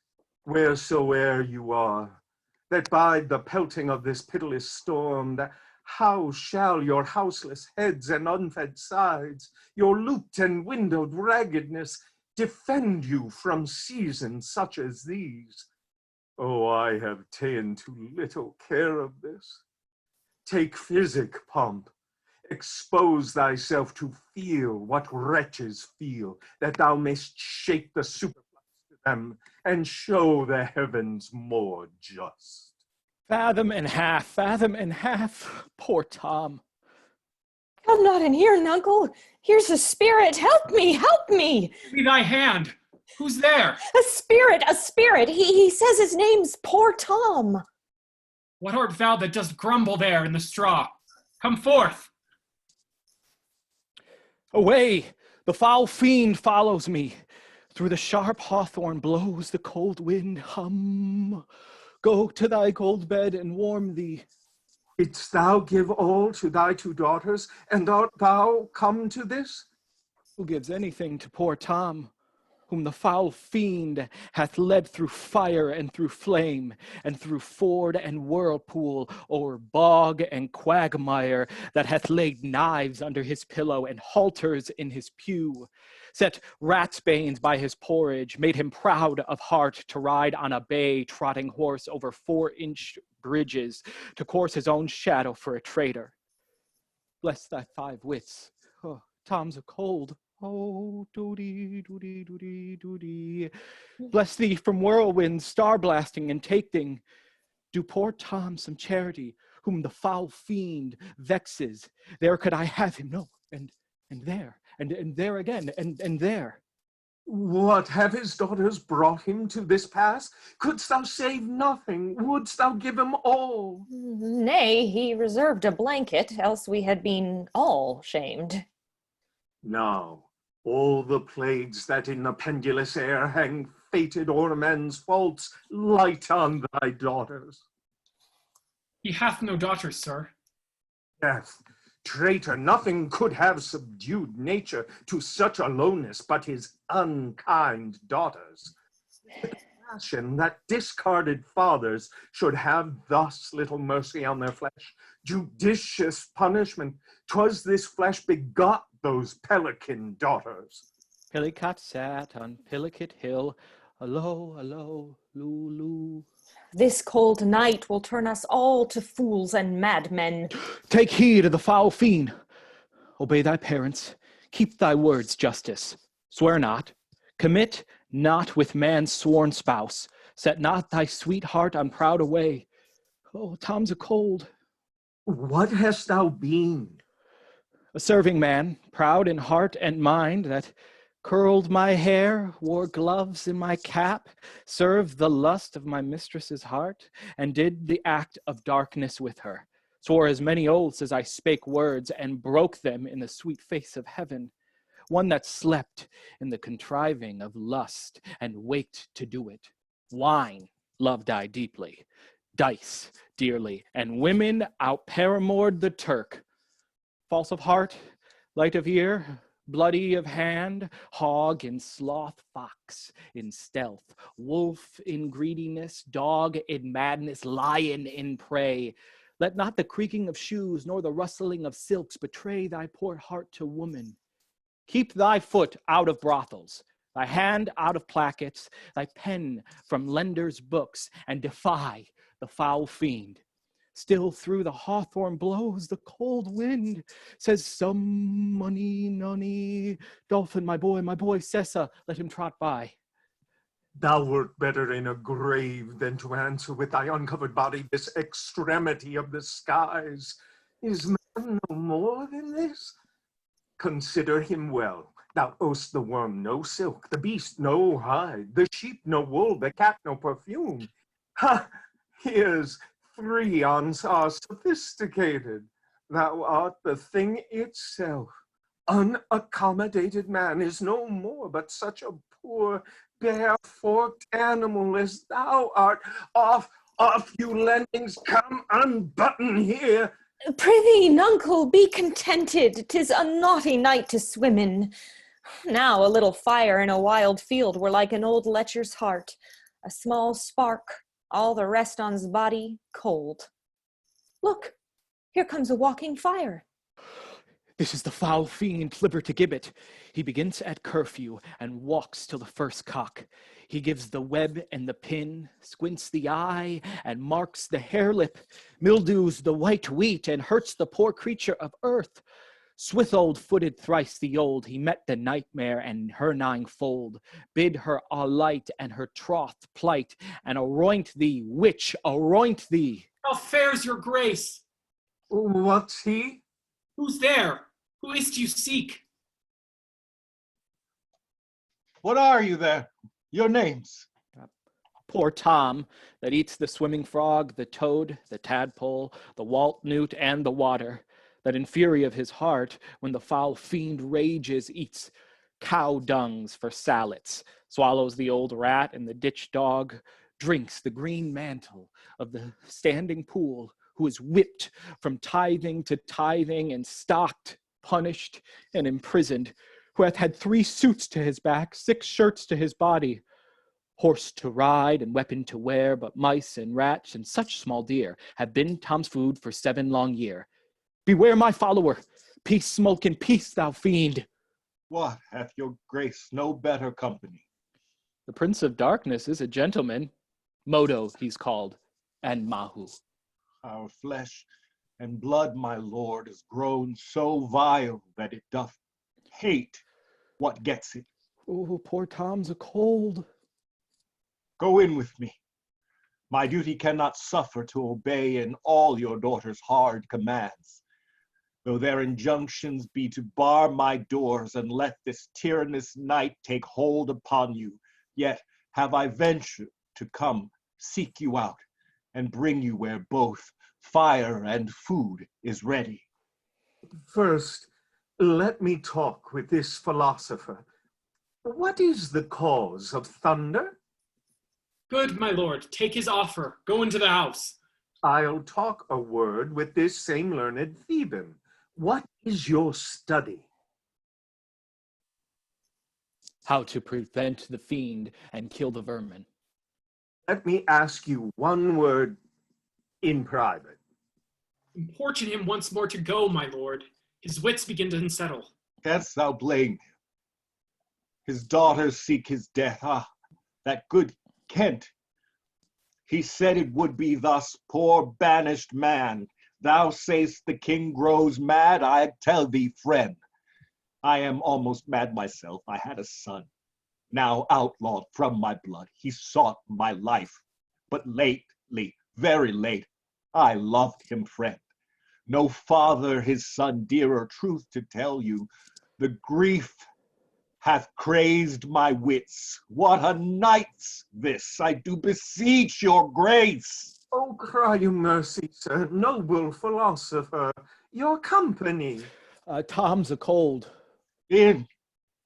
wheresoe'er you are, that bide the pelting of this pitiless storm, that how shall your houseless heads and unfed sides, your looped and windowed raggedness, defend you from seasons such as these? Oh, I have ta'en too little care of this. Take physic, pomp. Expose thyself to feel what wretches feel, that thou mayst shape the superflux to them, and show the heavens more just. Fathom and half, poor Tom. I'm not in here, Nuncle. Here's a spirit. Help me, help me. Give me thy hand. Who's there? A spirit, a spirit. He says his name's Poor Tom. What art thou that dost grumble there in the straw? Come forth. Away! The foul fiend follows me. Through the sharp hawthorn blows the cold wind. Hum. Go to thy cold bed and warm thee. Didst thou give all to thy 2 daughters, and art thou come to this? Who gives anything to poor Tom, whom the foul fiend hath led through fire and through flame, and through ford and whirlpool, o'er bog and quagmire, that hath laid knives under his pillow and halters in his pew, set ratsbanes by his porridge, made him proud of heart to ride on a bay trotting horse over 4-inch bridges, to course his own shadow for a traitor. Bless thy 5 wits. Oh, Tom's a cold. Oh, doody, doody, doody, doody. Bless thee from whirlwinds, star blasting and taking. Do poor Tom some charity, whom the foul fiend vexes. There could I have him, no, and there, and there again, and there. What, have his daughters brought him to this pass? Couldst thou save nothing? Wouldst thou give him all? Nay, he reserved a blanket, else we had been all shamed. Now, all the plagues that in the pendulous air hang fated o'er men's faults, light on thy daughters. He hath no daughters, sir. Death, traitor, nothing could have subdued nature to such aloneness but his unkind daughters. The passion that discarded fathers should have thus little mercy on their flesh, judicious punishment. 'Twas this flesh begot those pelican daughters. Pillicat sat on Pillicate Hill, alo, alo, lulu. This cold night will turn us all to fools and madmen. Take heed of the foul fiend. Obey thy parents. Keep thy words, Justice. Swear not. Commit not with man's sworn spouse. Set not thy sweetheart on proud away. Oh, Tom's a cold. What hast thou been? A serving man, proud in heart and mind, that curled my hair, wore gloves in my cap, served the lust of my mistress's heart, and did the act of darkness with her, swore as many oaths as I spake words, and broke them in the sweet face of heaven, one that slept in the contriving of lust, and waked to do it. Wine loved I deeply, dice dearly, and women out-paramored the Turk. False of heart, light of ear, bloody of hand, hog in sloth, fox in stealth, wolf in greediness, dog in madness, lion in prey. Let not the creaking of shoes nor the rustling of silks betray thy poor heart to woman. Keep thy foot out of brothels, thy hand out of plackets, thy pen from lenders' books, and defy the foul fiend. Still through the hawthorn blows the cold wind, says some money, nonny. Dolphin, my boy, Sessa, let him trot by. Thou wert better in a grave than to answer with thy uncovered body this extremity of the skies. Is man no more than this? Consider him well. Thou owest the worm no silk, the beast no hide, the sheep no wool, the cat no perfume. Ha! Here's 3 ons are sophisticated. Thou art the thing itself. Unaccommodated man is no more but such a poor, bare-forked animal as thou art. Off, you lendings, come unbutton here. Prithee, nuncle, be contented. 'Tis a naughty night to swim in. Now a little fire in a wild field were like an old lecher's heart, a small spark, all the rest on's body cold. Look, here comes a walking fire. This is the foul fiend, Flibbertigibbet. He begins at curfew and walks till the first cock. He gives the web and the pin, squints the eye, and marks the harelip, mildews the white wheat, and hurts the poor creature of earth. Swithold-footed thrice the old, he met the nightmare and her ninefold, bid her alight and her troth plight, and aroint thee, witch, aroint thee. How fares your grace? What's he? Who's there? Who is't you seek? What are you there? Your names? Poor Tom, that eats the swimming frog, the toad, the tadpole, the walt newt, and the water, that in fury of his heart, when the foul fiend rages, eats cow dungs for salads, swallows the old rat and the ditch dog, drinks the green mantle of the standing pool, who is whipped from tithing to tithing and stocked, punished, and imprisoned, who hath had 3 suits to his back, 6 shirts to his body, horse to ride and weapon to wear, but mice and rats and such small deer have been Tom's food for 7 long year. Beware my follower, peace smoke and peace, thou fiend. What, hath your grace no better company? The Prince of Darkness is a gentleman, Modo he's called, and Mahu. Our flesh and blood, my lord, is grown so vile that it doth hate what gets it. Oh, poor Tom's a cold. Go in with me. My duty cannot suffer to obey in all your daughter's hard commands, though their injunctions be to bar my doors and let this tyrannous night take hold upon you. Yet have I ventured to come seek you out and bring you where both fire and food is ready. First, let me talk with this philosopher. What is the cause of thunder? Good, my lord, take his offer. Go into the house. I'll talk a word with this same learned Theban. What is your study? How to prevent the fiend and kill the vermin. Let me ask you one word in private. Importune him once more to go, my lord. His wits begin to unsettle. Canst thou blame him? His daughters seek his death. Ah, that good Kent. He said it would be thus, poor banished man. Thou say'st the king grows mad. I tell thee, friend, I am almost mad myself. I had a son, now outlawed from my blood. He sought my life, but lately, very late, I loved him, friend. No father his son dearer, truth to tell you, the grief hath crazed my wits. What a night's this, I do beseech your grace. Oh, cry you mercy, sir, noble philosopher, your company. Tom's a cold. In,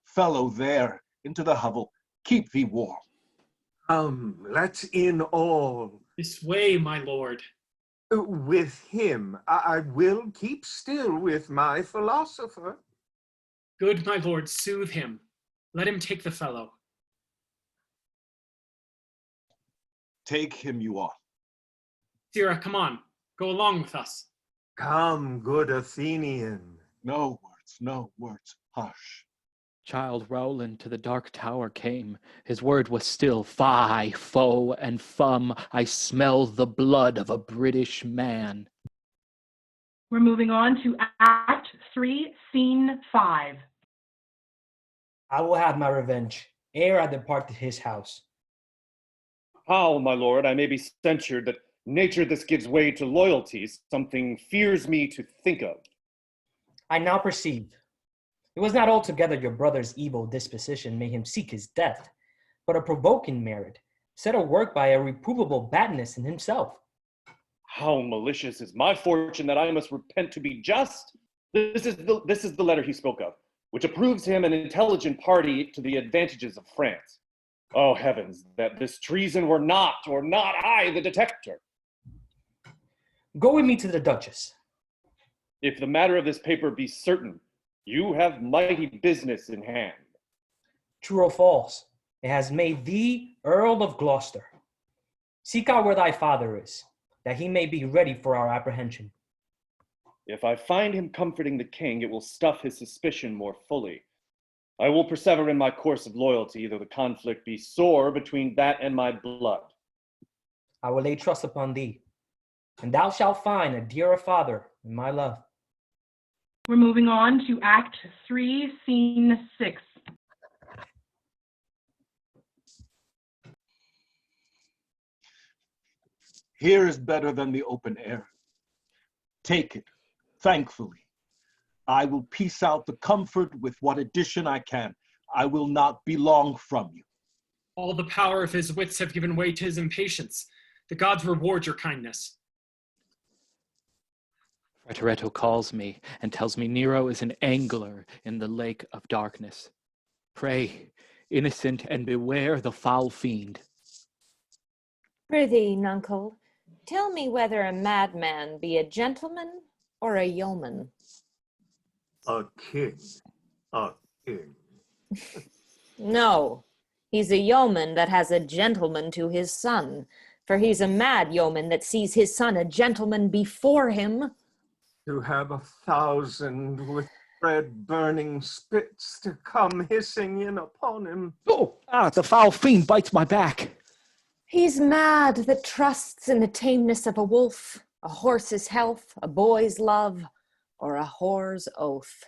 fellow there, into the hovel, keep thee warm. Let's in all. This way, my lord. With him, I will keep still with my philosopher. Good, my lord, soothe him. Let him take the fellow. Take him you ought. Sirrah, come on. Go along with us. Come, good Athenian. No words, hush. Child Rowland to the dark tower came. His word was still, fie, foe, and fum. I smell the blood of a British man. We're moving on to Act 3, Scene 5. I will have my revenge ere I depart to his house. How, my lord, I may be censured that nature this gives way to loyalties, something fears me to think of. I now perceive. It was not altogether your brother's evil disposition made him seek his death, but a provoking merit, set at work by a reprovable badness in himself. How malicious is my fortune that I must repent to be just? This is the letter he spoke of, which approves him an intelligent party to the advantages of France. Oh heavens, that this treason were not, or not I, the detector. Go with me to the Duchess. If the matter of this paper be certain, you have mighty business in hand. True or false, it has made thee Earl of Gloucester. Seek out where thy father is, that he may be ready for our apprehension. If I find him comforting the king, it will stuff his suspicion more fully. I will persever in my course of loyalty, though the conflict be sore between that and my blood. I will lay trust upon thee, and thou shalt find a dearer father in my love. We're moving on to Act 3, Scene 6. Here is better than the open air. Take it, thankfully. I will piece out the comfort with what addition I can. I will not be long from you. All the power of his wits have given way to his impatience. The gods reward your kindness. Frateretto calls me and tells me Nero is an angler in the lake of darkness. Pray, innocent, and beware the foul fiend. Prithee, nuncle, tell me whether a madman be a gentleman or a yeoman. A king. A king. No, he's a yeoman that has a gentleman to his son, for he's a mad yeoman that sees his son a gentleman before him. To have 1,000 with red burning spits to come hissing in upon him. Oh, the foul fiend bites my back. He's mad that trusts in the tameness of a wolf, a horse's health, a boy's love, or a whore's oath.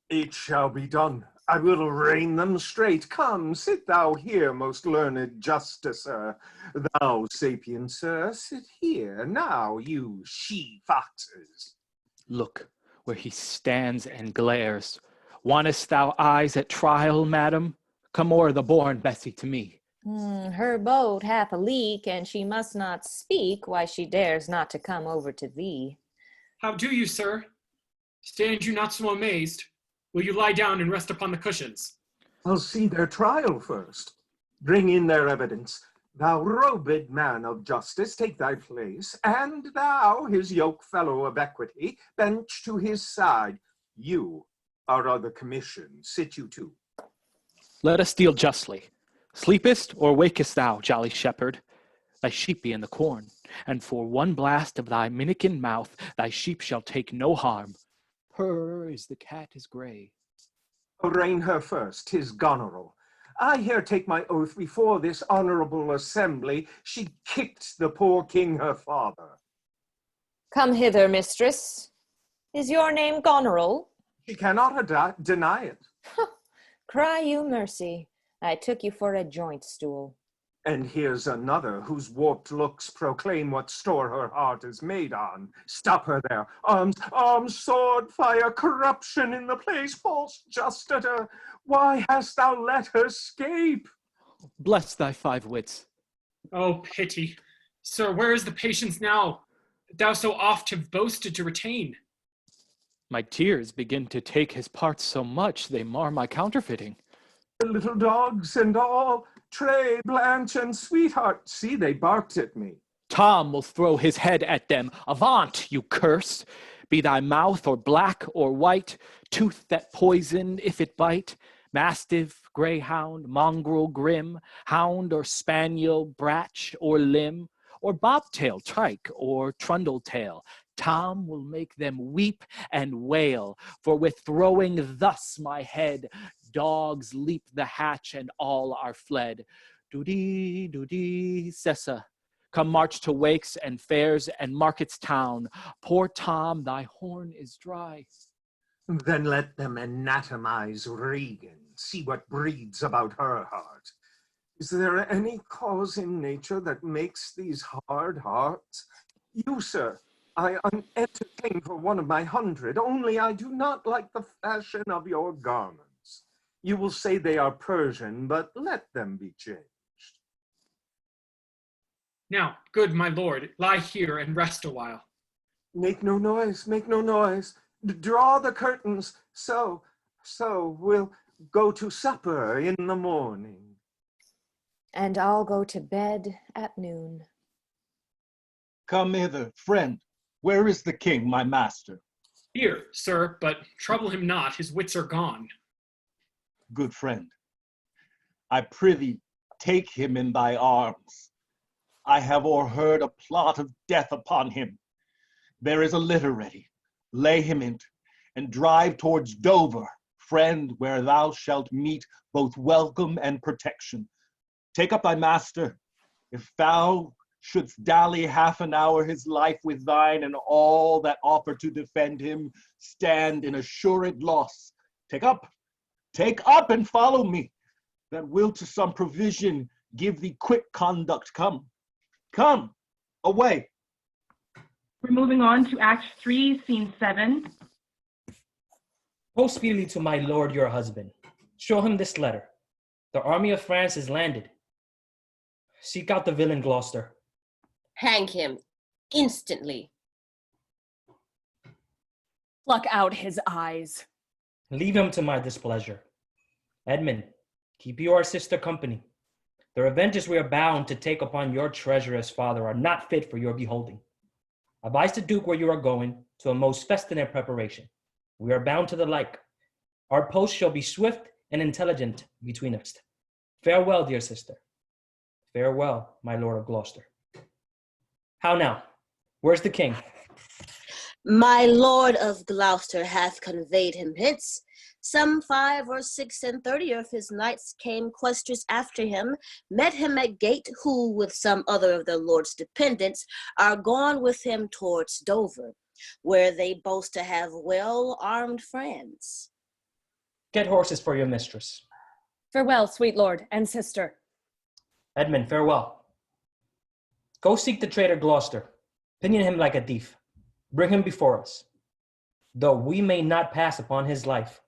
It shall be done. I will rein them straight. Come, sit thou here, most learned justicer. Thou, sapient sir, sit here. Now, you she-foxes. Look where he stands and glares. Wantest thou eyes at trial, madam? Come o'er the bourne, Bessie, to me. Her boat hath a leak, and she must not speak why she dares not to come over to thee. How do you, sir? Stand you not so amazed? Will you lie down and rest upon the cushions? I'll see their trial first. Bring in their evidence. Thou robed man of justice, take thy place, and thou, his yoke fellow of equity, bench to his side. You are of the commission, sit you too. Let us deal justly. Sleepest or wakest thou, jolly shepherd? Thy sheep be in the corn, and for one blast of thy minikin mouth, thy sheep shall take no harm. Purr as the cat is gray. Arraign her first, 'tis Goneril. I here take my oath before this honorable assembly, she kicked the poor king her father. Come hither, mistress. Is your name Goneril? She cannot deny it. Cry you mercy. I took you for a joint stool. And here's another whose warped looks proclaim what store her heart is made on. Stop her there. Arms, sword, fire, corruption in the place, false justicer. Why hast thou let her escape? Bless thy 5 wits. Oh, pity. Sir, where is the patience now that thou so oft have boasted to retain? My tears begin to take his part so much they mar my counterfeiting. The little dogs and all, Tray, Blanche, and Sweetheart, see, they barked at me. Tom will throw his head at them. Avaunt, you curse! Be thy mouth or black or white, tooth that poison if it bite, mastiff, greyhound, mongrel grim, hound or spaniel, brach or limb, or bobtail, trike, or trundle tail. Tom will make them weep and wail, for with throwing thus my head, dogs leap the hatch and all are fled. Do-dee, Cessa, come march to wakes and fairs and markets town. Poor Tom, thy horn is dry. Then let them anatomize Regan, see what breeds about her heart. Is there any cause in nature that makes these hard hearts? You, sir, I entertain for one of my 100, only I do not like the fashion of your garments. You will say they are Persian, but let them be changed. Now, good my lord, lie here and rest a while. Make no noise, make no noise. Draw the curtains, so we'll go to supper in the morning. And I'll go to bed at noon. Come hither, friend. Where is the king, my master? Here, sir, but trouble him not, his wits are gone. Good friend, I prithee, take him in thy arms. I have o'erheard a plot of death upon him. There is a litter ready. Lay him in't, and drive towards Dover, friend, where thou shalt meet both welcome and protection. Take up thy master. If thou shouldst dally half an hour his life with thine, and all that offer to defend him stand in assured loss. Take up and follow me, that will to some provision give thee quick conduct. Come, away. We're moving on to Act 3, Scene 7. Post speedily to my lord your husband. Show him this letter. The army of France is landed. Seek out the villain Gloucester. Hang him instantly. Pluck out his eyes. Leave him to my displeasure. Edmund, keep your sister company. The revenges we are bound to take upon your treacherous father are not fit for your beholding. Advise the Duke where you are going to a most festive preparation. We are bound to the like. Our post shall be swift and intelligent between us. Farewell, dear sister. Farewell, my lord of Gloucester. How now? Where's the king? My lord of Gloucester hath conveyed him hence. Some 5 or 36 of his knights came questers after him, met him at gate, who with some other of the lord's dependents are gone with him towards Dover, where they boast to have well-armed friends. Get horses for your mistress. Farewell, sweet lord and sister. Edmund, farewell. Go seek the traitor Gloucester. Pinion him like a thief. Bring him before us. Though we may not pass upon his life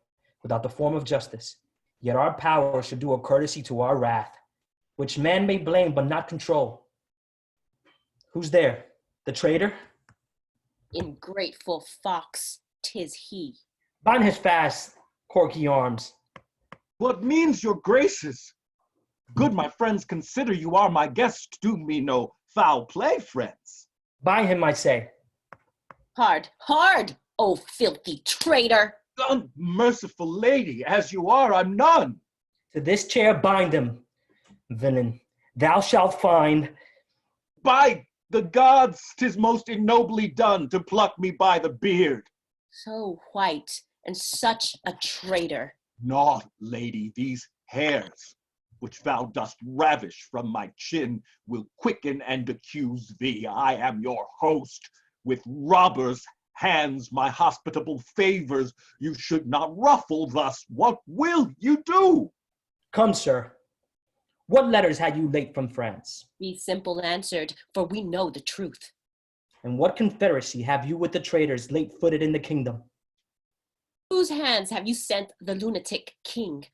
without the form of justice, yet our power should do a courtesy to our wrath, which man may blame but not control. Who's there? The traitor? Ingrateful fox, 'tis he. Bind his fast, corky arms. What means your graces? Good my friends, consider you are my guests. Do me no foul play, friends. Bind him, I say. Hard, hard, O filthy traitor. Unmerciful lady, as you are, I'm none. To this chair bind him, villain. Thou shalt find. By the gods, 'tis most ignobly done to pluck me by the beard. So white and such a traitor. Naught, lady, these hairs, which thou dost ravish from my chin, will quicken and accuse thee. I am your host. With robbers' hands my hospitable favors you should not ruffle thus. What will you do? Come, sir. What letters had you late from France? Be simple answered, for we know the truth. And what confederacy have you with the traitors late-footed in the kingdom? Whose hands have you sent the lunatic king?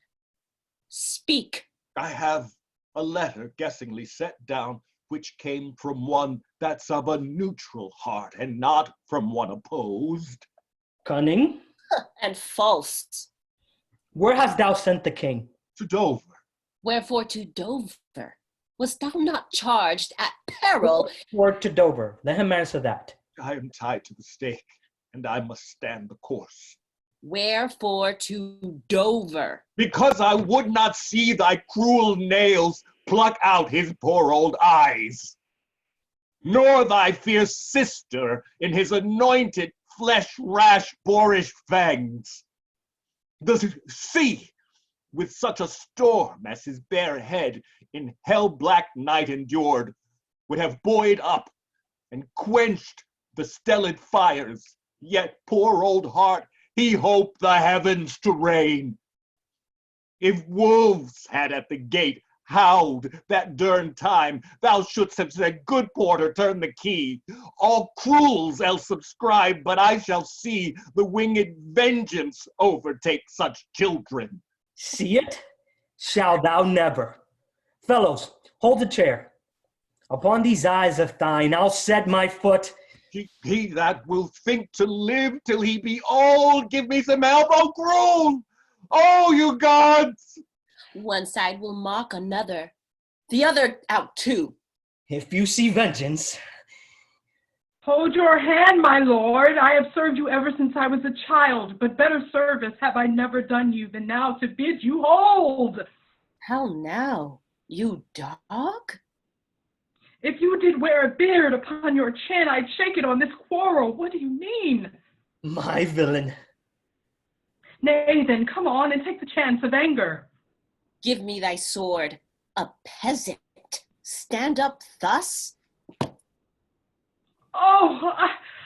Speak. I have a letter guessingly set down, which came from one that's of a neutral heart, and not from one opposed. Cunning? And false. Where hast thou sent the king? To Dover. Wherefore to Dover? Wast thou not charged at peril? Word to Dover. Let him answer that. I am tied to the stake, and I must stand the course. Wherefore to Dover? Because I would not see thy cruel nails pluck out his poor old eyes, nor thy fierce sister in his anointed flesh-rash boorish fangs. The sea, with such a storm as his bare head in hell-black night endured, would have buoyed up and quenched the stellid fires, yet poor old heart, he hoped the heavens to rain. If wolves had at the gate howled that dern time, thou shouldst have said, good porter, turn the key. All cruels else subscribe, but I shall see the winged vengeance overtake such children. See it? Shall thou never. Fellows, hold the chair. Upon these eyes of thine, I'll set my foot. He that will think to live till he be old, give me some elbow gruel. Oh, you gods! One side will mock another, the other out too. If you see vengeance. Hold your hand, my lord. I have served you ever since I was a child, but better service have I never done you than now to bid you hold. How now, you dog? If you did wear a beard upon your chin, I'd shake it on this quarrel. What do you mean? My villain. Nay, then, come on and take the chance of anger. Give me thy sword, a peasant. Stand up thus? Oh,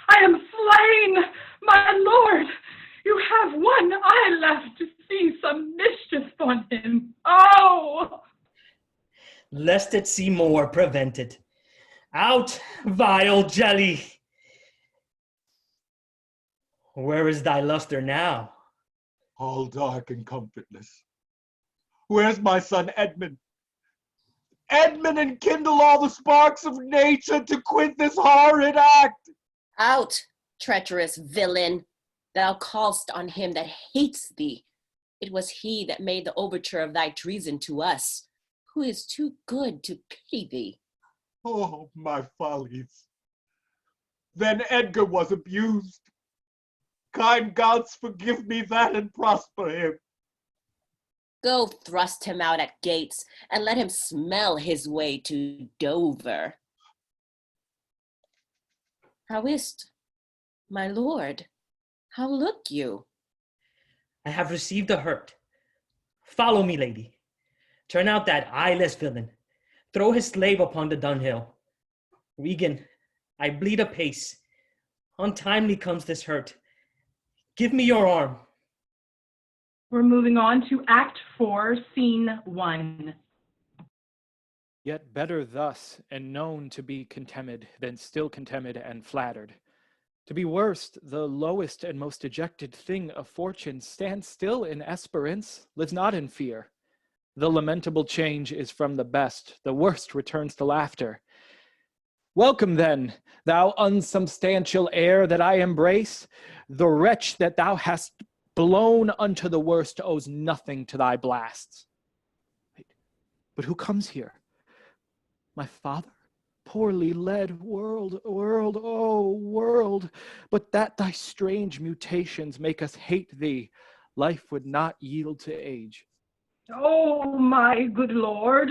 I am slain, my lord. You have one eye left to see some mischief on him. Oh! Lest it see more, prevent it. Out, vile jelly! Where is thy luster now? all dark and comfortless. Where's my son Edmund? Edmund, enkindle all the sparks of nature to quit this horrid act. Out, treacherous villain! Thou call'st on him that hates thee. It was he that made the overture of thy treason to us, who is too good to pity thee. Oh, my follies. Then Edgar was abused. Kind gods, forgive me that and prosper him. Go thrust him out at gates, and let him smell his way to Dover. How is't, my lord? How look you? I have received a hurt. Follow me, lady. Turn out that eyeless villain. Throw his slave upon the dunghill. Regan, I bleed apace. Untimely comes this hurt. Give me your arm. We're moving on to Act 4, Scene 1. Yet better thus, and known to be contemned, than still contemned and flattered. To be worst, the lowest and most dejected thing of fortune stands still in esperance, lives not in fear. The lamentable change is from the best, the worst returns to laughter. Welcome then, thou unsubstantial air that I embrace. The wretch that thou hast blown unto the worst owes nothing to thy blasts. Wait, but who comes here? My father? Poorly led world, oh world, but that thy strange mutations make us hate thee, life would not yield to age. Oh, my good lord,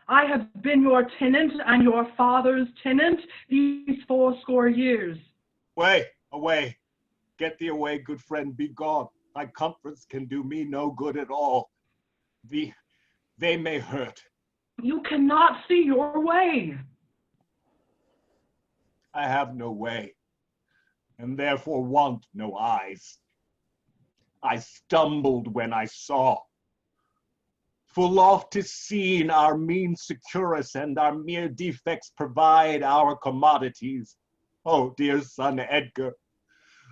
I have been your tenant and your father's tenant these 80 years. Away, get thee away, good friend, be gone. Thy comforts can do me no good at all. They may hurt. You cannot see your way. I have no way, and therefore want no eyes. I stumbled when I saw. Full oft is seen our means secure us, and our mere defects provide our commodities. Oh, dear son Edgar,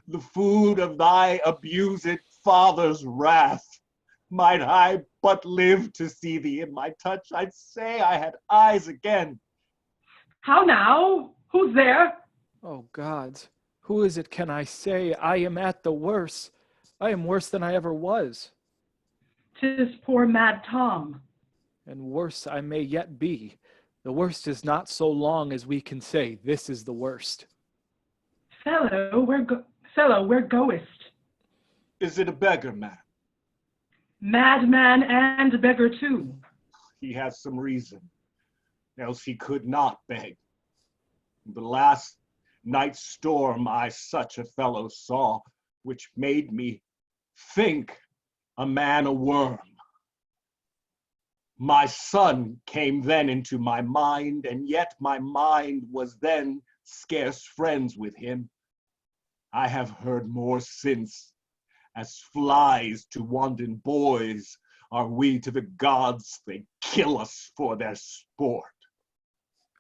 the food of thy abused father's wrath. Might I but live to see thee in my touch, I'd say I had eyes again. How now? Who's there? Oh gods, who is it can I say? I am at the worst. I am worse than I ever was. 'Tis poor mad Tom. And worse I may yet be. The worst is not so long as we can say, this is the worst. Fellow, where goest? Is it a beggar, man? Madman and beggar too. He has some reason, else he could not beg. The last night's storm I such a fellow saw, which made me think a man a worm. My son came then into my mind, and yet my mind was then scarce friends with him. I have heard more since, as flies to wanton boys are we to the gods, they kill us for their sport.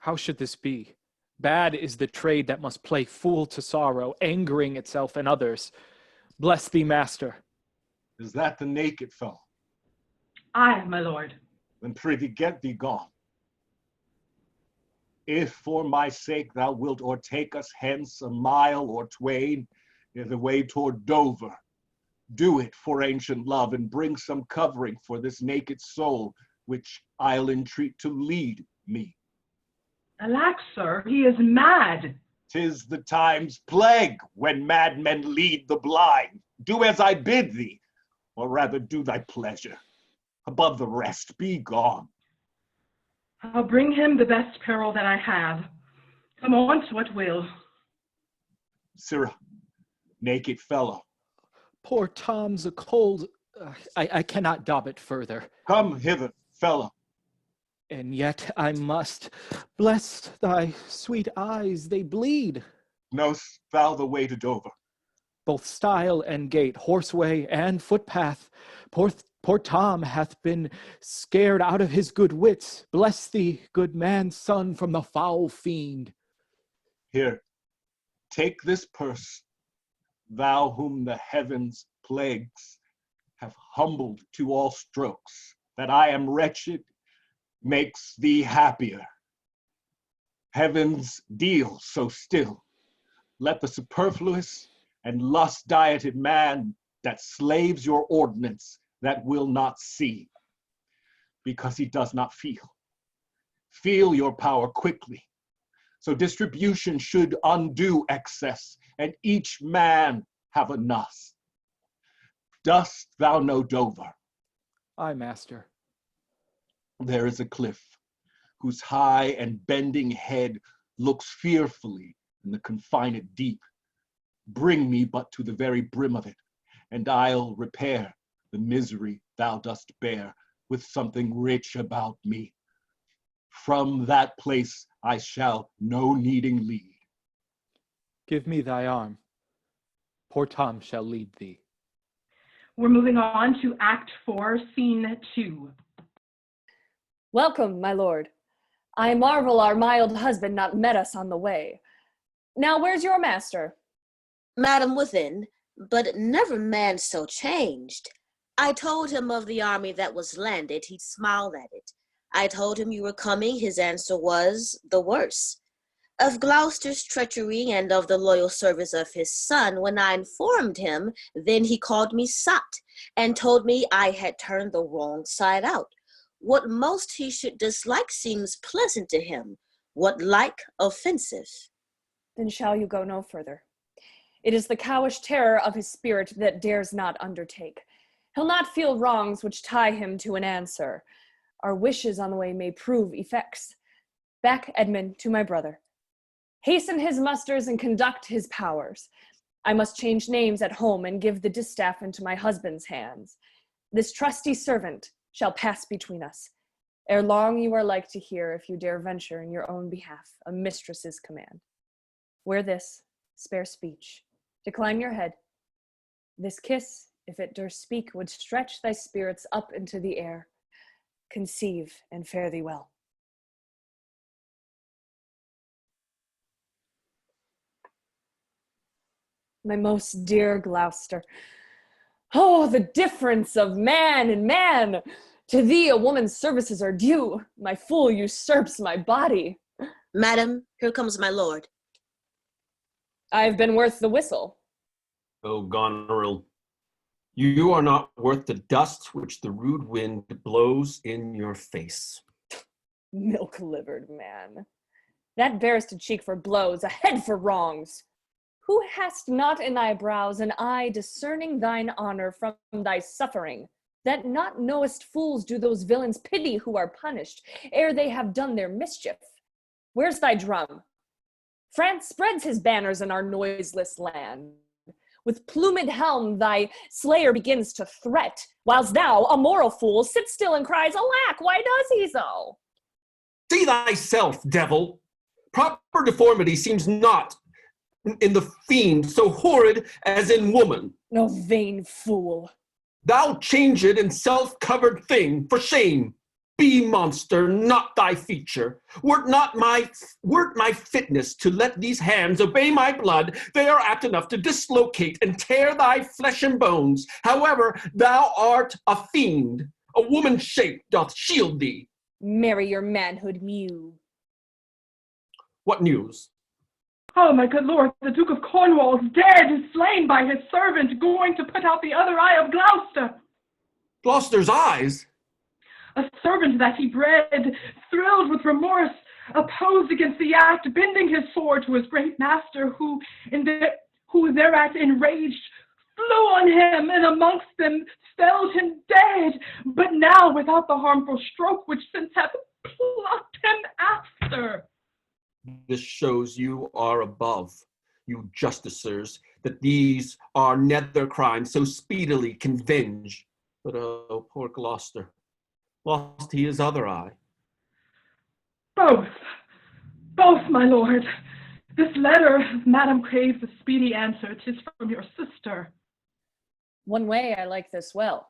How should this be? Bad is the trade that must play fool to sorrow, angering itself and others. Bless thee, master. Is that the naked fellow? Aye, my lord. Then prithee get thee gone. If for my sake thou wilt o'ertake us hence a mile or twain, near the way toward Dover, do it for ancient love, and bring some covering for this naked soul, which I'll entreat to lead me. Alack, sir, he is mad. 'Tis the time's plague when madmen lead the blind. Do as I bid thee, or rather do thy pleasure. Above the rest, be gone. I'll bring him the best peril that I have. Come on, what will. Sirrah, naked fellow. Poor Tom's a cold. I cannot daub it further. Come hither, fellow. And yet I must. Bless thy sweet eyes, they bleed. Know'st thou the way to Dover? Both stile and gate, horseway and footpath. Poor Tom hath been scared out of his good wits. Bless thee, good man's son, from the foul fiend. Here, take this purse, thou whom the heavens plagues have humbled to all strokes, that I am wretched, makes thee happier. Heaven's deal so still. Let the superfluous and lust-dieted man that slaves your ordinance, that will not see, because he does not feel your power quickly. So distribution should undo excess, and each man have enough. Dost thou know Dover? Aye, master. There is a cliff, whose high and bending head looks fearfully in the confined deep. Bring me but to the very brim of it, and I'll repair the misery thou dost bear with something rich about me. From that place I shall no needing lead. Give me thy arm. Poor Tom shall lead thee. We're moving on to Act 4, Scene 2. Welcome, my lord. I marvel our mild husband not met us on the way. Now, where's your master? Madam, within, but never man so changed. I told him of the army that was landed, he smiled at it. I told him you were coming, his answer was the worse. Of Gloucester's treachery and of the loyal service of his son, when I informed him, then he called me sot, and told me I had turned the wrong side out. What most he should dislike seems pleasant to him, what like offensive. Then shall you go no further. It is the cowish terror of his spirit that dares not undertake. He'll not feel wrongs which tie him to an answer. Our wishes on the way may prove effects. Back, Edmund, to my brother. Hasten his musters and conduct his powers. I must change names at home and give the distaff into my husband's hands. This trusty servant shall pass between us. Ere long you are like to hear, if you dare venture in your own behalf, a mistress's command. Wear this, spare speech. Decline your head. This kiss, if it durst speak, would stretch thy spirits up into the air. Conceive and fare thee well. My most dear Gloucester, oh, the difference of man and man! To thee a woman's services are due. My fool usurps my body. Madam, here comes my lord. I've been worth the whistle. Oh, Goneril, you are not worth the dust which the rude wind blows in your face. Milk-livered man. That bearest a cheek for blows, a head for wrongs. Who hast not in thy brows an eye discerning thine honor from thy suffering, that not knowest fools do those villains pity who are punished, ere they have done their mischief? Where's thy drum? France spreads his banners in our noiseless land. With plumed helm thy slayer begins to threat, whilst thou, a moral fool, sits still and cries, alack, why does he so? See thyself, devil! Proper deformity seems not in the fiend so horrid as in woman. No vain fool. Thou changed and self-covered thing, for shame! Be monster, not thy feature. Were't my fitness to let these hands obey my blood, they are apt enough to dislocate and tear thy flesh and bones. However, thou art a fiend. A woman's shape doth shield thee. Marry your manhood mew. What news? Oh, my good lord, the Duke of Cornwall is dead, slain by his servant, going to put out the other eye of Gloucester. Gloucester's eyes? A servant that he bred, thrilled with remorse, opposed against the act, bending his sword to his great master, who thereat enraged flew on him, and amongst them felled him dead, but now without the harmful stroke which since hath plucked him after. This shows you are above, you justicers, that these are nether crimes so speedily can venge. But oh, poor Gloucester, lost he his other eye. Both, my lord. This letter, Madam craves a speedy answer. 'Tis from your sister. One way I like this well,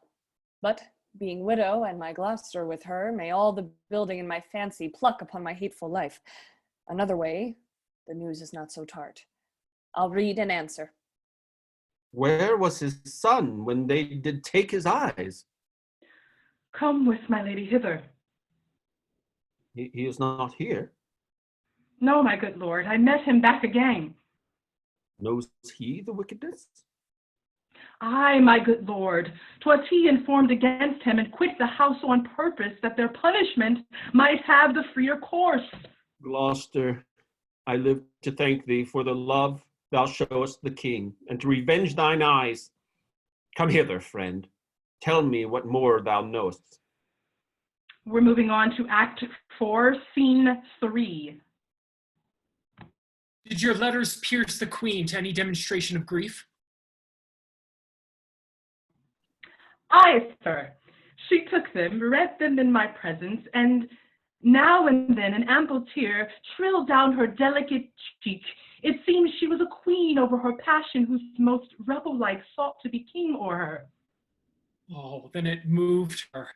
but being widow and my Gloucester with her, may all the building in my fancy pluck upon my hateful life. Another way, the news is not so tart. I'll read and answer. Where was his son when they did take his eyes? Come with my lady hither. He is not here. No, my good lord, I met him back again. Knows he the wickedness? Aye, my good lord, 'twas he informed against him and quit the house on purpose that their punishment might have the freer course. Gloucester, I live to thank thee for the love thou showest the king, and to revenge thine eyes. Come hither, friend. Tell me what more thou knowest. We're moving on to Act 4, Scene 3. Did your letters pierce the queen to any demonstration of grief? Aye, sir. She took them, read them in my presence, and now and then an ample tear trilled down her delicate cheek. It seemed she was a queen over her passion, whose most rebel-like sought to be king o'er her. Oh, then it moved her.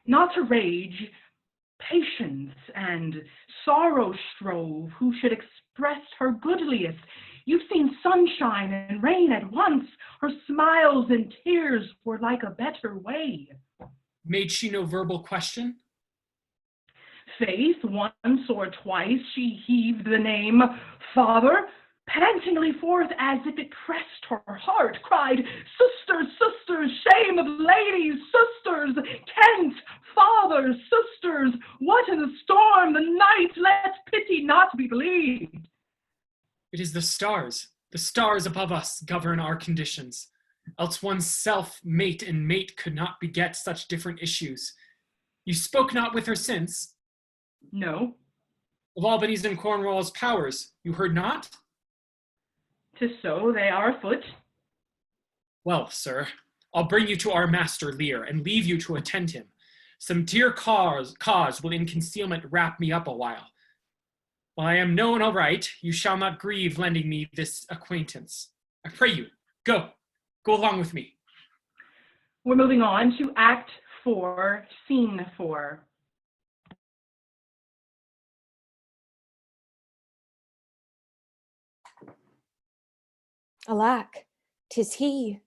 Not to rage, patience and sorrow strove, who should express her goodliest. You've seen sunshine and rain at once. Her smiles and tears were like a better way. Made she no verbal question? Faith, once or twice she heaved the name Father, pantingly forth as if it pressed her heart, cried, Sisters, sisters, shame of ladies, sisters, Kent, fathers, sisters, what in the storm, the night, let pity not be believed. It is the stars above us govern our conditions, else one's self, mate, and mate could not beget such different issues. You spoke not with her since? No. Of Albany's and Cornwall's powers, you heard not? 'Tis so, they are afoot. Well, sir, I'll bring you to our master Lear, and leave you to attend him. Some dear cause will in concealment wrap me up a while. While I am known aright, you shall not grieve lending me this acquaintance. I pray you, go along with me. We're moving on to Act 4, Scene 4. Alack, 'tis he.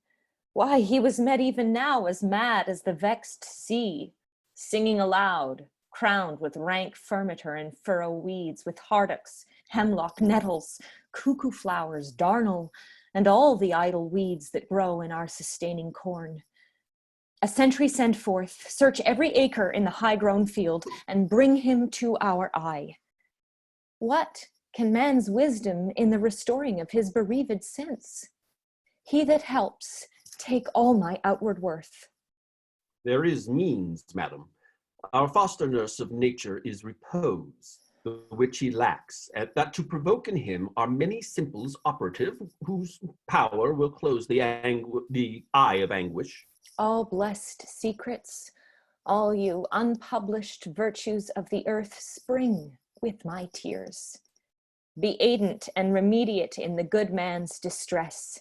Why, he was met even now as mad as the vexed sea, singing aloud, crowned with rank furmiter and furrow weeds, with hardocks, hemlock, nettles, cuckoo flowers, darnel, and all the idle weeds that grow in our sustaining corn. A sentry send forth, search every acre in the high-grown field, and bring him to our eye. What can man's wisdom in the restoring of his bereaved sense? He that helps take all my outward worth. There is means, madam. Our foster nurse of nature is repose, the which he lacks, and that to provoke in him are many simples operative, whose power will close the eye of anguish. All blessed secrets, all you unpublished virtues of the earth spring with my tears. Be aidant and remediate in the good man's distress.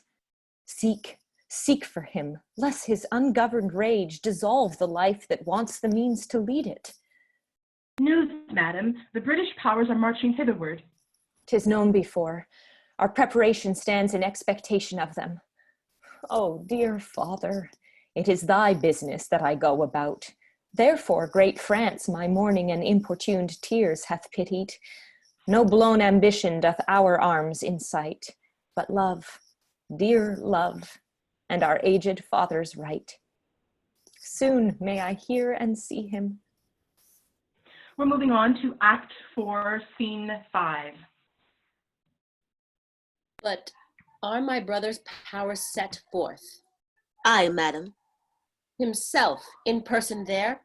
Seek for him, lest his ungoverned rage dissolve the life that wants the means to lead it. News, madam, the British powers are marching hitherward. 'Tis known before. Our preparation stands in expectation of them. Oh, dear father, it is thy business that I go about. Therefore great France my mourning and importuned tears hath pitied. No blown ambition doth our arms incite, but love, dear love, and our aged father's right. Soon may I hear and see him. We're moving on to Act 4, Scene 5. But are my brother's powers set forth? Aye, madam. Himself in person there?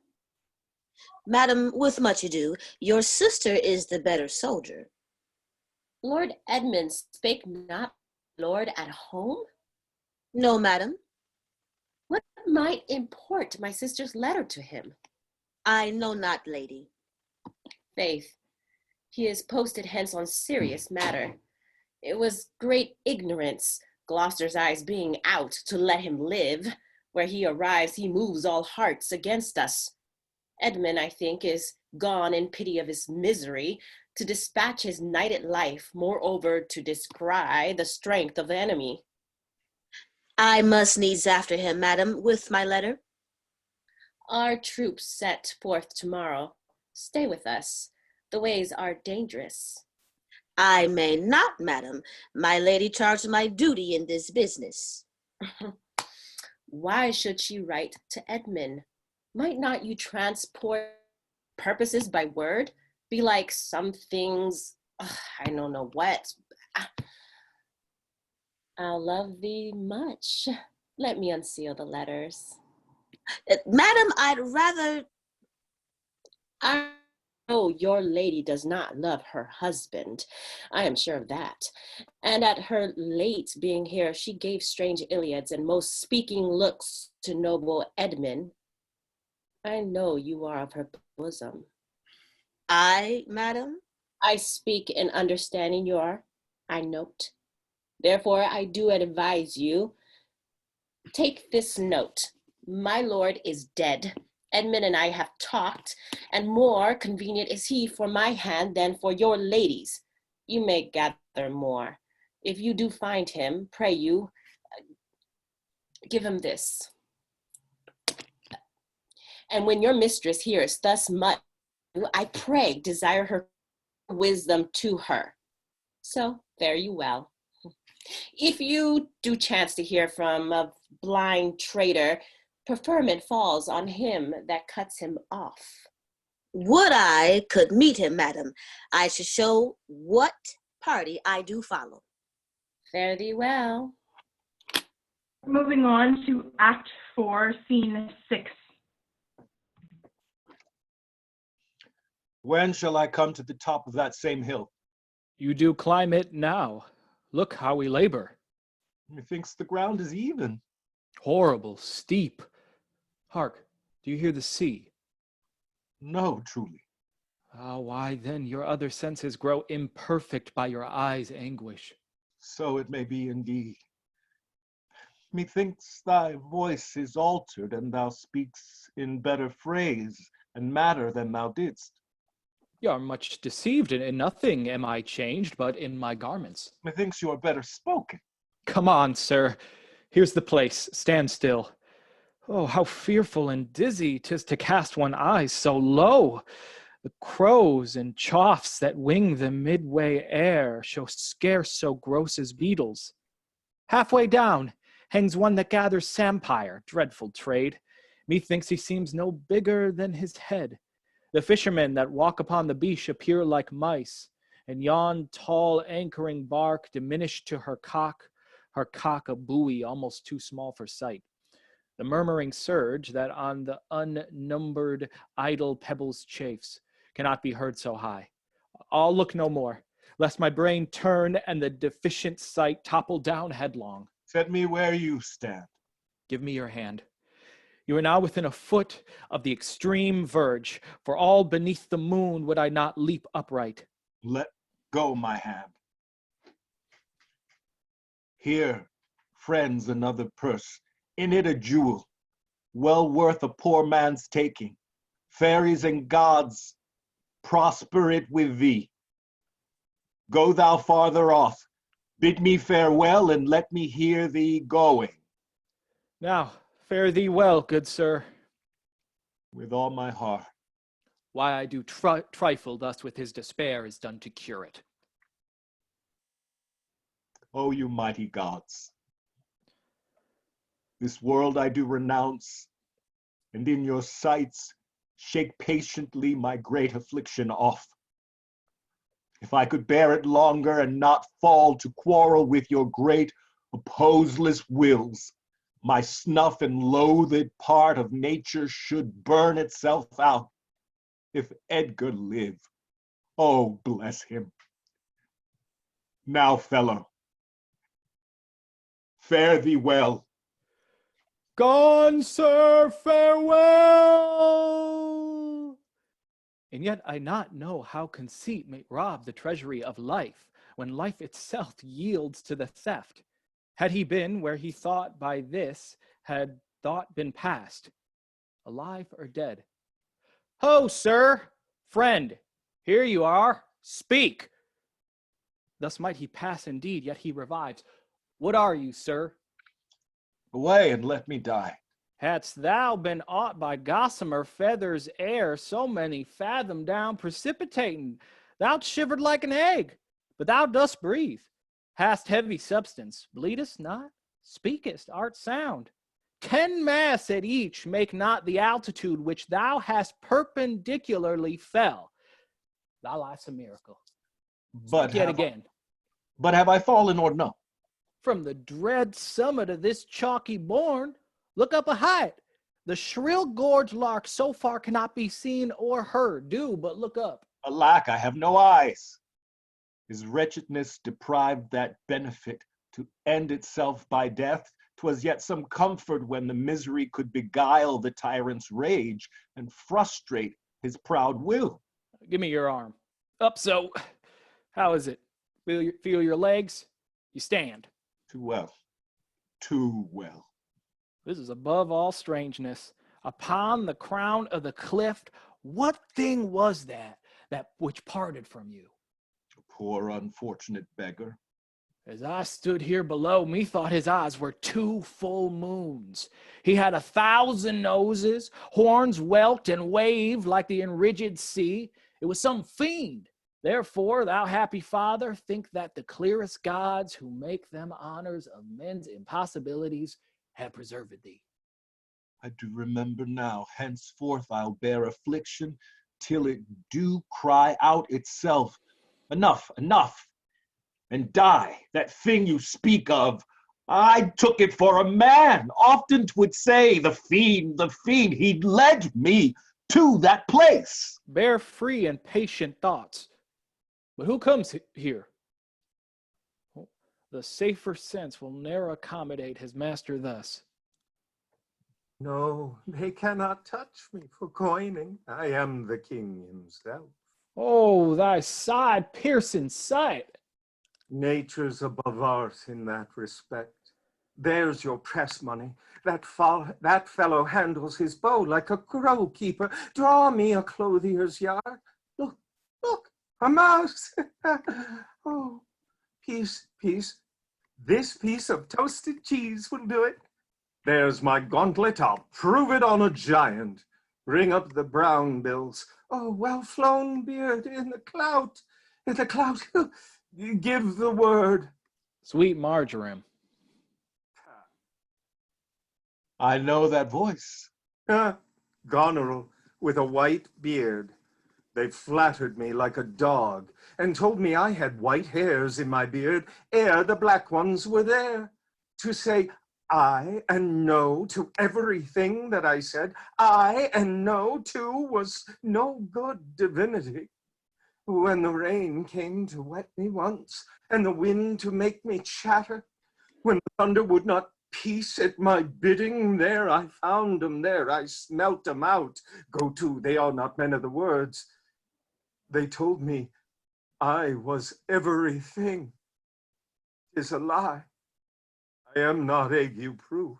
Madam, with much ado, your sister is the better soldier. Lord Edmund spake not Lord at home? No, madam. What might import my sister's letter to him? I know not, lady. Faith, he is posted hence on serious matter. It was great ignorance, Gloucester's eyes being out, to let him live. Where he arrives, he moves all hearts against us. Edmund, I think, is gone in pity of his misery, to dispatch his nighted life, moreover to descry the strength of the enemy. I must needs after him, madam, with my letter. Our troops set forth tomorrow. Stay with us. The ways are dangerous. I may not, madam. My lady charged my duty in this business. Why should she write to Edmund? Might not you transport purposes by word? Be like some things, I don't know what. I'll love thee much. Let me unseal the letters. Madam, I'd rather... I know your lady does not love her husband. I am sure of that. And at her late being here, she gave strange Iliads and most speaking looks to noble Edmund. I know you are of her bosom. I, madam? I speak in understanding your, I note. Therefore, I do advise you, take this note. My lord is dead. Edmund and I have talked, and more convenient is he for my hand than for your lady's. You may gather more. If you do find him, pray you, give him this. And when your mistress hears thus much, I pray desire her wisdom to her. So fare you well. If you do chance to hear from a blind traitor, preferment falls on him that cuts him off. Would I could meet him, madam. I should show what party I do follow. Fare thee well. Moving on to Act 4, Scene 6. When shall I come to the top of that same hill? You do climb it now. Look how we labor. Methinks the ground is even. Horrible, steep. Hark, do you hear the sea? No, truly. Ah, why then your other senses grow imperfect by your eyes' anguish. So it may be indeed. Methinks thy voice is altered, and thou speaks in better phrase and matter than thou didst. You are much deceived, and in nothing am I changed but in my garments. Methinks you are better spoken. Come on, sir. Here's the place. Stand still. Oh, how fearful and dizzy 'tis to cast one eye so low. The crows and choughs that wing the midway air show scarce so gross as beetles. Halfway down hangs one that gathers samphire, dreadful trade. Methinks he seems no bigger than his head. The fishermen that walk upon the beach appear like mice, and yon tall anchoring bark diminished to her cock a buoy almost too small for sight. The murmuring surge that on the unnumbered idle pebbles chafes cannot be heard so high. I'll look no more, lest my brain turn and the deficient sight topple down headlong. Set me where you stand. Give me your hand. You are now within a foot of the extreme verge. For all beneath the moon would I not leap upright. Let go my hand. Here, friends, another purse. In it a jewel, well worth a poor man's taking. Fairies and gods, prosper it with thee. Go thou farther off. Bid me farewell, and let me hear thee going. Now, fare thee well, good sir. With all my heart. Why I do trifle thus with his despair is done to cure it. O you mighty gods, this world I do renounce, and in your sights shake patiently my great affliction off. If I could bear it longer and not fall to quarrel with your great opposeless wills, my snuff and loathed part of nature should burn itself out. If Edgar live, oh, bless him. Now, fellow, fare thee well. Gone, sir, farewell! And yet I not know how conceit may rob the treasury of life, when life itself yields to the theft. Had he been where he thought by this had thought been past, alive or dead? Ho, sir, friend, here you are, speak. Thus might he pass indeed, yet he revives. What are you, sir? Away and let me die. Hadst thou been aught by gossamer feathers air, so many fathom down precipitating, thou'd shivered like an egg, but thou dost breathe. Hast heavy substance, bleedest not, speakest, art sound. 10 masts at each make not the altitude which thou hast perpendicularly fell. Thy life's a miracle. But Yet again. But have I fallen or no? From the dread summit of this chalky bourne, look up a height. The shrill gorge lark so far cannot be seen or heard. Do but look up. Alack, I have no eyes. Is wretchedness deprived that benefit to end itself by death? 'Twas yet some comfort when the misery could beguile the tyrant's rage and frustrate his proud will. Give me your arm. Up so. How is it? Feel your legs? You stand. Too well. Too well. This is above all strangeness. Upon the crown of the cliff, what thing was that which parted from you? A poor unfortunate beggar. As I stood here below, methought his eyes were 2 full moons. He had 1,000 noses, horns whelked and waved like the enrigid sea. It was some fiend. Therefore, thou happy father, think that the clearest gods who make them honors of men's impossibilities have preserved thee. I do remember now. Henceforth I'll bear affliction till it do cry out itself, enough, enough, and die. That thing you speak of, I took it for a man. Often 'twould say, the fiend, he led me to that place. Bear free and patient thoughts. But who comes here? The safer sense will ne'er accommodate his master thus. No, they cannot touch me for coining. I am the king himself. Oh, thy side-piercing sight. Nature's above art in that respect. There's your press money. That fellow handles his bow like a crow keeper. Draw me a clothier's yard. Look, a mouse. Oh, peace. This piece of toasted cheese will do it. There's my gauntlet. I'll prove it on a giant. Ring up the brown bills. Oh, well-flown beard in the clout. Give the word. Sweet marjoram. I know that voice. Goneril with a white beard. They flattered me like a dog and told me I had white hairs in my beard ere the black ones were there. To say aye and no to everything that I said, aye and no to, was no good divinity. When the rain came to wet me once, and the wind to make me chatter, when the thunder would not peace at my bidding, there I found 'em, there I smelt 'em out. Go to, they are not men of the words. They told me I was everything. 'Tis a lie. I am not ague-proof.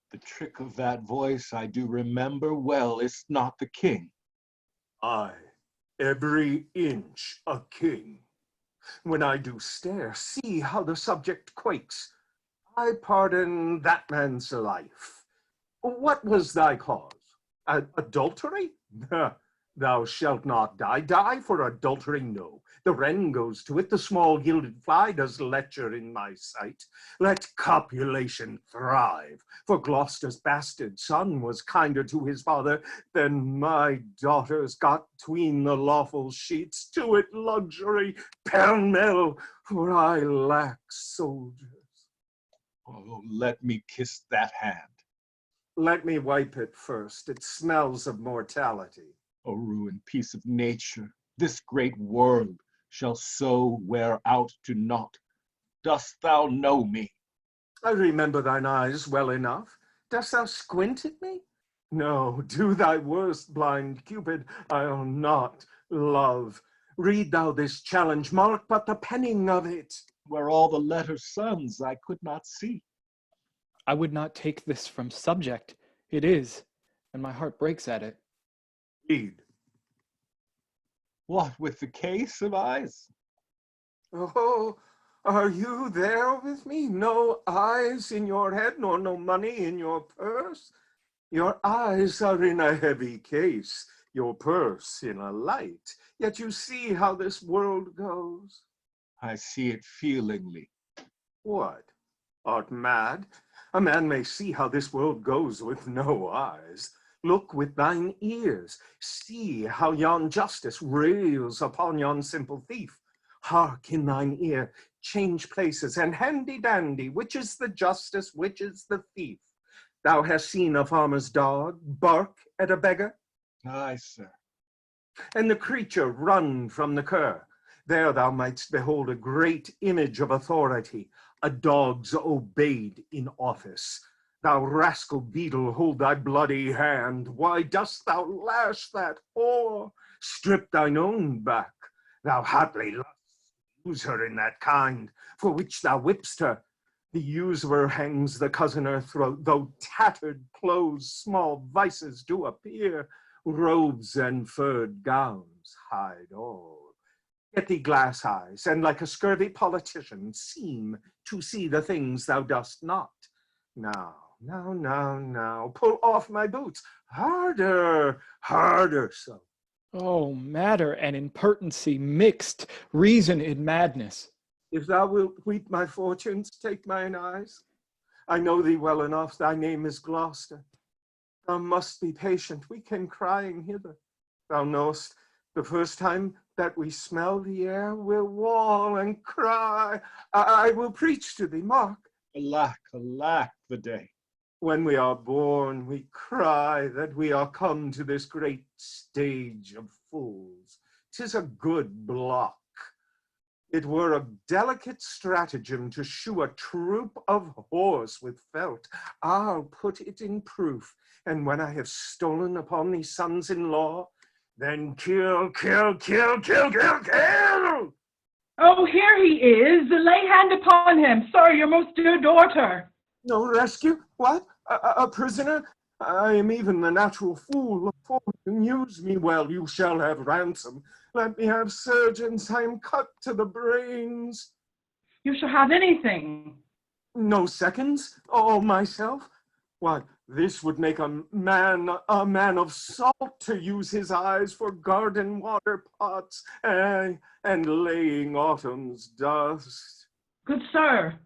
The trick of that voice I do remember well. Is not the king? I, every inch a king. When I do stare, see how the subject quakes. I pardon that man's life. What was thy cause? Adultery? Thou shalt not die. Die for adultery? No. The wren goes to it, the small gilded fly does lecher in my sight. Let copulation thrive, for Gloucester's bastard son was kinder to his father than my daughters got 'tween the lawful sheets. To it luxury, pell-mell, for I lack soldiers. Oh, let me kiss that hand. Let me wipe it first. It smells of mortality. O ruined piece of nature, this great world shall so wear out to naught. Dost thou know me? I remember thine eyes well enough. Dost thou squint at me? No, do thy worst, blind Cupid, I'll not love. Read thou this challenge, mark but the penning of it. Where all the letters sons I could not see. I would not take this from subject. It is, and my heart breaks at it. Read. What with the case of eyes? Oh, Are you there with me? No eyes in your head, nor no money in your purse? Your eyes are in a heavy case, your purse in a light, yet you see how this world goes. I see it feelingly. What? Art mad? A man may see how this world goes with no eyes. Look with thine ears. See how yon justice rails upon yon simple thief. Hark in thine ear, change places, and handy-dandy, which is the justice, which is the thief? Thou hast seen a farmer's dog bark at a beggar? Aye, sir. And the creature run from the cur. There thou mightst behold a great image of authority, a dog's obeyed in office. Thou rascal beetle, hold thy bloody hand. Why dost thou lash that whore? Strip thine own back. Thou haply lust use her in that kind, for which thou whipst her. The usurer hangs the cousin her throat, though tattered clothes small vices do appear. Robes and furred gowns hide all. Get thee glass eyes, and like a scurvy politician, seem to see the things thou dost not. Now, pull off my boots. Harder, harder so. Oh, matter and impertinency mixed, reason in madness. If thou wilt weep my fortunes, take mine eyes. I know thee well enough, thy name is Gloucester. Thou must be patient, we came crying hither. Thou knowest, the first time that we smell the air, we'll wail and cry. I will preach to thee, mark. Alack, alack the day. When we are born, we cry that we are come to this great stage of fools. 'Tis a good block. It were a delicate stratagem to shoe a troop of horse with felt. I'll put it in proof, and when I have stolen upon these sons-in-law, then kill, kill, kill, kill, kill, kill! Oh, here he is. Lay hand upon him. Sir, your most dear daughter. No rescue? What? A prisoner? I am even the natural fool. For you use me well, you shall have ransom. Let me have surgeons, I am cut to the brains. You shall have anything. No seconds? All myself? Why, this would make a man of salt to use his eyes for garden water pots and laying autumn's dust. Good sir.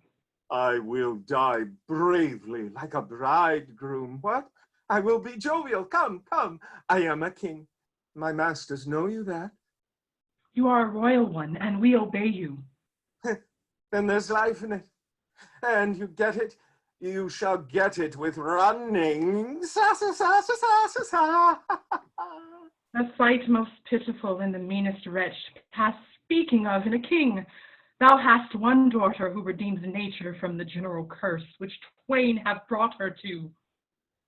I will die bravely like a bridegroom. What? I will be jovial. Come, come. I am a king. My masters know you that. You are a royal one, and we obey you. Then there's life in it. And you get it. You shall get it with running. Sa, sa, sa, sa, sa, sa, sa. A sight most pitiful in the meanest wretch, past speaking of in a king. Thou hast one daughter who redeems nature from the general curse, which twain have brought her to.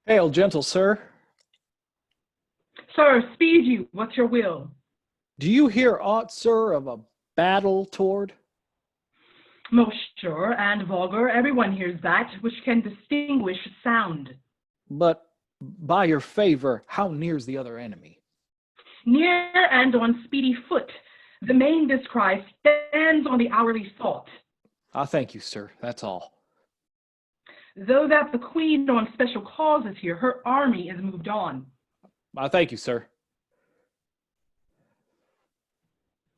Hail, gentle sir. Sir, speed you. What's your will? Do you hear aught, sir, of a battle toward? Most sure and vulgar, everyone hears that, which can distinguish sound. But by your favor, how near's the other enemy? Near and on speedy foot. The main this cry stands on the hourly salt. Ah, thank you, sir, that's all. Though that the queen on special cause is here, her army is moved on. Ah, thank you, sir.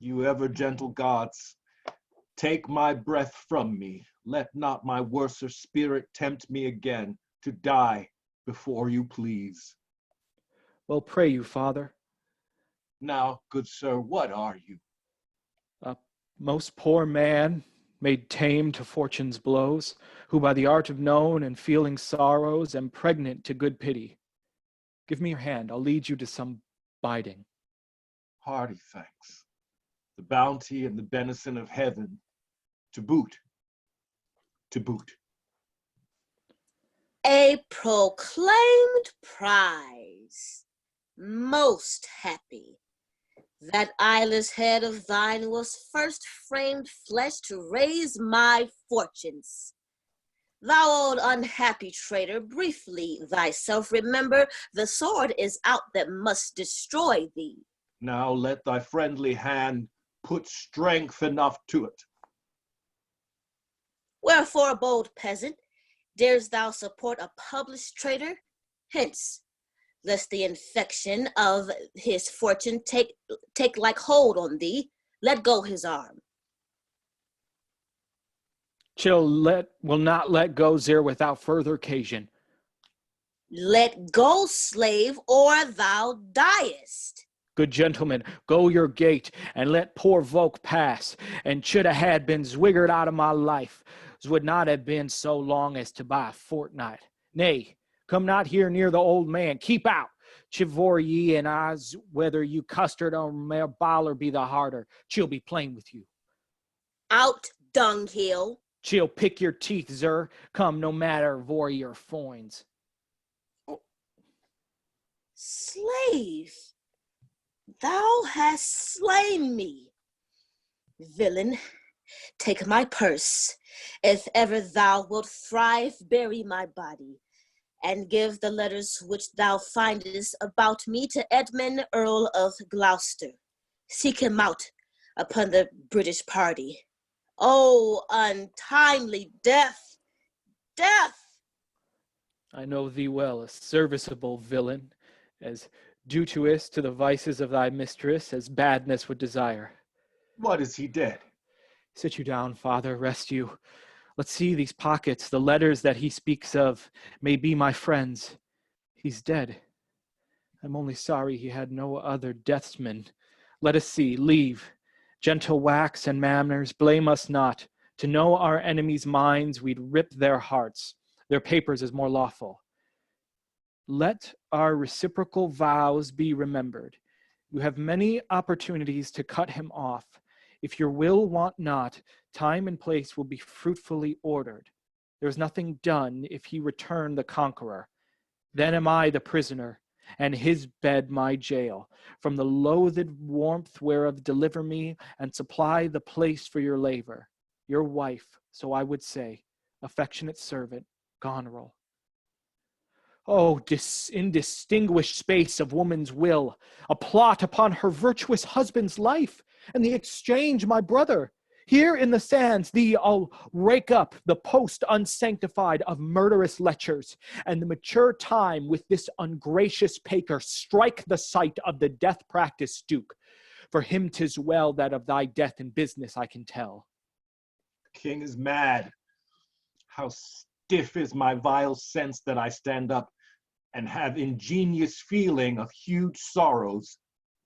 You ever gentle gods, take my breath from me. Let not my worser spirit tempt me again to die before you please. Well, pray you, father. Now, good sir, what are you? A most poor man, made tame to fortune's blows, who by the art of known and feeling sorrows am pregnant to good pity. Give me your hand, I'll lead you to some biding. Hearty thanks. The bounty and the benison of heaven, to boot, to boot. A proclaimed prize, most happy. That eyeless head of thine was first framed flesh to raise my fortunes. Thou old unhappy traitor, briefly thyself remember, the sword is out that must destroy thee. Now let thy friendly hand put strength enough to it. Wherefore, bold peasant, darest thou support a published traitor? Hence, lest the infection of his fortune take like hold on thee, let go his arm. Will not let go there without further occasion. Let go, slave, or thou diest. Good gentlemen, go your gate, and let poor Volk pass, and should a had been zwiggered out of my life, would not have been so long as to buy a fortnight. Nay, come not here near the old man, keep out. Chivor ye and I's, whether you custard or mere baller be the harder, she'll be plain with you. Out, dunghill. She'll pick your teeth, sir, come no matter vor your foins. Slave, thou hast slain me. Villain, take my purse. If ever thou wilt thrive, bury my body, and give the letters which thou findest about me to Edmund, Earl of Gloucester. Seek him out upon the British party. Oh, untimely death! Death! I know thee well, a serviceable villain, as duteous to the vices of thy mistress as badness would desire. What is he dead? Sit you down, father, rest you. Let's see these pockets. The letters that he speaks of may be my friends. He's dead. I'm only sorry he had no other deathsman. Let us see. Leave. Gentle wax and manners, blame us not. To know our enemies' minds, we'd rip their hearts. Their papers is more lawful. Let our reciprocal vows be remembered. You have many opportunities to cut him off. If your will want not, time and place will be fruitfully ordered. There is nothing done if he return the conqueror. Then am I the prisoner, and his bed my jail. From the loathed warmth whereof deliver me, and supply the place for your labor. Your wife, so I would say, affectionate servant, Goneril. Oh, indistinguished space of woman's will, a plot upon her virtuous husband's life, and the exchange, my brother. Here in the sands, thee I'll rake up the post unsanctified of murderous lechers, and the mature time with this ungracious paker strike the sight of the death practice duke. For him 'tis well that of thy death and business I can tell. The king is mad. How stiff is my vile sense that I stand up and have ingenious feeling of huge sorrows.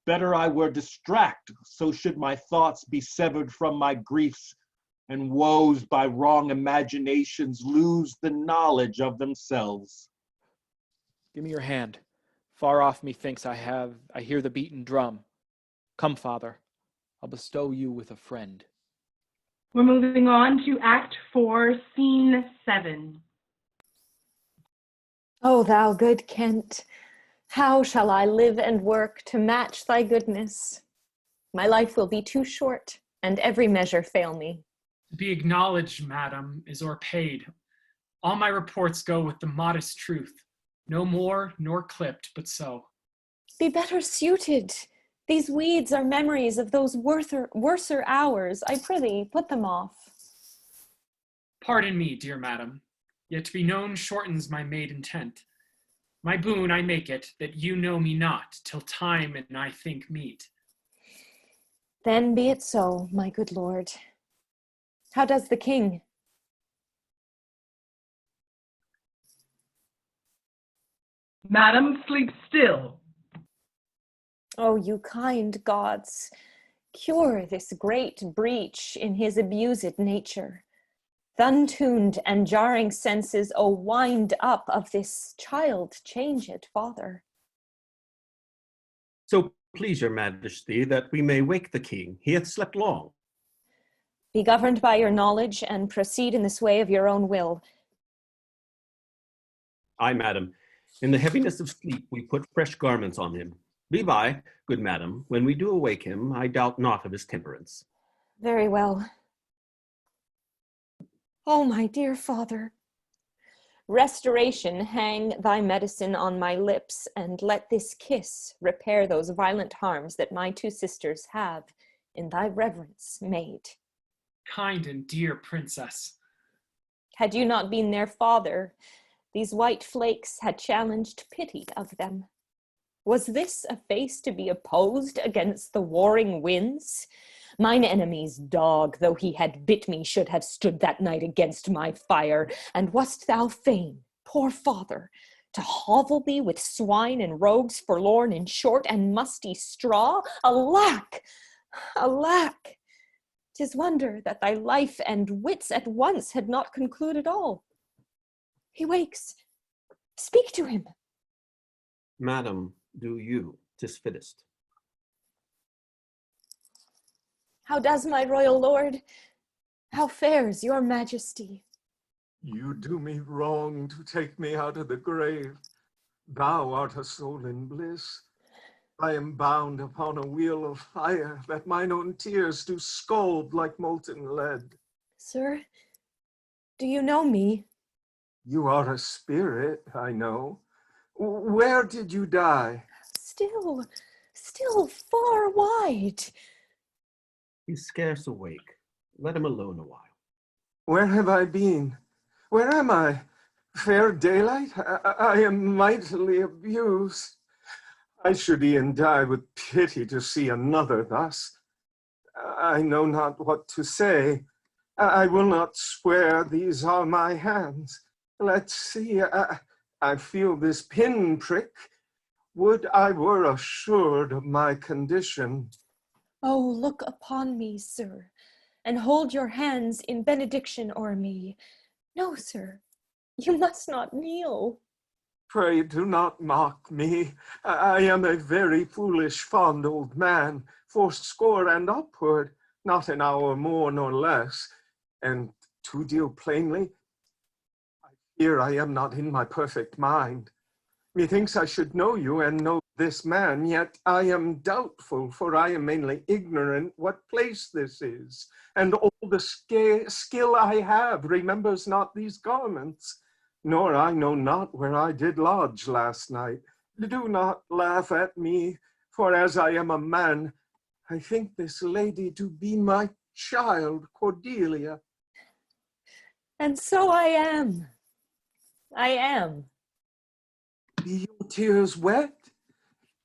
Better I were distract, so should my thoughts be severed from my griefs, and woes by wrong imaginations lose the knowledge of themselves. Give me your hand. Far off methinks I hear the beaten drum. Come, father, I'll bestow you with a friend. We're moving on to Act 4, Scene 7. O thou good Kent, how shall I live and work to match thy goodness? My life will be too short, and every measure fail me. To be acknowledged, madam, is o'erpaid. All my reports go with the modest truth, no more nor clipped, but so. Be better suited. These weeds are memories of those worser hours. I prithee, put them off. Pardon me, dear madam, yet to be known shortens my made intent. My boon I make it, that you know me not, till time and I think meet. Then be it so, my good lord. How does the king? Madam, sleep still. O you kind gods, cure this great breach in his abused nature. Th' untuned and jarring senses, O wind up of this child changed father. So please your majesty that we may wake the king. He hath slept long. Be governed by your knowledge and proceed in this way of your own will. Aye, madam. In the heaviness of sleep we put fresh garments on him. Be by, good madam, when we do awake him, I doubt not of his temperance. Very well. Oh, my dear father, restoration, hang thy medicine on my lips, and let this kiss repair those violent harms that my two sisters have in thy reverence made. Kind and dear princess, Had you not been their father, these white flakes had challenged pity of them. Was this a face to be opposed against the warring winds? Mine enemy's dog, though he had bit me, should have stood that night against my fire. And wast thou fain, poor father, to hovel me with swine and rogues forlorn in short and musty straw? Alack! Alack! 'Tis wonder that thy life and wits at once had not concluded all. He wakes. Speak to him. Madam, do you, 'tis fittest. How does my royal lord? How fares your majesty? You do me wrong to take me out of the grave. Thou art a soul in bliss. I am bound upon a wheel of fire, that mine own tears do scald like molten lead. Sir, do you know me? You are a spirit, I know. Where did you die? Still far wide. He's scarce awake. Let him alone a while. Where have I been? Where am I? Fair daylight? I am mightily abused. I should e'en die with pity to see another thus. I know not what to say. I will not swear these are my hands. Let's see, I feel this pin prick. Would I were assured of my condition. Oh, look upon me, sir, and hold your hands in benediction o'er me. No, sir, you must not kneel. Pray do not mock me. I am a very foolish, fond old man, fourscore and upward, not an hour more nor less. And to deal plainly, I fear I am not in my perfect mind. Methinks I should know you and know this man, yet I am doubtful, for I am mainly ignorant what place this is, and all the skill I have remembers not these garments, nor I know not where I did lodge last night. Do not laugh at me, for as I am a man, I think this lady to be my child, Cordelia. And so I am. I am. Be your tears wet?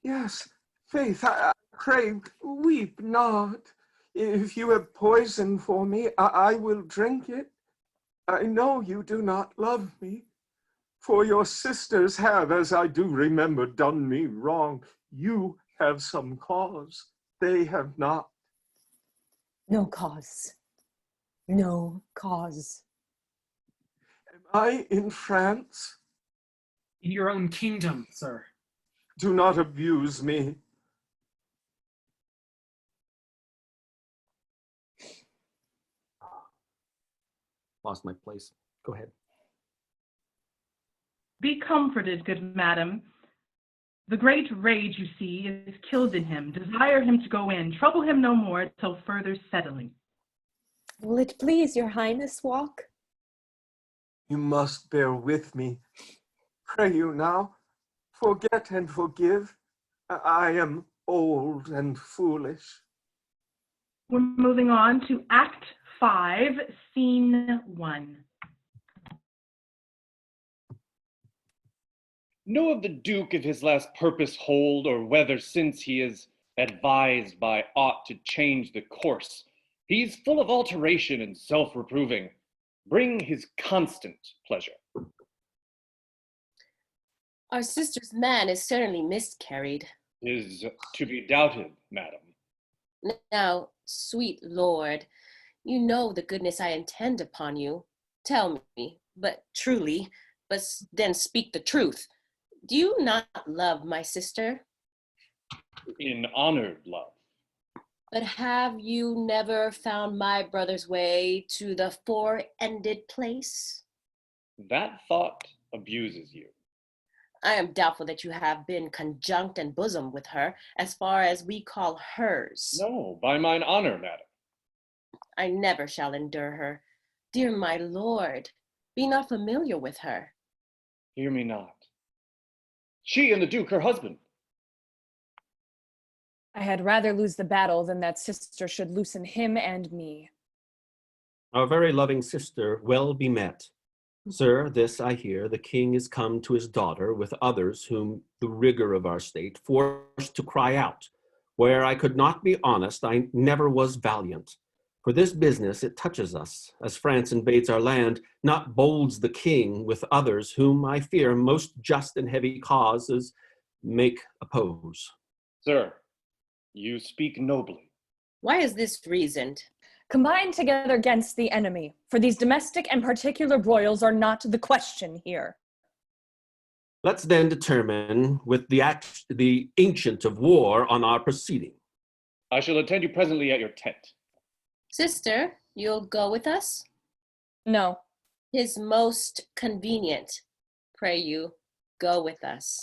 Yes, faith, I pray, weep not. If you have poison for me, I will drink it. I know you do not love me, for your sisters have, as I do remember, done me wrong. You have some cause, they have not. No cause. No cause. Am I in France? In your own kingdom, sir. Do not abuse me. Lost my place. Go ahead. Be comforted, good madam. The great rage you see is killed in him. Desire him to go in. Trouble him no more till further settling. Will it please your highness walk? You must bear with me. Pray you now, forget and forgive. I am old and foolish. We're moving on to Act 5, Scene 1. Know of the Duke if his last purpose hold, or whether since he is advised by aught to change the course. He's full of alteration and self-reproving. Bring his constant pleasure. Our sister's man is certainly miscarried. Is to be doubted, madam. Now, sweet lord, you know the goodness I intend upon you. Tell me, but truly, but then speak the truth. Do you not love my sister? In honored love. But have you never found my brother's way to the four-ended place? That thought abuses you. I am doubtful that you have been conjunct and bosom with her, as far as we call hers. No, by mine honor, madam. I never shall endure her. Dear my lord, be not familiar with her. Hear me not. She and the Duke, her husband. I had rather lose the battle than that sister should loosen him and me. Our very loving sister, well be met. Sir, this I hear, the king is come to his daughter with others whom the rigor of our state forced to cry out. Where I could not be honest, I never was valiant. For this business it touches us, as France invades our land, not bolds the king with others whom I fear most just and heavy causes make oppose. Sir, you speak nobly. Why is this reasoned? Combine together against the enemy, for these domestic and particular broils are not the question here. Let's then determine with the ancient of war on our proceeding. I shall attend you presently at your tent. Sister, you'll go with us? No. 'Tis most convenient. Pray you, go with us.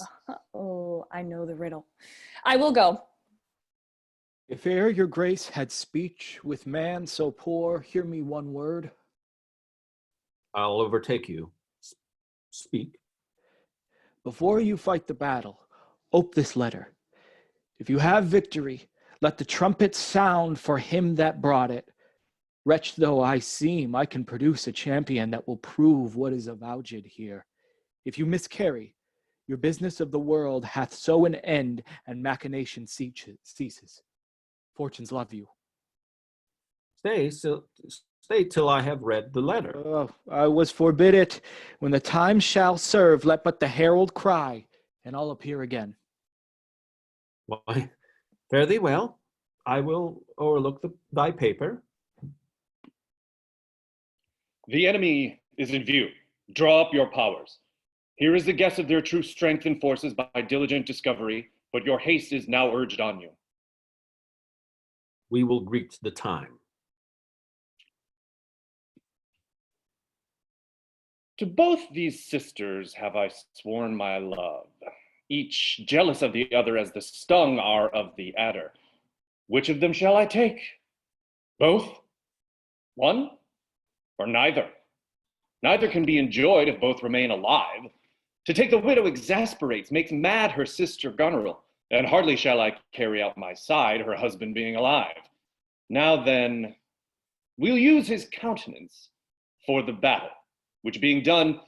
Oh, I know the riddle. I will go. If e'er your grace had speech with man so poor, hear me one word. I'll overtake you. Speak. Before you fight the battle, ope this letter. If you have victory, let the trumpet sound for him that brought it. Wretch though I seem, I can produce a champion that will prove what is avowed here. If you miscarry, your business of the world hath so an end, and machination ceases. Fortunes love you. Stay till I have read the letter. Oh, I was forbid it. When the time shall serve, let but the herald cry, and I'll appear again. Why, fare thee well. I will o'erlook thy paper. The enemy is in view. Draw up your powers. Here is the guess of their true strength and forces by diligent discovery, but your haste is now urged on you. We will greet the time. To both these sisters have I sworn my love, each jealous of the other as the stung are of the adder. Which of them shall I take? Both? One? Or neither? Neither can be enjoyed if both remain alive. To take the widow exasperates, makes mad her sister Goneril, and hardly shall I carry out my side, her husband being alive. Now then, we'll use his countenance for the battle, which being done,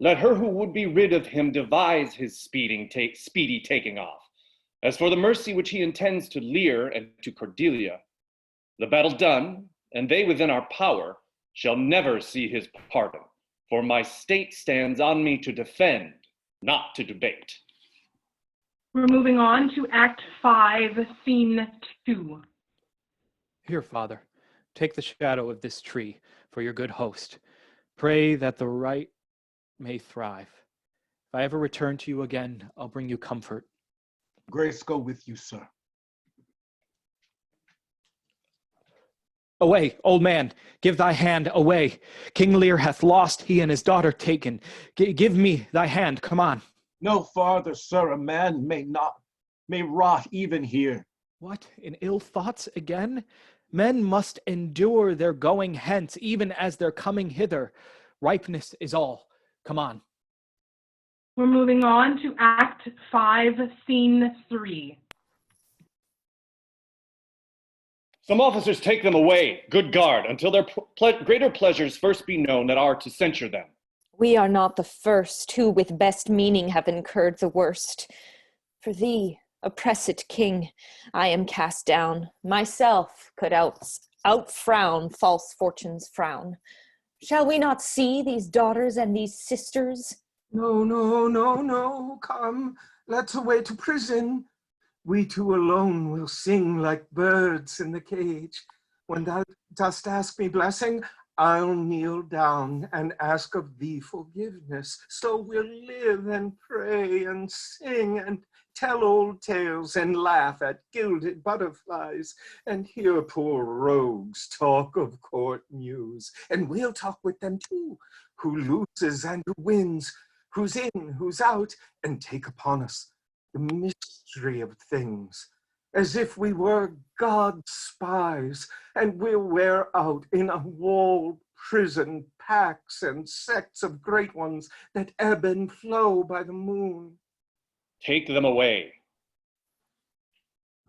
let her who would be rid of him devise his speedy taking off. As for the mercy which he intends to Lear and to Cordelia, the battle done, and they within our power, shall never see his pardon, for my state stands on me to defend, not to debate. We're moving on to Act 5, Scene 2. Here, Father, take the shadow of this tree for your good host. Pray that the right may thrive. If I ever return to you again, I'll bring you comfort. Grace go with you, sir. Away, old man, give thy hand away. King Lear hath lost, he and his daughter taken. Give me thy hand, come on. No farther, sir, a man may rot even here. What, in ill thoughts again? Men must endure their going hence, even as their coming hither. Ripeness is all. Come on. We're moving on to Act 5, Scene 3. Some officers take them away, good guard, until their greater pleasures first be known that are to censure them. We are not the first who with best meaning have incurred the worst. For thee, oppressed king, I am cast down. Myself could out-frown false fortune's frown. Shall we not see these daughters and these sisters? No, no, no, no, come, let's away to prison. We two alone will sing like birds in the cage. When thou dost ask me blessing, I'll kneel down and ask of thee forgiveness. So we'll live and pray and sing and tell old tales and laugh at gilded butterflies and hear poor rogues talk of court news. And we'll talk with them too, who loses and who wins, who's in, who's out, and take upon us the mystery of things, as if we were God's spies, and we'll wear out in a walled prison packs and sects of great ones that ebb and flow by the moon. Take them away.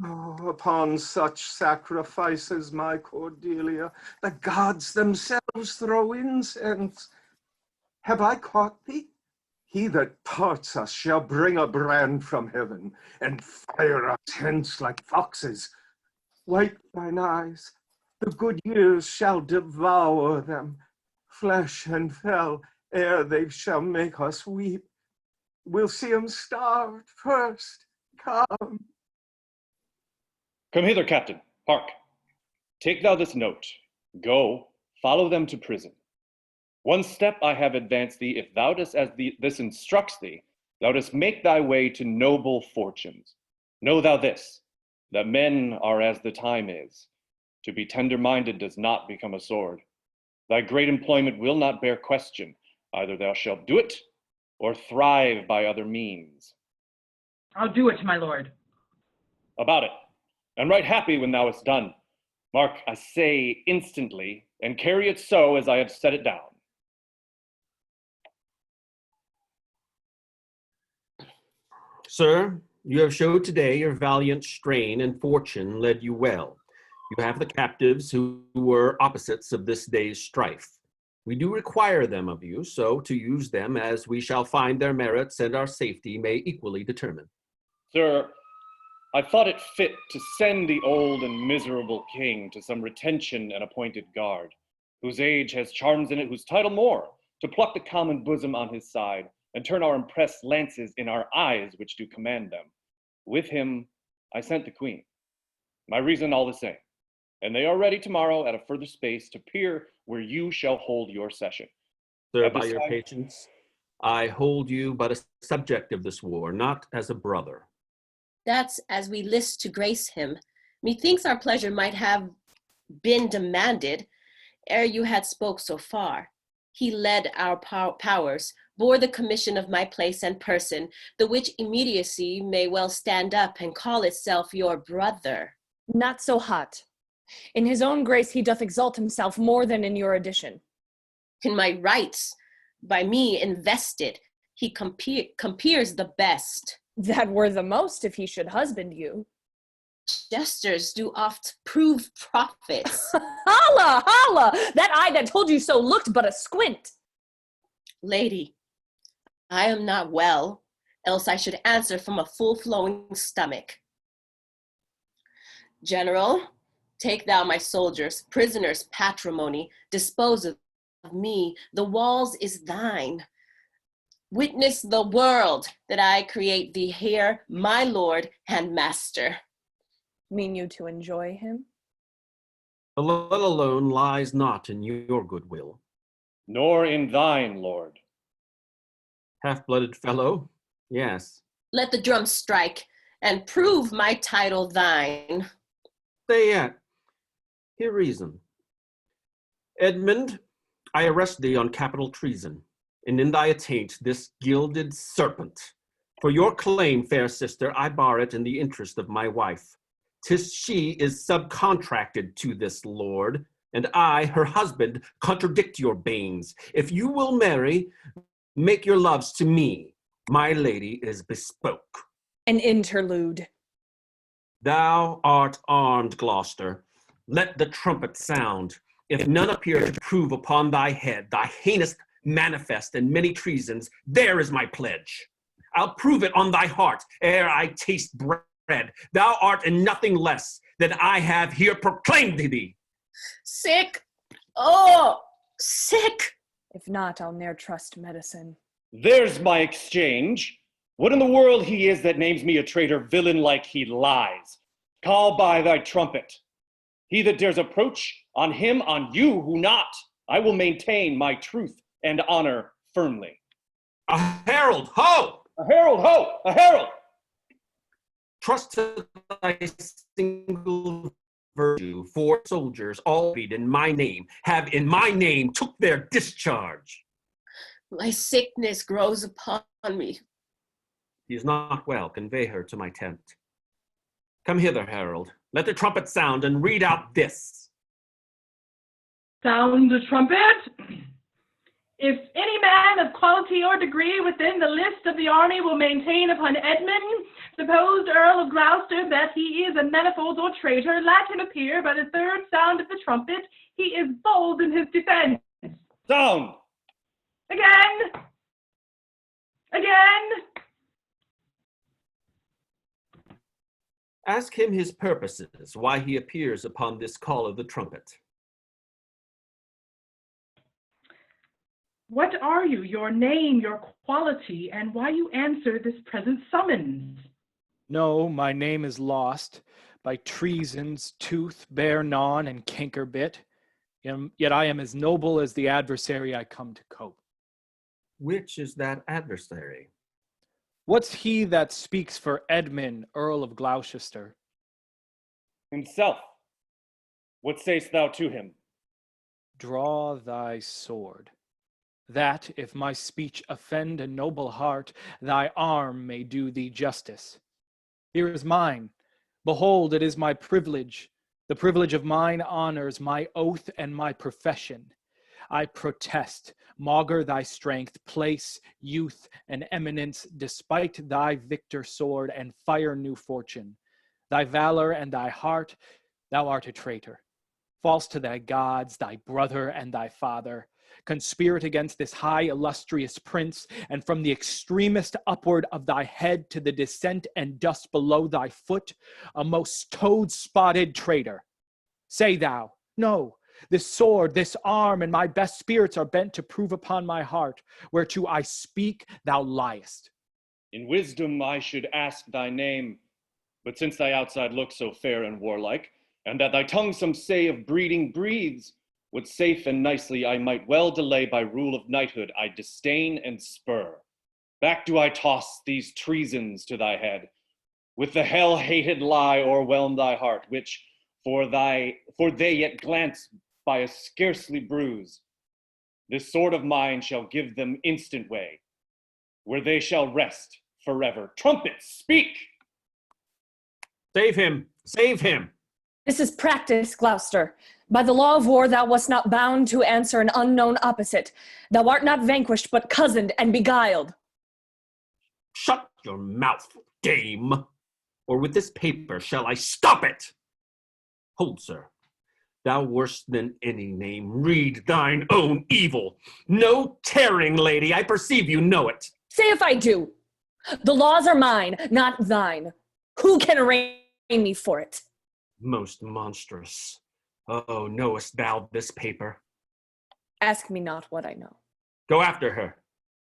Oh, upon such sacrifices, my Cordelia, the gods themselves throw incense. Have I caught thee? He that parts us shall bring a brand from heaven, and fire us hence like foxes. Wipe thine eyes, the good years shall devour them, flesh and fell, ere they shall make us weep. We'll see 'em starved first. Come. Come hither, captain. Hark. Take thou this note. Go, follow them to prison. One step I have advanced thee, if thou dost as this instructs thee, thou dost make thy way to noble fortunes. Know thou this, that men are as the time is. To be tender-minded does not become a sword. Thy great employment will not bear question. Either thou shalt do it, or thrive by other means. I'll do it, my lord. About it, and right happy when thou hast done. Mark, I say instantly, and carry it so as I have set it down. Sir, you have showed today your valiant strain, and fortune led you well. You have the captives who were opposites of this day's strife. We do require them of you, so to use them as we shall find their merits and our safety may equally determine. Sir, I thought it fit to send the old and miserable king to some retention and appointed guard, whose age has charms in it, whose title more, to pluck the common bosom on his side, and turn our impressed lances in our eyes which do command them. With him I sent the queen. My reason all the same, and they are ready tomorrow at a further space to peer where you shall hold your session. Sir, by your patience, I hold you but a subject of this war, not as a brother. That's as we list to grace him. Methinks our pleasure might have been demanded ere you had spoke so far. He led our powers, bore the commission of my place and person, the which immediacy may well stand up and call itself your brother. Not so hot. In his own grace he doth exalt himself more than in your addition. In my rights, by me invested, he compeers the best. That were the most if he should husband you. Jesters do oft prove prophets. Holla, holla! That eye that told you so looked but a squint. Lady, I am not well, else I should answer from a full-flowing stomach. General, take thou my soldiers, prisoners, patrimony, dispose of me, the walls is thine. Witness the world that I create thee here, my lord and master. Mean you to enjoy him? The let alone lies not in your goodwill. Nor in thine, lord. Half-blooded fellow, yes. Let the drum strike, and prove my title thine. Stay yet. Hear reason. Edmund, I arrest thee on capital treason, and in thy attaint this gilded serpent. For your claim, fair sister, I bar it in the interest of my wife. 'Tis she is subcontracted to this lord, and I, her husband, contradict your banes. If you will marry, make your loves to me. My lady is bespoke. An interlude. Thou art armed, Gloucester. Let the trumpet sound. If none appear to prove upon thy head thy heinous manifest and many treasons, there is my pledge. I'll prove it on thy heart ere I taste bread. Thou art in nothing less than I have here proclaimed to thee. Sick! Oh, sick! If not, I'll ne'er trust medicine. There's my exchange. What in the world he is that names me a traitor, villain like he lies? Call by thy trumpet. He that dares approach, on him, on you who not, I will maintain my truth and honor firmly. A herald, ho! A herald, ho! A herald! Trust to thy single virtue, for soldiers all in my name have in my name took their discharge. My sickness grows upon me. He is not well, convey her to my tent. Come hither, herald. Let the trumpet sound and read out this. Sound the trumpet. If any man of quality or degree within the list of the army will maintain upon Edmund, supposed Earl of Gloucester, that he is a manifold or traitor, let him appear by the third sound of the trumpet. He is bold in his defense. Sound! Again! Again! Ask him his purposes, why he appears upon this call of the trumpet. What are you, your name, your quality, and why you answer this present summons? No, my name is lost by treason's tooth, bare gnawn, and canker bit. Yet I am as noble as the adversary I come to cope. Which is that adversary? What's he that speaks for Edmund, Earl of Gloucester? Himself. What sayst thou to him? Draw thy sword, that, if my speech offend a noble heart, thy arm may do thee justice. Here is mine. Behold, it is my privilege. The privilege of mine honors my oath and my profession. I protest, maugre thy strength, place, youth, and eminence, despite thy victor sword and fire new fortune. Thy valor and thy heart, thou art a traitor. False to thy gods, thy brother and thy father. Conspirate against this high illustrious prince, and from the extremest upward of thy head to the descent and dust below thy foot, a most toad-spotted traitor. Say thou, no, this sword, this arm, and my best spirits are bent to prove upon my heart, whereto I speak, thou liest. In wisdom I should ask thy name, but since thy outside looks so fair and warlike, and that thy tongue some say of breeding breathes, what safe and nicely I might well delay by rule of knighthood, I disdain and spur. Back do I toss these treasons to thy head, with the hell-hated lie o'erwhelm thy heart, which for they yet glance by a scarcely bruise. This sword of mine shall give them instant way, where they shall rest forever. Trumpets, speak! Save him! Save him! This is practice, Gloucester. By the law of war, thou wast not bound to answer an unknown opposite. Thou art not vanquished, but cozened and beguiled. Shut your mouth, dame, or with this paper shall I stop it. Hold, sir. Thou worse than any name, read thine own evil. No tearing, lady, I perceive you know it. Say if I do. The laws are mine, not thine. Who can arraign me for it? Most monstrous. Oh, knowest thou this paper? Ask me not what I know. Go after her.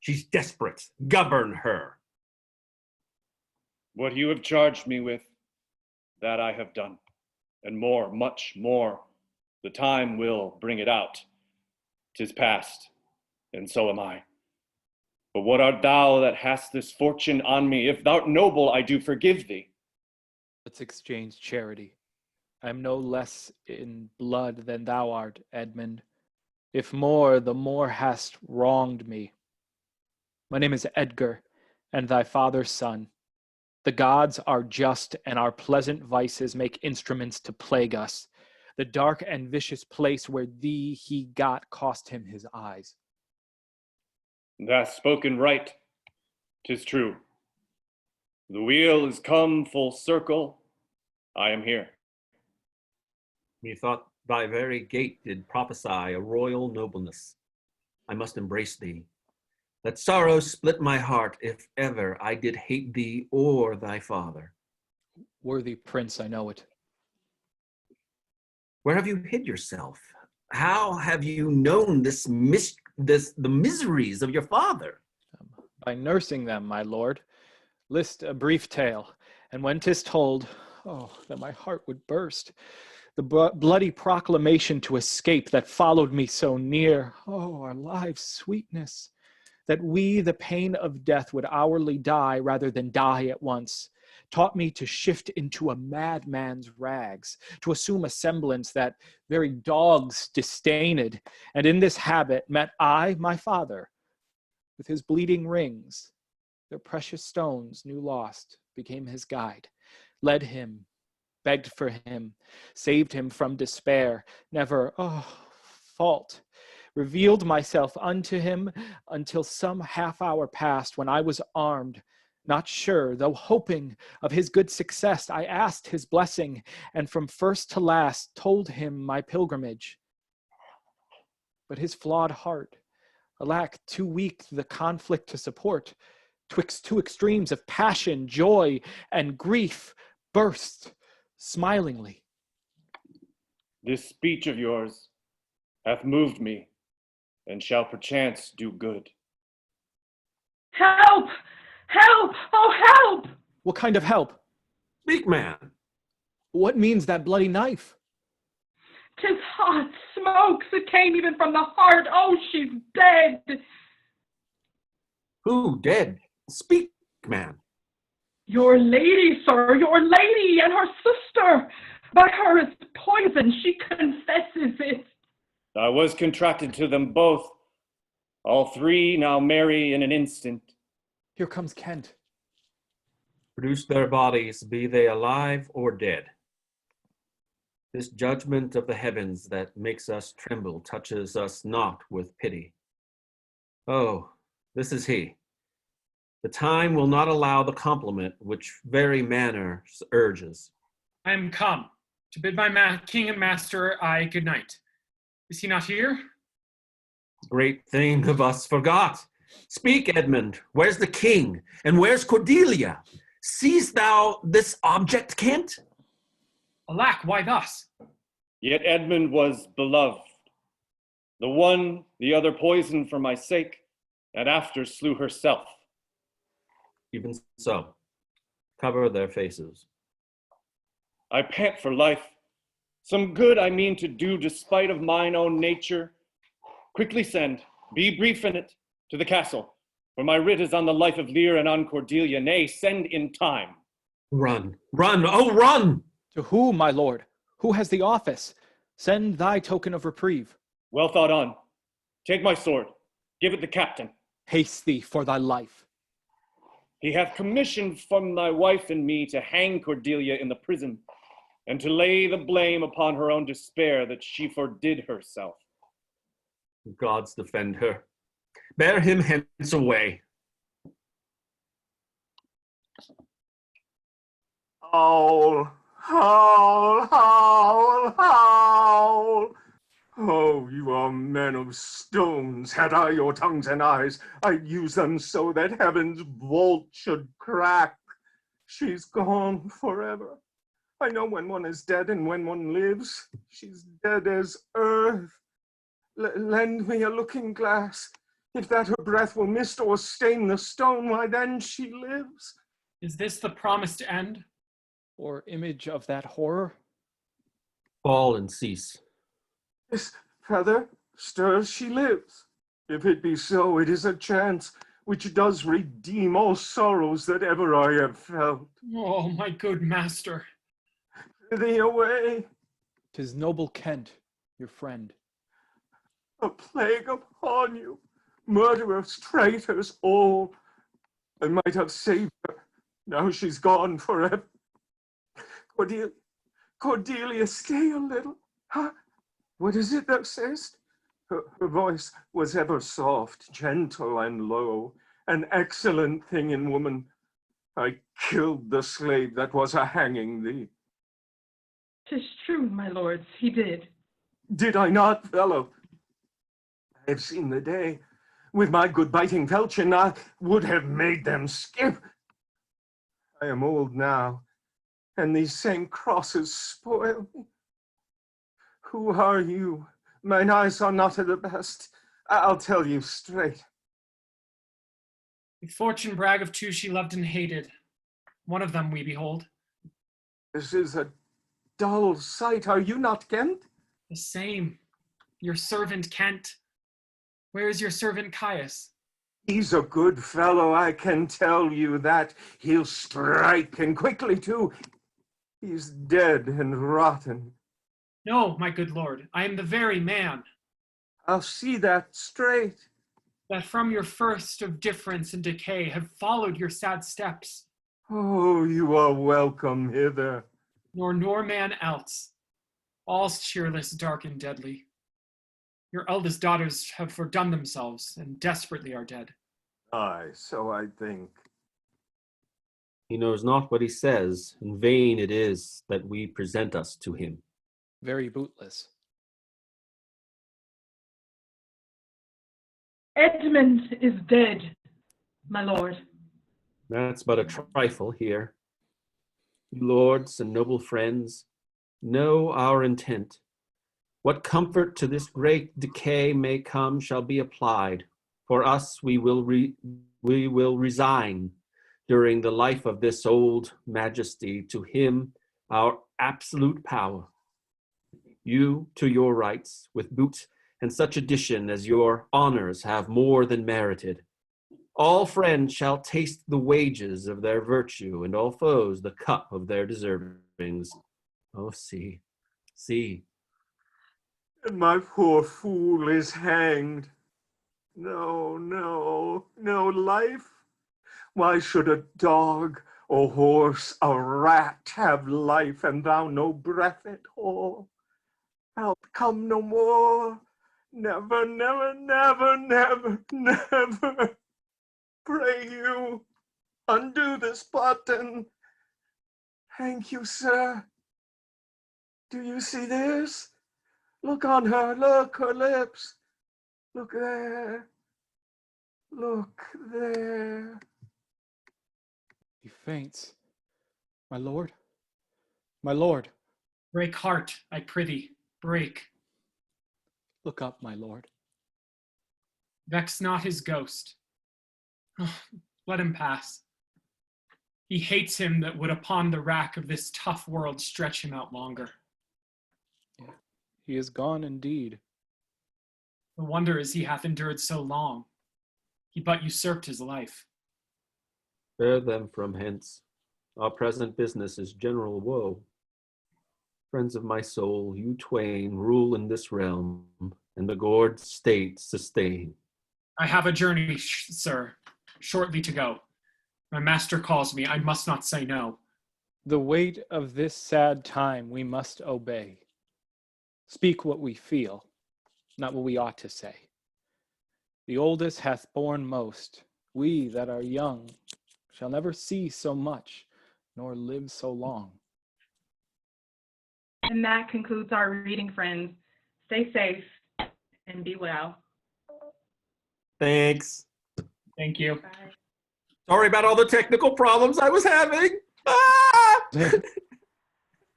She's desperate. Govern her. What you have charged me with, that I have done, and more, much more. The time will bring it out. 'Tis past, and so am I. But what art thou that hast this fortune on me? If thou'rt noble, I do forgive thee. Let's exchange charity. I am no less in blood than thou art, Edmund. If more, the more hast wronged me. My name is Edgar, and thy father's son. The gods are just, and our pleasant vices make instruments to plague us. The dark and vicious place where thee he got cost him his eyes. Thou hast spoken right. 'Tis true. The wheel is come full circle. I am here. Methought thy very gait did prophesy a royal nobleness. I must embrace thee. Let sorrow split my heart if ever I did hate thee or thy father. Worthy prince, I know it. Where have you hid yourself? How have you known the miseries of your father? By nursing them, my lord. List a brief tale, and when 'tis told, oh, that my heart would burst. The bloody proclamation to escape that followed me so near. Oh, our lives' sweetness. That we, the pain of death, would hourly die rather than die at once, taught me to shift into a madman's rags, to assume a semblance that very dogs disdained. And in this habit met I, my father, with his bleeding rings. Their precious stones, new lost, became his guide, led him, begged for him, saved him from despair, never, fault, revealed myself unto him until some half hour passed when I was armed, not sure, though hoping of his good success. I asked his blessing, and from first to last told him my pilgrimage. But his flawed heart, Alack, too weak the conflict to support, twixt two extremes of passion, joy, and grief, burst smilingly. This speech of yours hath moved me, and shall perchance do good. Help! Help! Oh, help! What kind of help? Speak, man. What means that bloody knife? 'Tis hot smokes. It came even from the heart. Oh, she's dead. Who dead? Speak, man. Your lady, sir, your lady and her sister. By her is poison. She confesses it. I was contracted to them both. All three now marry in an instant. Here comes Kent. Produce their bodies, be they alive or dead. This judgment of the heavens that makes us tremble touches us not with pity. Oh, this is he. The time will not allow the compliment which very manner urges. I am come to bid my king and master I good night. Is he not here? Great thing of us forgot. Speak, Edmund, where's the king? And where's Cordelia? Seest thou this object, Kent? Alack, why thus? Yet Edmund was beloved. The one, the other poisoned for my sake, and after slew herself. Even so, cover their faces. I pant for life. Some good I mean to do despite of mine own nature. Quickly send, be brief in it, to the castle, for my writ is on the life of Lear and on Cordelia. Nay, send in time. Run, run, oh run! To whom, my lord? Who has the office? Send thy token of reprieve. Well thought on. Take my sword, give it the captain. Haste thee for thy life. He hath commissioned from thy wife and me to hang Cordelia in the prison, and to lay the blame upon her own despair that she fordid herself. Gods defend her. Bear him hence away. Howl, howl, howl, howl. Oh, you are men of stones. Had I your tongues and eyes, I'd use them so that heaven's vault should crack. She's gone forever. I know when one is dead and when one lives. She's dead as earth. Lend me a looking glass. If that her breath will mist or stain the stone, why then she lives. Is this the promised end? Or image of that horror? Fall and cease. This feather stirs, she lives. If it be so, it is a chance which does redeem all sorrows that ever I have felt. Oh, my good master. Thee away. 'Tis noble Kent, your friend. A plague upon you, murderers, traitors, all. I might have saved her. Now she's gone forever. Cordelia, stay a little. Huh? What is it thou sayest? Her voice was ever soft, gentle, and low, an excellent thing in woman. I killed the slave that was a-hanging thee. 'Tis true, my lords, he did. Did I not, fellow? I have seen the day. With my good biting falchion, I would have made them skip. I am old now, and these same crosses spoil me. Who are you? Mine eyes are not of the best. I'll tell you straight. If fortune brag of two she loved and hated, one of them we behold. This is a dull sight. Are you not Kent? The same. Your servant Kent. Where is your servant Caius? He's a good fellow, I can tell you that. He'll strike, and quickly too. He's dead and rotten. No, my good lord, I am the very man. I'll see that straight. That from your first of difference and decay have followed your sad steps. Oh, you are welcome hither. Nor man else. All's cheerless, dark, and deadly. Your eldest daughters have fordone themselves, and desperately are dead. Aye, so I think. He knows not what he says. In vain it is that we present us to him. Very bootless. Edmund is dead, my lord. That's but a trifle here. You lords and noble friends, know our intent. What comfort to this great decay may come shall be applied. For us, we will resign during the life of this old majesty to him our absolute power. You to your rights, with boot and such addition as your honors have more than merited. All friends shall taste the wages of their virtue, and all foes the cup of their deservings. Oh, see, see. And my poor fool is hanged. No, no, no life. Why should a dog, a horse, a rat have life, and thou no breath at all? I'll come no more. Never, never, never, never, never. Pray you, undo this button. Thank you, sir. Do you see this? Look on her, look, her lips. Look there. Look there. He faints. My lord? My lord. Break heart, I prithee, break. Look up, my lord. Vex not his ghost. Let him pass. He hates him that would upon the rack of this tough world stretch him out longer. Yeah, he is gone indeed. The wonder is he hath endured so long. He but usurped his life. Bear them from hence. Our present business is general woe. Friends of my soul, you twain rule in this realm, and the gored state sustain. I have a journey, sir, shortly to go. My master calls me, I must not say no. The weight of this sad time we must obey. Speak what we feel, not what we ought to say. The oldest hath borne most. We that are young shall never see so much, nor live so long. And that concludes our reading, friends. Stay safe and be well. Thanks. Thank you. Bye. Sorry about all the technical problems I was having. Ah!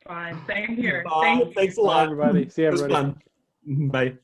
Fine. Same here. Bye. Thanks a lot. Bye, everybody. See you, It was everybody. fun. Bye.